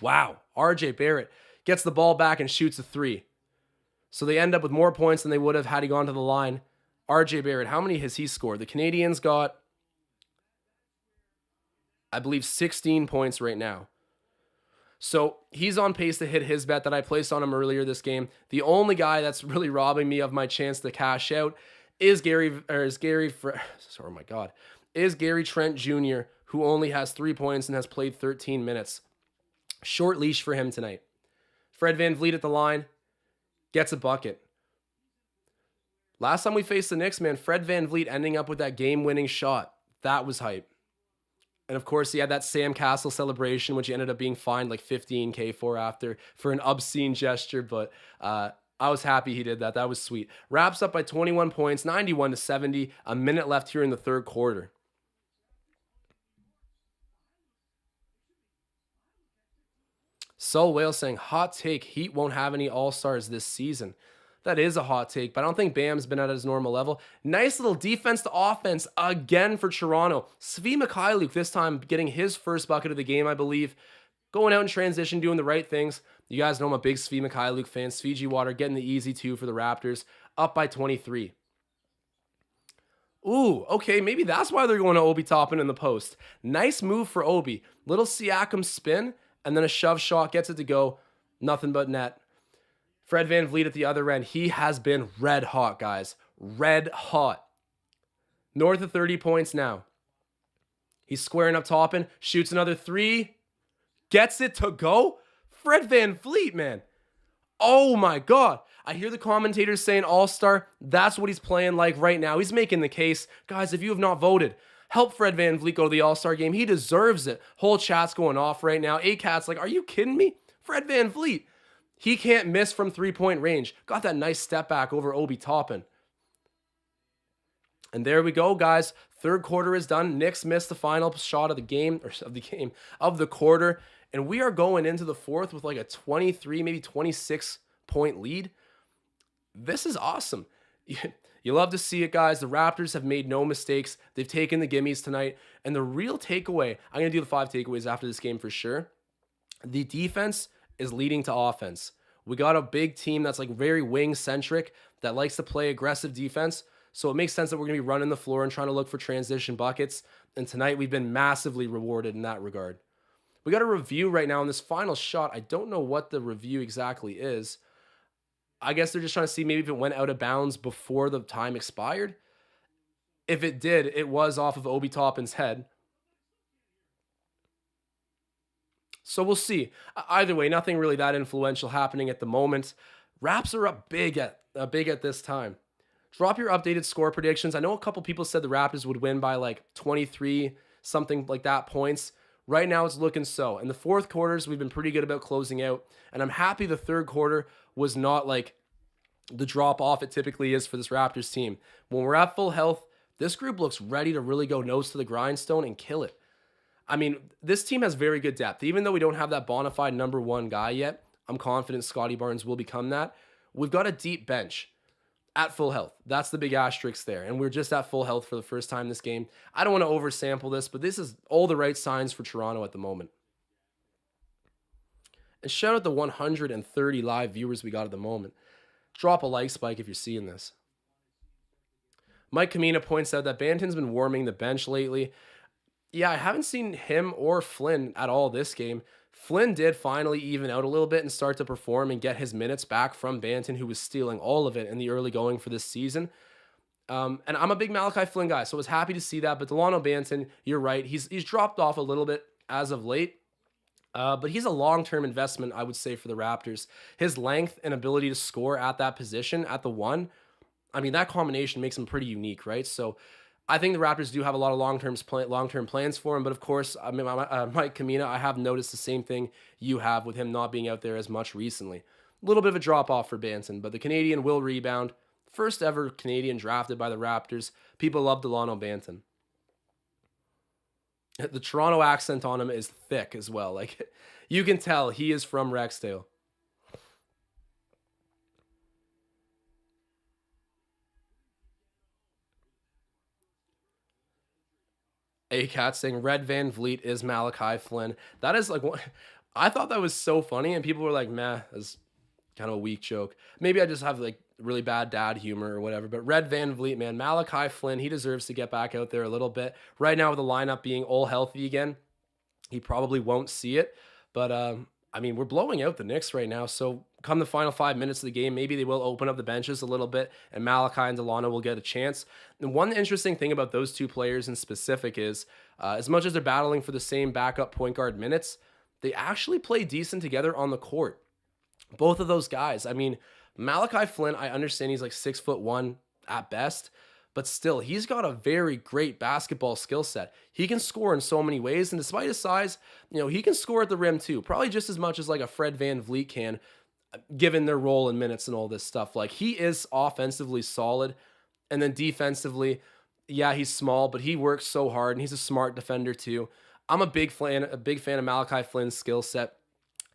wow, RJ Barrett gets the ball back and shoots a three. So they end up with more points than they would have had he gone to the line. RJ Barrett, how many has he scored? The Canadians got, I believe, 16 points right now. So he's on pace to hit his bet that I placed on him earlier this game. The only guy that's really robbing me of my chance to cash out is Gary Trent Jr., who only has 3 points and has played 13 minutes. Short leash for him tonight. Fred VanVleet at the line gets a bucket. Last time we faced the Knicks, man, Fred VanVleet ending up with that game-winning shot. That was hype. And of course, he had that Sam Castle celebration, which he ended up being fined like $15K for an obscene gesture. But I was happy he did that. That was sweet. Wraps up by 21 points, 91-70. A minute left here in the third quarter. Sol Whale saying, hot take, Heat won't have any All-Stars this season. That is a hot take, but I don't think Bam's been at his normal level. Nice little defense to offense again for Toronto. Svi Mikhailiuk this time getting his first bucket of the game, I believe. Going out in transition, doing the right things. You guys know I'm a big Svi Mikhailiuk fan. Fiji Water getting the easy two for the Raptors. Up by 23. Ooh, okay, maybe that's why they're going to Obi Toppin in the post. Nice move for Obi. Little Siakam spin, and then a shove shot gets it to go. Nothing but net. Fred VanVleet at the other end. He has been red hot, guys. Red hot. North of 30 points now. He's squaring up Toppin. Shoots another three. Gets it to go. Fred VanVleet, man. Oh my God. I hear the commentators saying all-star. That's what he's playing like right now. He's making the case. Guys, if you have not voted, help Fred VanVleet go to the all-star game. He deserves it. Whole chat's going off right now. A-Cat's like, are you kidding me? Fred VanVleet. He can't miss from three-point range. Got that nice step back over Obi Toppin. And there we go, guys. Third quarter is done. Knicks missed the final shot of the quarter. And we are going into the fourth with like a 23, maybe 26 point lead. This is awesome. You love to see it, guys. The Raptors have made no mistakes. They've taken the gimmies tonight. And the real takeaway, I'm going to do the 5 takeaways after this game for sure. The defense is leading to offense. We got a big team that's like very wing centric that likes to play aggressive defense. So it makes sense that we're going to be running the floor and trying to look for transition buckets. And tonight we've been massively rewarded in that regard. We got a review right now on this final shot. I don't know what the review exactly is. I guess they're just trying to see maybe if it went out of bounds before the time expired. If it did, it was off of Obi Toppin's head. So we'll see. Either way, nothing really that influential happening at the moment. Raps are up big at this time. Drop your updated score predictions. I know a couple people said the Raptors would win by like 23, something like that points. Right now it's looking so. In the fourth quarters, we've been pretty good about closing out. And I'm happy the third quarter was not like the drop off it typically is for this Raptors team. When we're at full health, this group looks ready to really go nose to the grindstone and kill it. I mean, this team has very good depth. Even though we don't have that bona fide number one guy yet, I'm confident Scottie Barnes will become that. We've got a deep bench at full health. That's the big asterisk there. And we're just at full health for the first time this game. I don't want to oversample this, but this is all the right signs for Toronto at the moment. And shout out the 130 live viewers we got at the moment. Drop a like spike if you're seeing this. Mike Kamina points out that Banton's been warming the bench lately. Yeah, I haven't seen him or Flynn at all this game. Flynn did finally even out a little bit and start to perform and get his minutes back from Banton, who was stealing all of it in the early going for this season. And I'm a big Malachi Flynn guy, so I was happy to see that. But Delano Banton, you're right. He's dropped off a little bit as of late. But he's a long-term investment, I would say, for the Raptors. His length and ability to score at that position, at the one, I mean, that combination makes him pretty unique, right? So I think the Raptors do have a lot of long-term plans for him. But of course, I mean, Mike Kamina, I have noticed the same thing you have with him not being out there as much recently. A little bit of a drop-off for Banton, but the Canadian will rebound. First ever Canadian drafted by the Raptors. People love Delano Banton. The Toronto accent on him is thick as well. Like, you can tell he is from Rexdale. A cat saying Red Van Vliet is Malachi Flynn. That is like what I thought that was so funny, and people were like, "Meh, that's kind of a weak joke." Maybe I just have like really bad dad humor or whatever. But Red Van Vliet, man, Malachi Flynn, he deserves to get back out there a little bit. Right now, with the lineup being all healthy again, he probably won't see it. But I mean, we're blowing out the Knicks right now. So come the final 5 minutes of the game, maybe they will open up the benches a little bit, and Malachi and Delano will get a chance. And one interesting thing about those two players in specific is, as much as they're battling for the same backup point guard minutes, they actually play decent together on the court. Both of those guys. I mean, Malachi Flynn, I understand he's like 6'1" at best, but still, he's got a very great basketball skill set. He can score in so many ways, and despite his size, he can score at the rim too. Probably just as much as like a Fred VanVleet can, given their role in minutes and all this stuff. Like, he is offensively solid, and then defensively, yeah, he's small, but he works so hard, and he's a smart defender too. I'm a big fan of Malachi Flynn's skill set.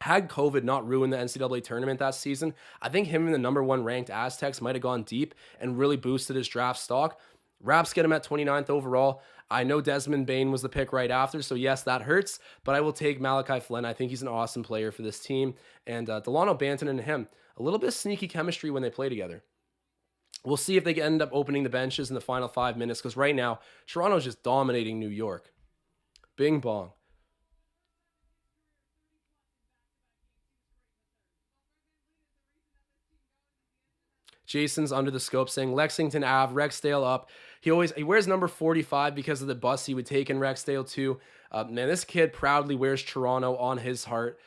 Had COVID not ruined the NCAA tournament that season, I think him and the number one ranked Aztecs might have gone deep and really boosted his draft stock. Raps get him at 29th overall. I know Desmond Bane was the pick right after, so yes, that hurts, but I will take Malachi Flynn. I think he's an awesome player for this team. And Delano Banton and him, a little bit of sneaky chemistry when they play together. We'll see if they end up opening the benches in the final 5 minutes, because right now, Toronto's just dominating New York. Bing bong. Jason's under the scope saying Lexington Ave, Rexdale up. He wears number 45 because of the bus he would take in Rexdale too. Man, this kid proudly wears Toronto on his heart.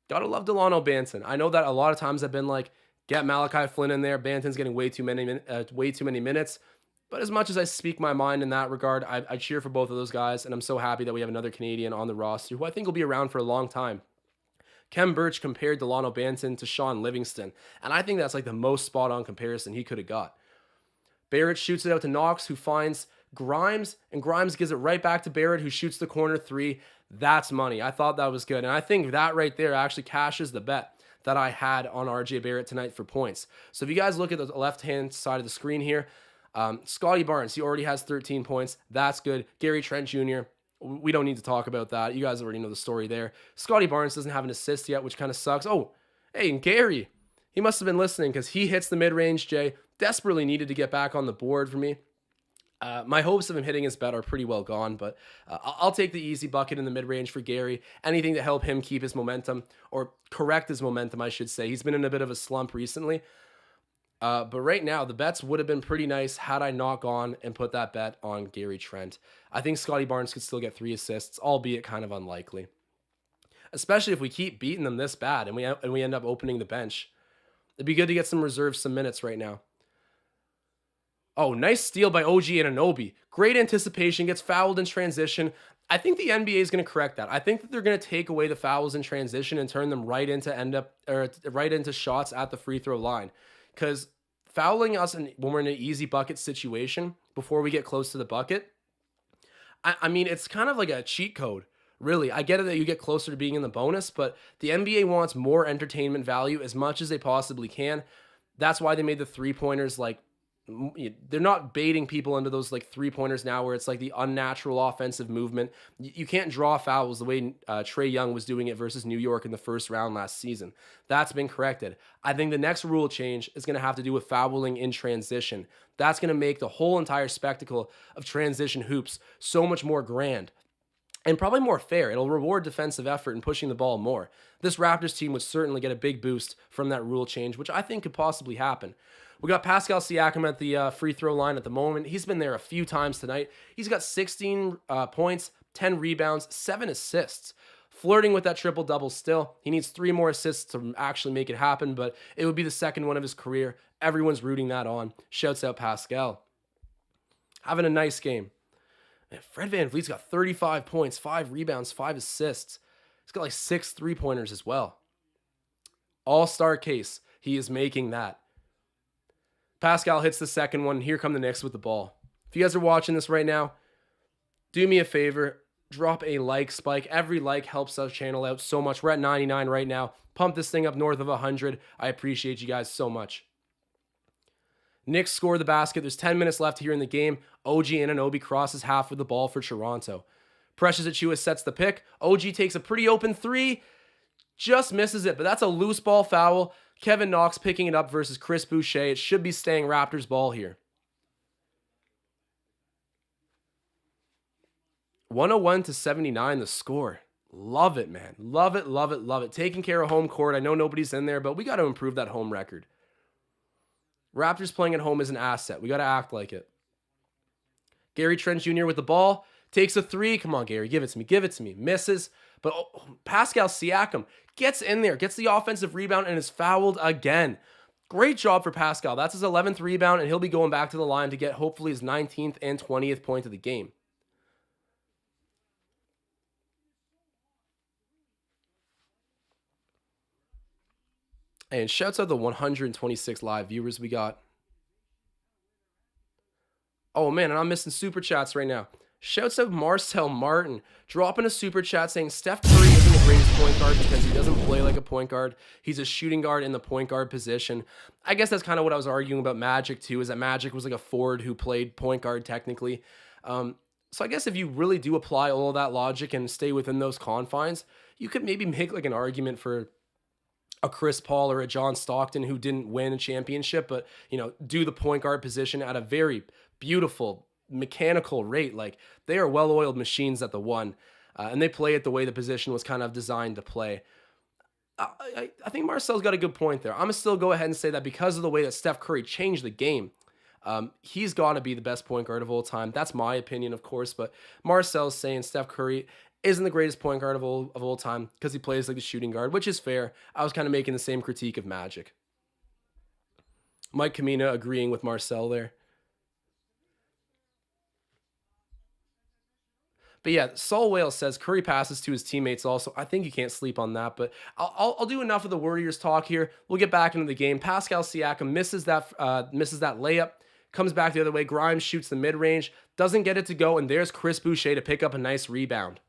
Gotta love Delano Banton. I know that a lot of times I've been like, get Malachi Flynn in there. Banton's getting way too many minutes. But as much as I speak my mind in that regard, I cheer for both of those guys, and I'm so happy that we have another Canadian on the roster who I think will be around for a long time. Kem Birch compared Delano Banton to Sean Livingston, and I think that's like the most spot-on comparison he could have got. Barrett shoots it out to Knox, who finds Grimes, and Grimes gives it right back to Barrett, who shoots the corner three. That's money. I thought that was good, and I think that right there actually cashes the bet. that I had on RJ Barrett tonight for points. So if you guys look at the left-hand side of the screen here, Scottie Barnes, he already has 13 points. That's good. Gary Trent Jr., we don't need to talk about that. You guys already know the story there. Scottie Barnes doesn't have an assist yet, which kind of sucks. Oh, hey, and Gary, he must have been listening because he hits the mid-range, Jay. Desperately needed to get back on the board for me. My hopes of him hitting his bet are pretty well gone, but I'll take the easy bucket in the mid-range for Gary. Anything to help him keep his momentum, or correct his momentum, I should say. He's been in a bit of a slump recently. But right now, the bets would have been pretty nice had I not gone and put that bet on Gary Trent. I think Scottie Barnes could still get 3 assists, albeit kind of unlikely. Especially if we keep beating them this bad and we end up opening the bench. It'd be good to get some reserves, some minutes right now. Oh, nice steal by OG Anunoby. Great anticipation, gets fouled in transition. I think the NBA is going to correct that. I think that they're going to take away the fouls in transition and turn them right into shots at the free throw line. Because fouling us when we're in an easy bucket situation before we get close to the bucket, I mean, it's kind of like a cheat code. Really, I get it that you get closer to being in the bonus, but the NBA wants more entertainment value as much as they possibly can. That's why they made the three-pointers like, they're not baiting people into those like three-pointers now where it's like the unnatural offensive movement. You can't draw fouls the way Trae Young was doing it versus New York in the first round last season. That's been corrected. I think the next rule change is going to have to do with fouling in transition. That's going to make the whole entire spectacle of transition hoops so much more grand. And probably more fair. It'll reward defensive effort and pushing the ball more. This Raptors team would certainly get a big boost from that rule change, which I think could possibly happen. We got Pascal Siakam at the free throw line at the moment. He's been there a few times tonight. He's got 16 points, 10 rebounds, 7 assists. Flirting with that triple-double still. He needs 3 more assists to actually make it happen, but it would be the second one of his career. Everyone's rooting that on. Shouts out Pascal. Having a nice game. Man, Fred VanVleet's got 35 points, 5 rebounds, 5 assists. He's got like 6 3-pointers as well. All-star case. He is making that. Pascal hits the second one. Here come the Knicks with the ball. If you guys are watching this right now, do me a favor. Drop a like spike. Every like helps our channel out so much. We're at 99 right now. Pump this thing up north of 100. I appreciate you guys so much. Knicks score the basket. There's 10 minutes left here in the game. OG Anunoby crosses half with the ball for Toronto. Precious Achiuwa sets the pick. OG takes a pretty open 3. Just misses it, but that's a loose ball foul. Kevin Knox picking it up versus Chris Boucher. It should be staying Raptors ball here. 101-79 the score. Love it, man. Love it, love it, love it. Taking care of home court. I know nobody's in there, but we got to improve that home record. Raptors playing at home is an asset. We got to act like it. Gary Trent Jr. with the ball. Takes a 3. Come on, Gary. Give it to me. Give it to me. Misses. But Pascal Siakam gets in there, gets the offensive rebound, and is fouled again. Great job for Pascal. That's his 11th rebound, and he'll be going back to the line to get hopefully his 19th and 20th point of the game. And shouts out the 126 live viewers we got. Oh, man, and I'm missing super chats right now. Shouts out Marcel Martin, dropping a super chat saying Steph Curry isn't the greatest point guard because he doesn't play like a point guard. He's a shooting guard in the point guard position. I guess that's kind of what I was arguing about Magic too, is that Magic was like a forward who played point guard technically. So I guess if you really do apply all of that logic and stay within those confines, you could maybe make like an argument for a Chris Paul or a John Stockton who didn't win a championship, but, you know, do the point guard position at a very beautiful, mechanical rate. Like, they are well-oiled machines at the one, and they play it the way the position was kind of designed to play. I think Marcel's got a good point there. I'm going to still go ahead and say that because of the way that Steph Curry changed the game, he's got to be the best point guard of all time. That's my opinion, of course, but Marcel's saying Steph Curry isn't the greatest point guard of all time because he plays like a shooting guard, which is fair. I was kind of making the same critique of Magic. Mike Kamina agreeing with Marcel there. But yeah, Saul Wales says Curry passes to his teammates also. I think you can't sleep on that, but I'll do enough of the Warriors talk here. We'll get back into the game. Pascal Siakam misses that layup, comes back the other way. Grimes shoots the mid-range, doesn't get it to go, and there's Chris Boucher to pick up a nice rebound.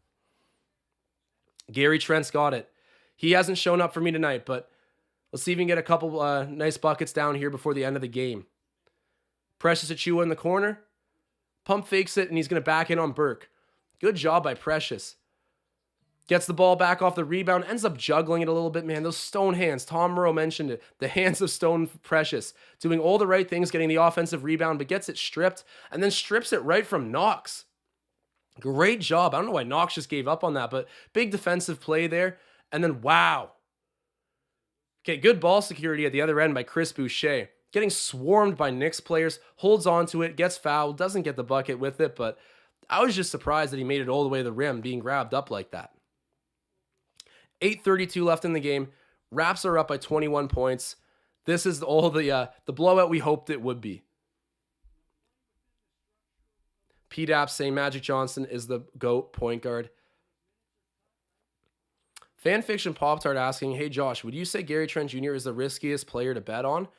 Gary Trent's got it. He hasn't shown up for me tonight, but Let's see if we can get a couple nice buckets down here before the end of the game. Precious Achiuwa in the corner. Pump fakes it, and he's going to back in on Burke. Good job by Precious. Gets the ball back off the rebound, ends up juggling it a little bit, man. Those stone hands, Tom Morrow mentioned it. The hands of Stone Precious. Doing all the right things, getting the offensive rebound, but gets it stripped, and then strips it right from Knox. Great job. I don't know why Knox just gave up on that, but big defensive play there. And then, wow. Okay, good ball security at the other end by Chris Boucher. Getting swarmed by Knicks players, holds onto it, gets fouled, doesn't get the bucket with it, but I was just surprised that he made it all the way to the rim, being grabbed up like that. 8:32 left in the game. Raps are up by 21 points. This is all the blowout we hoped it would be. PDAP saying Magic Johnson is the GOAT point guard. Fanfiction Pop Tart asking, hey Josh, would you say Gary Trent Jr. is the riskiest player to bet on?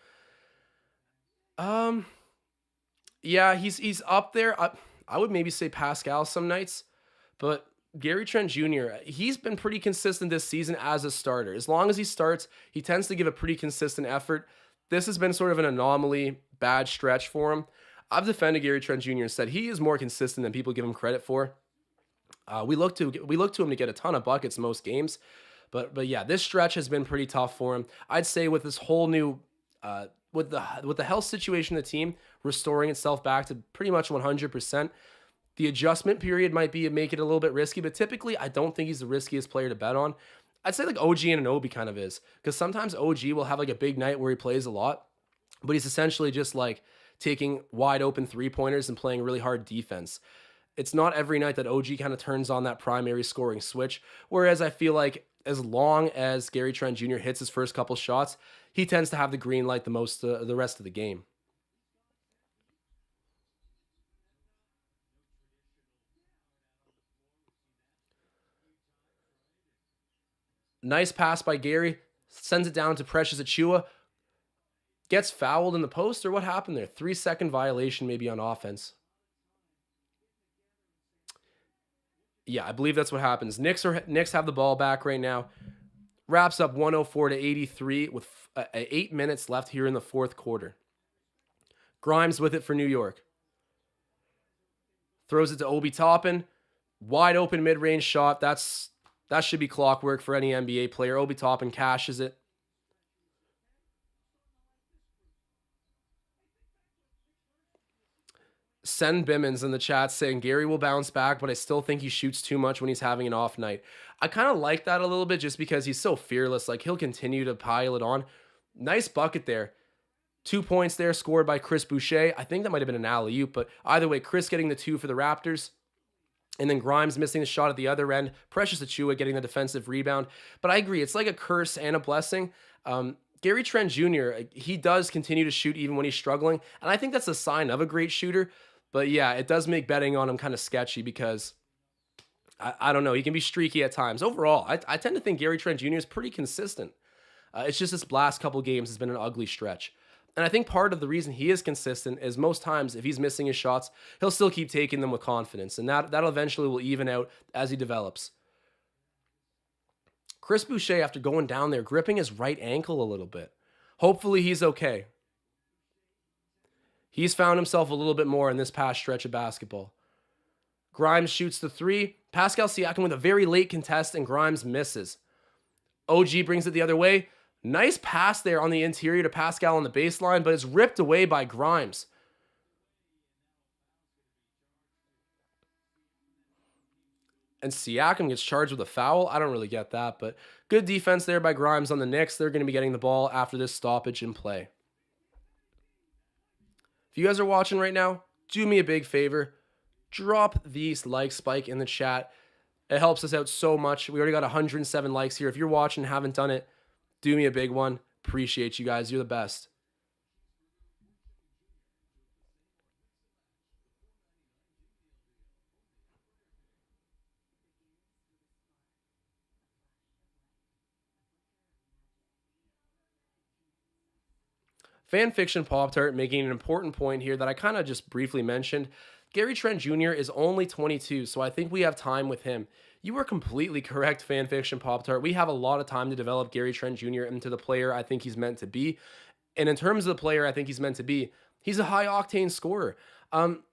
Yeah, he's up there. I would maybe say Pascal some nights, but Gary Trent Jr., he's been pretty consistent this season as a starter. As long as he starts, he tends to give a pretty consistent effort. This has been sort of an anomaly, bad stretch for him. I've defended Gary Trent Jr. and said he is more consistent than people give him credit for. We look to him to get a ton of buckets most games, but yeah, this stretch has been pretty tough for him. I'd say with this whole new with the health situation of the team restoring itself back to pretty much 100%, the adjustment period might make it a little bit risky, but typically I don't think he's the riskiest player to bet on. I'd say like OG Anunoby kind of is, because sometimes OG will have like a big night where he plays a lot, but he's essentially just like taking wide open 3-pointers and playing really hard defense. It's not every night that OG kind of turns on that primary scoring switch, whereas I feel like as long as Gary Trent Jr. hits his first couple shots, he tends to have the green light the rest of the game. Nice pass by Gary, sends it down to Precious Achiuwa, gets fouled in the post, or what happened there? 3-second violation maybe on offense. Yeah, I believe that's what happens. Knicks have the ball back right now. Wraps up 104-83 with 8 minutes left here in the fourth quarter. Grimes with it for New York. Throws it to Obi Toppin. Wide open mid-range shot. That should be clockwork for any NBA player. Obi Toppin cashes it. Send Bimmons in the chat saying Gary will bounce back, but I still think he shoots too much when he's having an off night. I kind of like that a little bit just because he's so fearless. Like, he'll continue to pile it on. Nice bucket there. 2 points there scored by Chris Boucher. I think that might have been an alley-oop, but either way, Chris getting the 2 for the Raptors. And then Grimes missing the shot at the other end. Precious Achiuwa getting the defensive rebound. But I agree, it's like a curse and a blessing. Gary Trent Jr., he does continue to shoot even when he's struggling. And I think that's a sign of a great shooter. But yeah, it does make betting on him kind of sketchy because, I don't know, he can be streaky at times. Overall, I tend to think Gary Trent Jr. is pretty consistent. It's just this last couple games has been an ugly stretch. And I think part of the reason he is consistent is most times if he's missing his shots, he'll still keep taking them with confidence. And that'll eventually will even out as he develops. Chris Boucher, after going down there, gripping his right ankle a little bit. Hopefully he's okay. He's found himself a little bit more in this past stretch of basketball. Grimes shoots the 3. Pascal Siakam with a very late contest, and Grimes misses. OG brings it the other way. Nice pass there on the interior to Pascal on the baseline, but it's ripped away by Grimes. And Siakam gets charged with a foul. I don't really get that, but good defense there by Grimes on the Knicks. They're going to be getting the ball after this stoppage in play. If you guys are watching right now, do me a big favor. Drop the like spike in the chat. It helps us out so much. We already got 107 likes here. If you're watching and haven't done it, do me a big one. Appreciate you guys. You're the best. Fanfiction Pop-Tart making an important point here that I kind of just briefly mentioned. Gary Trent Jr. is only 22, so I think we have time with him. You were completely correct, fanfiction Pop Tart. We have a lot of time to develop Gary Trent Jr. into the player I think he's meant to be. And in terms of the player I think he's meant to be, he's a high octane scorer. Um,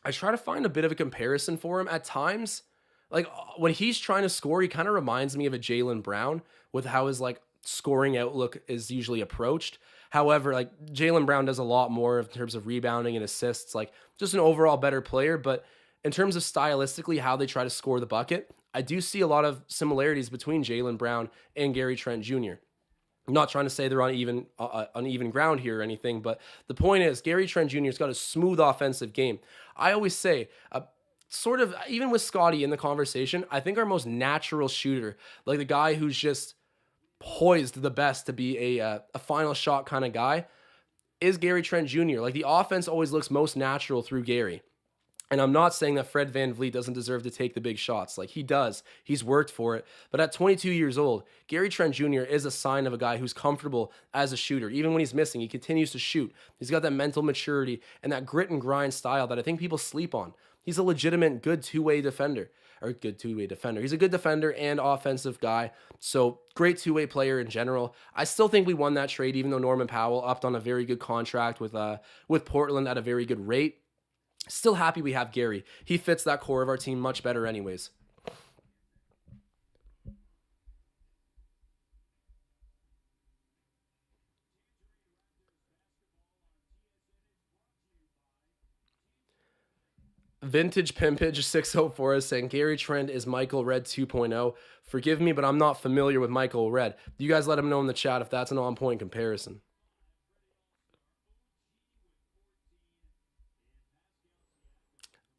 I try to find a bit of a comparison for him at times. Like when he's trying to score, he kind of reminds me of a Jalen Brown with how his like scoring outlook is usually approached. However, like Jalen Brown does a lot more in terms of rebounding and assists, like just an overall better player. But in terms of stylistically how they try to score the bucket, I do see a lot of similarities between Jalen Brown and Gary Trent Jr. I'm not trying to say they're on even ground here or anything, but the point is Gary Trent Jr.'s got a smooth offensive game. I always say, sort of even with Scottie in the conversation, I think our most natural shooter, like the guy who's just poised the best to be a final shot kind of guy, is Gary Trent Jr. Like the offense always looks most natural through Gary. And I'm not saying that Fred VanVleet doesn't deserve to take the big shots. Like he does. He's worked for it. But at 22 years old, Gary Trent Jr. is a sign of a guy who's comfortable as a shooter. Even when he's missing, he continues to shoot. He's got that mental maturity and that grit and grind style that I think people sleep on. He's a legitimate good two-way defender. Or good two-way defender. He's a good defender and offensive guy. So great two-way player in general. I still think we won that trade, even though Norman Powell upped on a very good contract with Portland at a very good rate. Still happy we have Gary. He fits that core of our team much better anyways. Vintage Pimpage 604 is saying Gary Trent is Michael Red 2.0. Forgive me, but I'm not familiar with Michael Red. You guys let him know in the chat if that's an on-point comparison.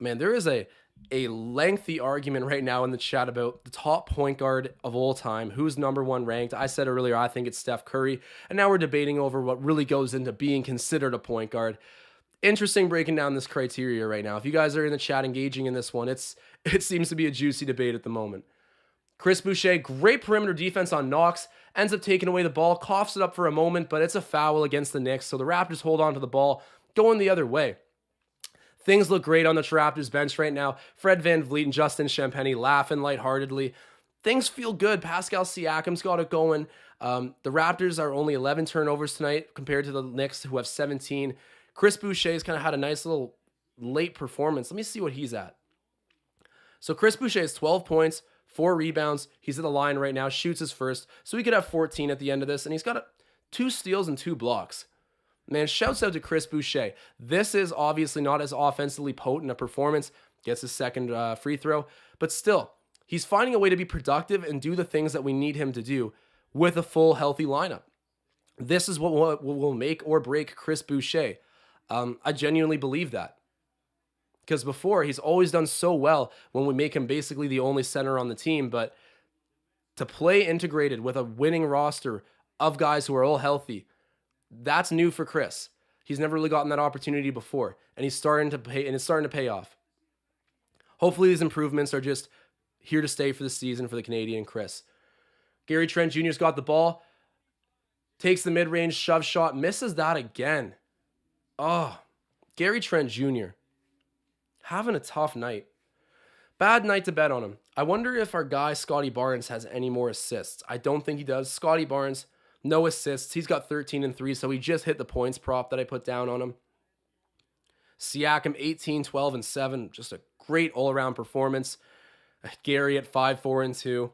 Man, there is a lengthy argument right now in the chat about the top point guard of all time, who's number one ranked. I said earlier I think it's Steph Curry, and now we're debating over what really goes into being considered a point guard. Interesting breaking down this criteria right now. If you guys are in the chat engaging in this one, it seems to be a juicy debate at the moment. Chris Boucher, great perimeter defense on Knox, ends up taking away the ball, coughs it up for a moment, but it's a foul against the Knicks, so the Raptors hold on to the ball, going the other way. Things look great on the Raptors bench right now. Fred VanVleet and Justin Champagnie laughing lightheartedly. Things feel good. Pascal Siakam's got it going. The Raptors are only 11 turnovers tonight compared to the Knicks, who have 17. Chris Boucher's kind of had a nice little late performance. Let me see what he's at. So Chris Boucher has 12 points, 4 rebounds. He's at the line right now, shoots his first. So he could have 14 at the end of this, and he's got 2 steals and 2 blocks. Man, shouts out to Chris Boucher. This is obviously not as offensively potent a performance. Gets his second free throw. But still, he's finding a way to be productive and do the things that we need him to do with a full, healthy lineup. This is what will make or break Chris Boucher. I genuinely believe that. Because before, he's always done so well when we make him basically the only center on the team. But to play integrated with a winning roster of guys who are all healthy, that's new for Chris. He's never really gotten that opportunity before, and it's starting to pay off. Hopefully these improvements are just here to stay for the season for the Canadian Chris. Gary Trent Jr.'s got the ball, takes the mid-range shove shot, misses that again. Oh, Gary Trent Jr. having a tough night. Bad night to bet on him. I wonder if our guy Scottie Barnes has any more assists. I don't think he does. Scottie Barnes, no assists. He's got 13 and 3, so he just hit the points prop that I put down on him. Siakam, 18, 12, and 7. Just a great all-around performance. Gary at 5, 4, and 2.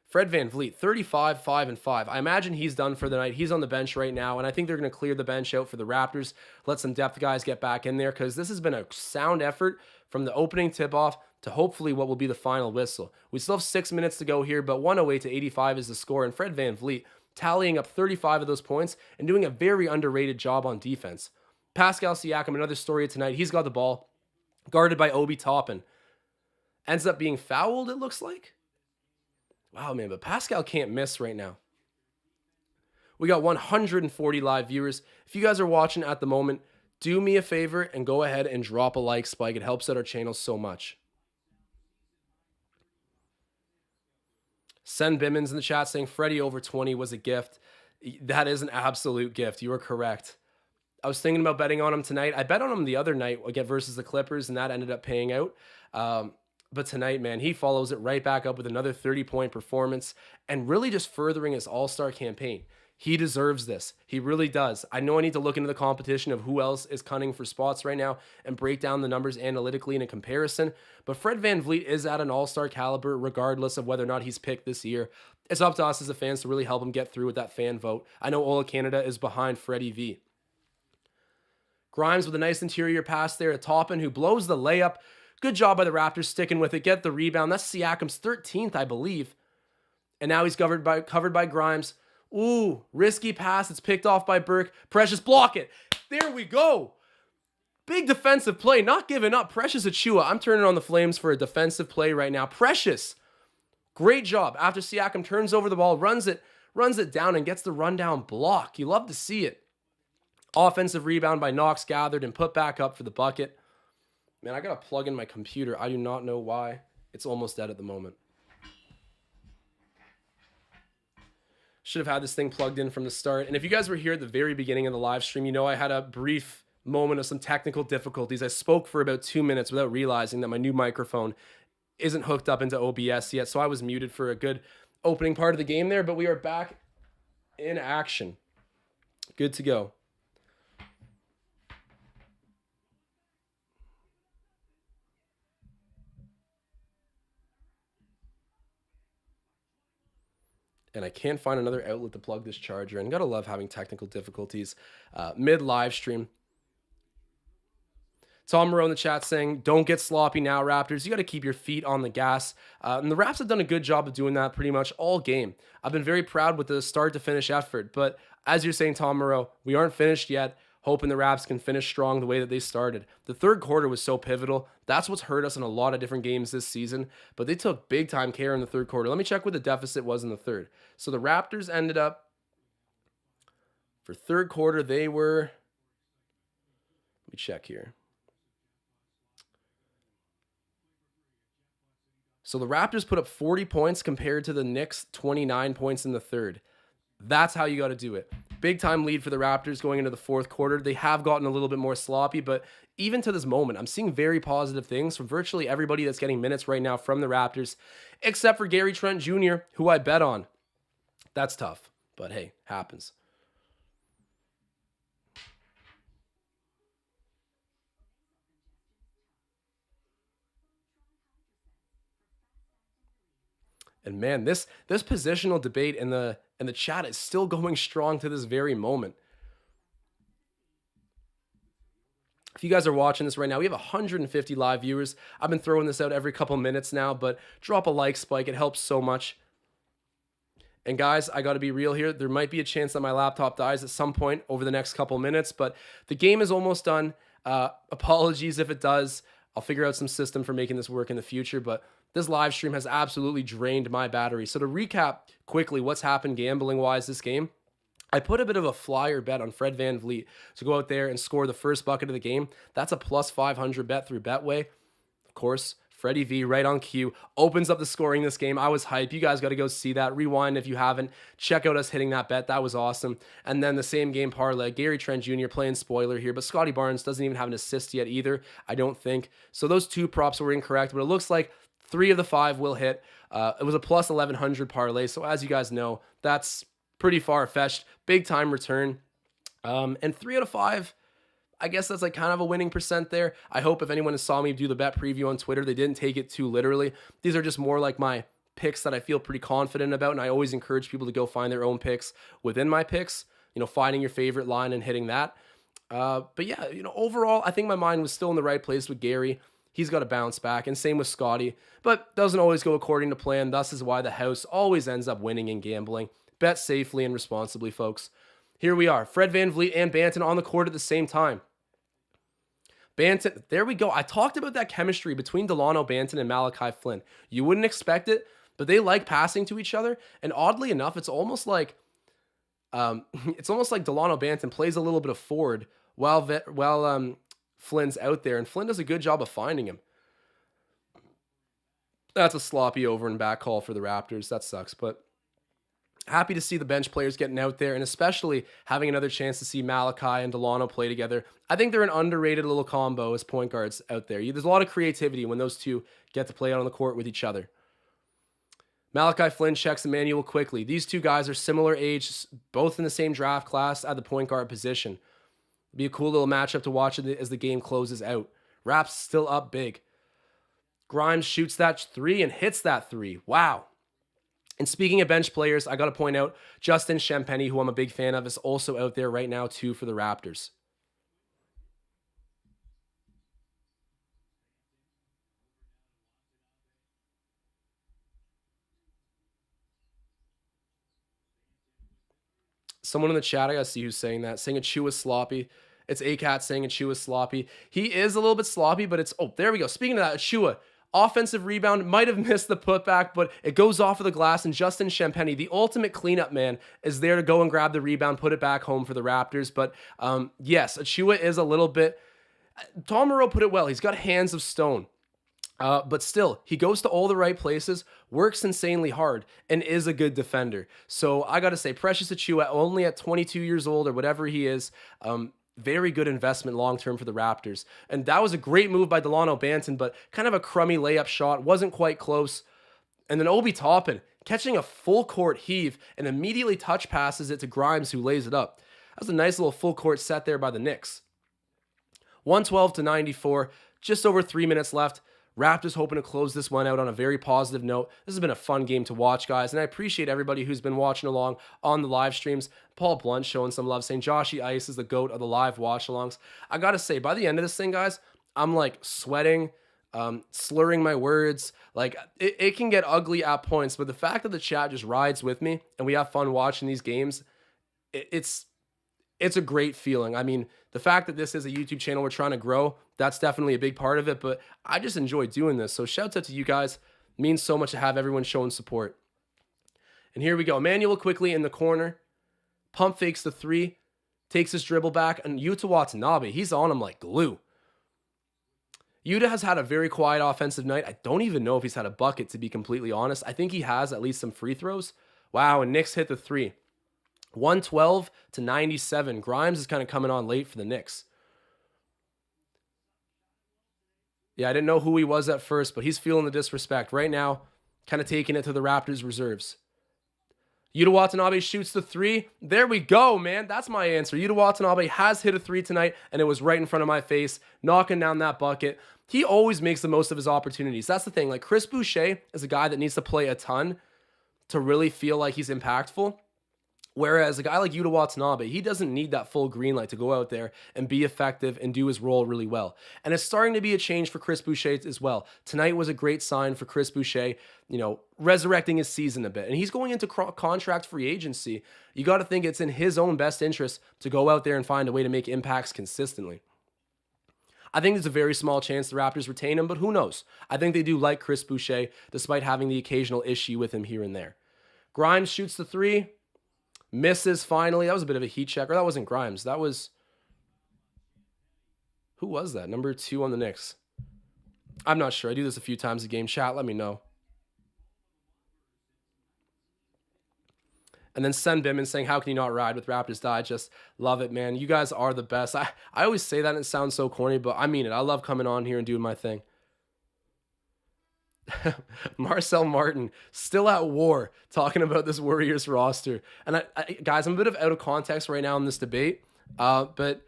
Fred VanVleet, 35, 5, and 5. I imagine he's done for the night. He's on the bench right now, and I think they're going to clear the bench out for the Raptors, let some depth guys get back in there, because this has been a sound effort from the opening tip-off to hopefully what will be the final whistle. We still have 6 minutes to go here, but 108 to 85 is the score, and Fred VanVleet tallying up 35 of those points and doing a very underrated job on defense. Pascal Siakam, another story tonight. He's got the ball, guarded by Obi Toppin. Ends up being fouled, it looks like. Wow, man, but Pascal can't miss right now. We got 140 live viewers. If you guys are watching at the moment, do me a favor and go ahead and drop a like spike. It helps out our channel so much. Sen Bimmons in the chat saying Freddie over 20 was a gift. That is an absolute gift. You are correct. I was thinking about betting on him tonight. I bet on him the other night again versus the Clippers, and that ended up paying out. But tonight, man, he follows it right back up with another 30-point performance and really just furthering his all-star campaign. He deserves this. He really does. I know I need to look into the competition of who else is cunning for spots right now and break down the numbers analytically in a comparison. But Fred VanVleet is at an all-star caliber regardless of whether or not he's picked this year. It's up to us as the fans to really help him get through with that fan vote. I know all of Canada is behind Freddie V. Grimes with a nice interior pass there to Toppin, who blows the layup. Good job by the Raptors sticking with it. Get the rebound. That's Siakam's 13th, I believe. And now he's covered by Grimes. Ooh, risky pass. It's picked off by Burke. Precious, block it. There we go. Big defensive play. Not giving up. Precious Achiuwa. I'm turning on the Flames for a defensive play right now. Precious. Great job. After Siakam turns over the ball, runs it down and gets the rundown block. You love to see it. Offensive rebound by Knox, gathered and put back up for the bucket. Man, I got to plug in my computer. I do not know why. It's almost dead at the moment. Should have had this thing plugged in from the start. And if you guys were here at the very beginning of the live stream, you know I had a brief moment of some technical difficulties. I spoke for about 2 minutes without realizing that my new microphone isn't hooked up into OBS yet. So I was muted for a good opening part of the game there. But we are back in action. Good to go. And I can't find another outlet to plug this charger. And gotta love having technical difficulties mid-live stream. Tom Moreau in the chat saying, don't get sloppy now, Raptors. You got to keep your feet on the gas. And the Raps have done a good job of doing that pretty much all game. I've been very proud with the start-to-finish effort. But as you're saying, Tom Moreau, we aren't finished yet. Hoping the Raps can finish strong the way that they started. The third quarter was so pivotal. That's what's hurt us in a lot of different games this season. But they took big-time care in the third quarter. Let me check what the deficit was in the third. So the Raptors ended up, for third quarter, they were, let me check here. So the Raptors put up 40 points compared to the Knicks' 29 points in the third. That's how you got to do it. Big time lead for the Raptors going into the fourth quarter. They have gotten a little bit more sloppy, but even to this moment, I'm seeing very positive things from virtually everybody that's getting minutes right now from the Raptors, except for Gary Trent Jr., who I bet on. That's tough, but hey, happens. And man, this positional debate in the chat is still going strong to this very moment. If you guys are watching this right now, we have 150 live viewers. I've been throwing this out every couple minutes now, but drop a like spike. It helps so much. And guys, I got to be real here. There might be a chance that my laptop dies at some point over the next couple minutes, but the game is almost done. Apologies if it does. I'll figure out some system for making this work in the future, but this live stream has absolutely drained my battery. So to recap quickly what's happened gambling-wise this game, I put a bit of a flyer bet on Fred VanVleet to go out there and score the first bucket of the game. That's a plus 500 bet through Betway. Of course, Freddie V right on cue opens up the scoring this game. I was hyped. You guys got to go see that. Rewind if you haven't. Check out us hitting that bet. That was awesome. And then the same game parlay. Gary Trent Jr. playing spoiler here, but Scottie Barnes doesn't even have an assist yet either, I don't think. So those two props were incorrect, but it looks like 3 of the 5 will hit. It was a plus 1,100 parlay. So as you guys know, that's pretty far-fetched. Big time return. And 3 out of 5, I guess that's like kind of a winning percent there. I hope if anyone saw me do the bet preview on Twitter, they didn't take it too literally. These are just more like my picks that I feel pretty confident about. And I always encourage people to go find their own picks within my picks, you know, finding your favorite line and hitting that. But yeah, you know, overall, I think my mind was still in the right place with Gary. He's got to bounce back, and same with Scottie, but doesn't always go according to plan. Thus is why the house always ends up winning in gambling. Bet safely and responsibly, folks. Here we are, Fred VanVleet and Banton on the court at the same time. Banton, there we go. I talked about that chemistry between Delano Banton and Malachi Flynn. You wouldn't expect it, but they like passing to each other, and oddly enough, it's almost like Delano Banton plays a little bit of forward while Flynn's out there, and Flynn does a good job of finding him. That's a sloppy over and back call for the Raptors. That sucks, but Happy to see the bench players getting out there, and especially having another chance to see Malachi and Delano play together. I think they're an underrated little combo as point guards out there. There's a lot of creativity when those two get to play out on the court with each other. Malachi Flynn checks Emmanuel quickly. These two guys are similar age, both in the same draft class at the point guard position. Be a cool little matchup to watch as the game closes out. Raps still up big. Grimes shoots that three and hits that three. Wow. And speaking of bench players, I got to point out Justin Champagnie, who I'm a big fan of, is also out there right now too for the Raptors. Someone in the chat, I gotta see who's saying that. Saying Achua is sloppy. It's ACAT saying Achua is sloppy. He is a little bit sloppy, but it's, oh, there we go. Speaking of that, Achua, offensive rebound, might have missed the putback, but it goes off of the glass, and Justin Champagnie, the ultimate cleanup man, is there to go and grab the rebound, put it back home for the Raptors. But yes, Achua is a little bit, Tom Moreau put it well. He's got hands of stone. But still, he goes to all the right places, works insanely hard, and is a good defender. So I got to say, Precious Achiuwa, only at 22 years old or whatever he is, very good investment long-term for the Raptors. And that was a great move by Delano Banton, but kind of a crummy layup shot, wasn't quite close. And then Obi Toppin catching a full court heave and immediately touch passes it to Grimes, who lays it up. That was a nice little full court set there by the Knicks. 112-94, just over 3 minutes left. Raptors hoping to close this one out on a very positive note. This has been a fun game to watch, guys, and I appreciate everybody who's been watching along on the live streams. Paul Blunt showing some love, saying Joshy Ice is the GOAT of the live watch-alongs. I gotta say, by the end of this thing, guys, I'm like sweating, slurring my words. Like, it can get ugly at points, but the fact that the chat just rides with me and we have fun watching these games, it's a great feeling. I mean, the fact that this is a YouTube channel we're trying to grow, that's definitely a big part of it, but I just enjoy doing this. So shouts out to you guys. It means so much to have everyone showing support. And here we go. Emmanuel quickly in the corner. Pump fakes the three. Takes his dribble back. And Yuta Watanabe, he's on him like glue. Yuta has had a very quiet offensive night. I don't even know if he's had a bucket, to be completely honest. I think he has at least some free throws. Wow, and Knicks hit the three. 112-97. Grimes is kind of coming on late for the Knicks. Yeah, I didn't know who he was at first, but he's feeling the disrespect. Right now, kind of taking it to the Raptors reserves. Yuta Watanabe shoots the three. There we go, man. That's my answer. Yuta Watanabe has hit a three tonight, and it was right in front of my face, knocking down that bucket. He always makes the most of his opportunities. That's the thing. Like, Chris Boucher is a guy that needs to play a ton to really feel like he's impactful. Whereas a guy like Yuta Watanabe, he doesn't need that full green light to go out there and be effective and do his role really well. And it's starting to be a change for Chris Boucher as well. Tonight was a great sign for Chris Boucher, resurrecting his season a bit. And he's going into contract free agency. You got to think it's in his own best interest to go out there and find a way to make impacts consistently. I think there's a very small chance the Raptors retain him, but who knows? I think they do like Chris Boucher, despite having the occasional issue with him here and there. Grimes shoots the three. Misses finally. That was a bit of a heat check. Or that wasn't Grimes. That was... Who was that? Number 2 on the Knicks. I'm not sure. I do this a few times a game. Chat, let me know. And then Sen Biman saying, how can you not ride with Raptors Digest? Love it, man. You guys are the best. I always say that and it sounds so corny, but I mean it. I love coming on here and doing my thing. Marcel Martin still at war talking about this Warriors roster. And guys, I'm a bit out of context right now in this debate. But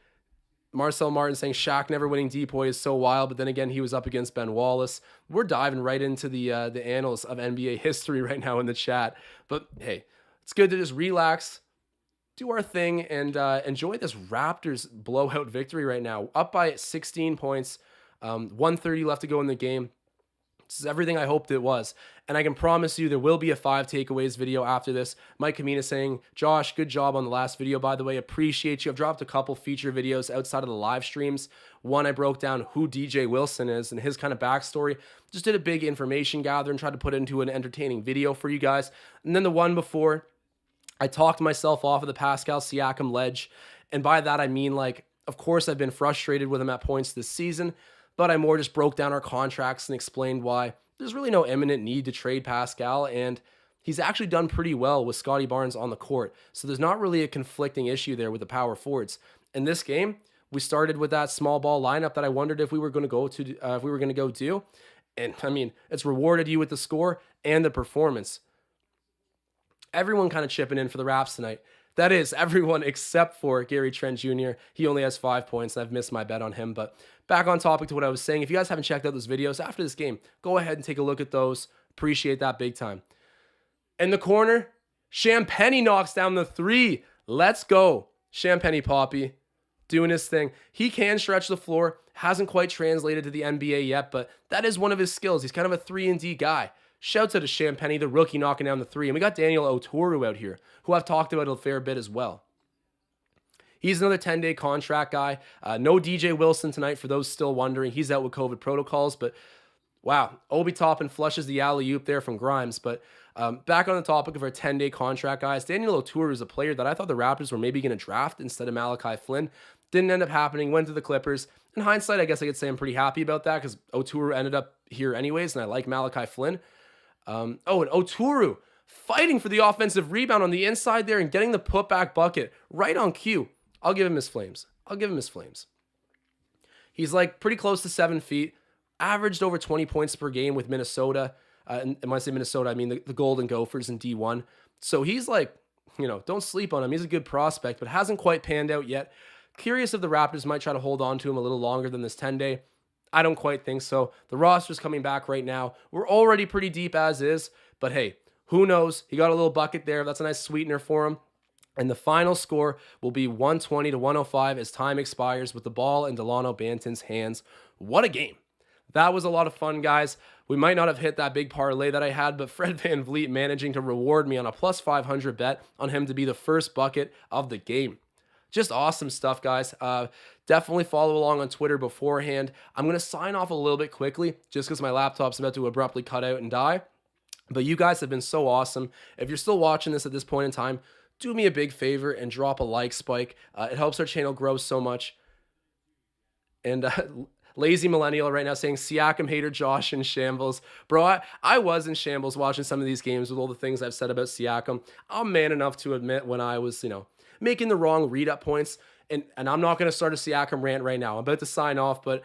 Marcel Martin saying Shaq never winning Depoy is so wild, but then again, he was up against Ben Wallace. We're diving right into the annals of NBA history right now in the chat. But hey, it's good to just relax, do our thing, and enjoy this Raptors blowout victory right now. Up by 16 points, 1:30 left to go in the game. This is everything I hoped it was. And I can promise you there will be a 5 takeaways video after this. Mike Kamina saying, Josh, good job on the last video, by the way. Appreciate you. I've dropped a couple feature videos outside of the live streams. One, I broke down who DJ Wilson is and his kind of backstory. Just did a big information gather and tried to put it into an entertaining video for you guys. And then the one before, I talked myself off of the Pascal Siakam ledge. And by that, I mean, like, of course, I've been frustrated with him at points this season, but I more just broke down our contracts and explained why there's really no imminent need to trade Pascal, and he's actually done pretty well with Scottie Barnes on the court. So there's not really a conflicting issue there with the power forwards. In this game, we started with that small ball lineup that I wondered if we were going to go to, if we were going to go do. And I mean, it's rewarded you with the score and the performance. Everyone kind of chipping in for the Raps tonight. That is everyone except for Gary Trent Jr. He only has 5 points, and I've missed my bet on him. But back on topic to what I was saying. If you guys haven't checked out those videos after this game, go ahead and take a look at those. Appreciate that big time. In the corner, Champagnie knocks down the 3. Let's go. Champagnie Poppy doing his thing. He can stretch the floor. Hasn't quite translated to the NBA yet, but that is one of his skills. He's kind of a 3-and-D guy. Shouts out to Champagnie, the rookie, knocking down the 3. And we got Daniel Oturu out here, who I've talked about a fair bit as well. He's another 10-day contract guy. No DJ Wilson tonight, for those still wondering. He's out with COVID protocols. But, wow, Obi Toppin flushes the alley-oop there from Grimes. But back on the topic of our 10-day contract guys, Daniel Oturu is a player that I thought the Raptors were maybe going to draft instead of Malachi Flynn. Didn't end up happening. Went to the Clippers. In hindsight, I guess I could say I'm pretty happy about that because Oturu ended up here anyways, and I like Malachi Flynn. And Oturu fighting for the offensive rebound on the inside there and getting the putback bucket right on cue. I'll give him his flames. He's like pretty close to 7 feet, averaged over 20 points per game with Minnesota. And when I say Minnesota, I mean the Golden Gophers in D1. So he's like, don't sleep on him. He's a good prospect, but hasn't quite panned out yet. Curious if the Raptors might try to hold on to him a little longer than this 10-day. I don't quite think so. The roster's coming back right now. We're already pretty deep as is, but hey, who knows? He got a little bucket there. That's a nice sweetener for him. And the final score will be 120-105 as time expires with the ball in Delano Banton's hands. What a game. That was a lot of fun, guys. We might not have hit that big parlay that I had, but Fred VanVleet managing to reward me on a plus 500 bet on him to be the first bucket of the game. Just awesome stuff, guys. Definitely follow along on Twitter beforehand. I'm going to sign off a little bit quickly just because my laptop's about to abruptly cut out and die. But you guys have been so awesome. If you're still watching this at this point in time, do me a big favor and drop a like spike. It helps our channel grow so much. And Lazy Millennial right now saying Siakam hater Josh in shambles. Bro, I was in shambles watching some of these games with all the things I've said about Siakam. I'm man enough to admit when I was, making the wrong read-up points. And I'm not going to start a Siakam rant right now. I'm about to sign off, but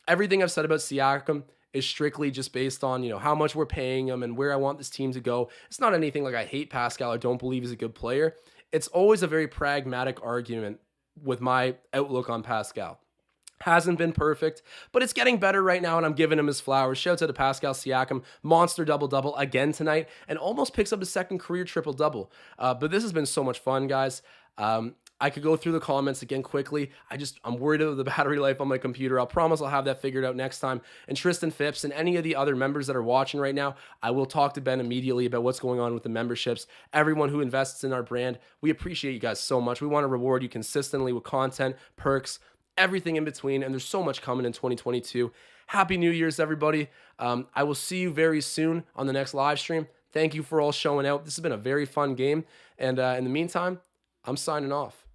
everything I've said about Siakam is strictly just based on, how much we're paying him and where I want this team to go. It's not anything like I hate Pascal or don't believe he's a good player. It's always a very pragmatic argument with my outlook on Pascal. Hasn't been perfect, but it's getting better right now, and I'm giving him his flowers. Shouts out to Pascal Siakam, monster double-double again tonight, and almost picks up his second career triple-double. But this has been so much fun, guys. I could go through the comments again quickly. I'm worried about the battery life on my computer. I'll promise I'll have that figured out next time. And Tristan Phipps and any of the other members that are watching right now, I will talk to Ben immediately about what's going on with the memberships. Everyone who invests in our brand, we appreciate you guys so much. We want to reward you consistently with content, perks, everything in between, and there's so much coming in 2022. Happy New Year's, everybody. I will see you very soon on the next live stream. Thank you for all showing out. This has been a very fun game, and in the meantime, I'm signing off.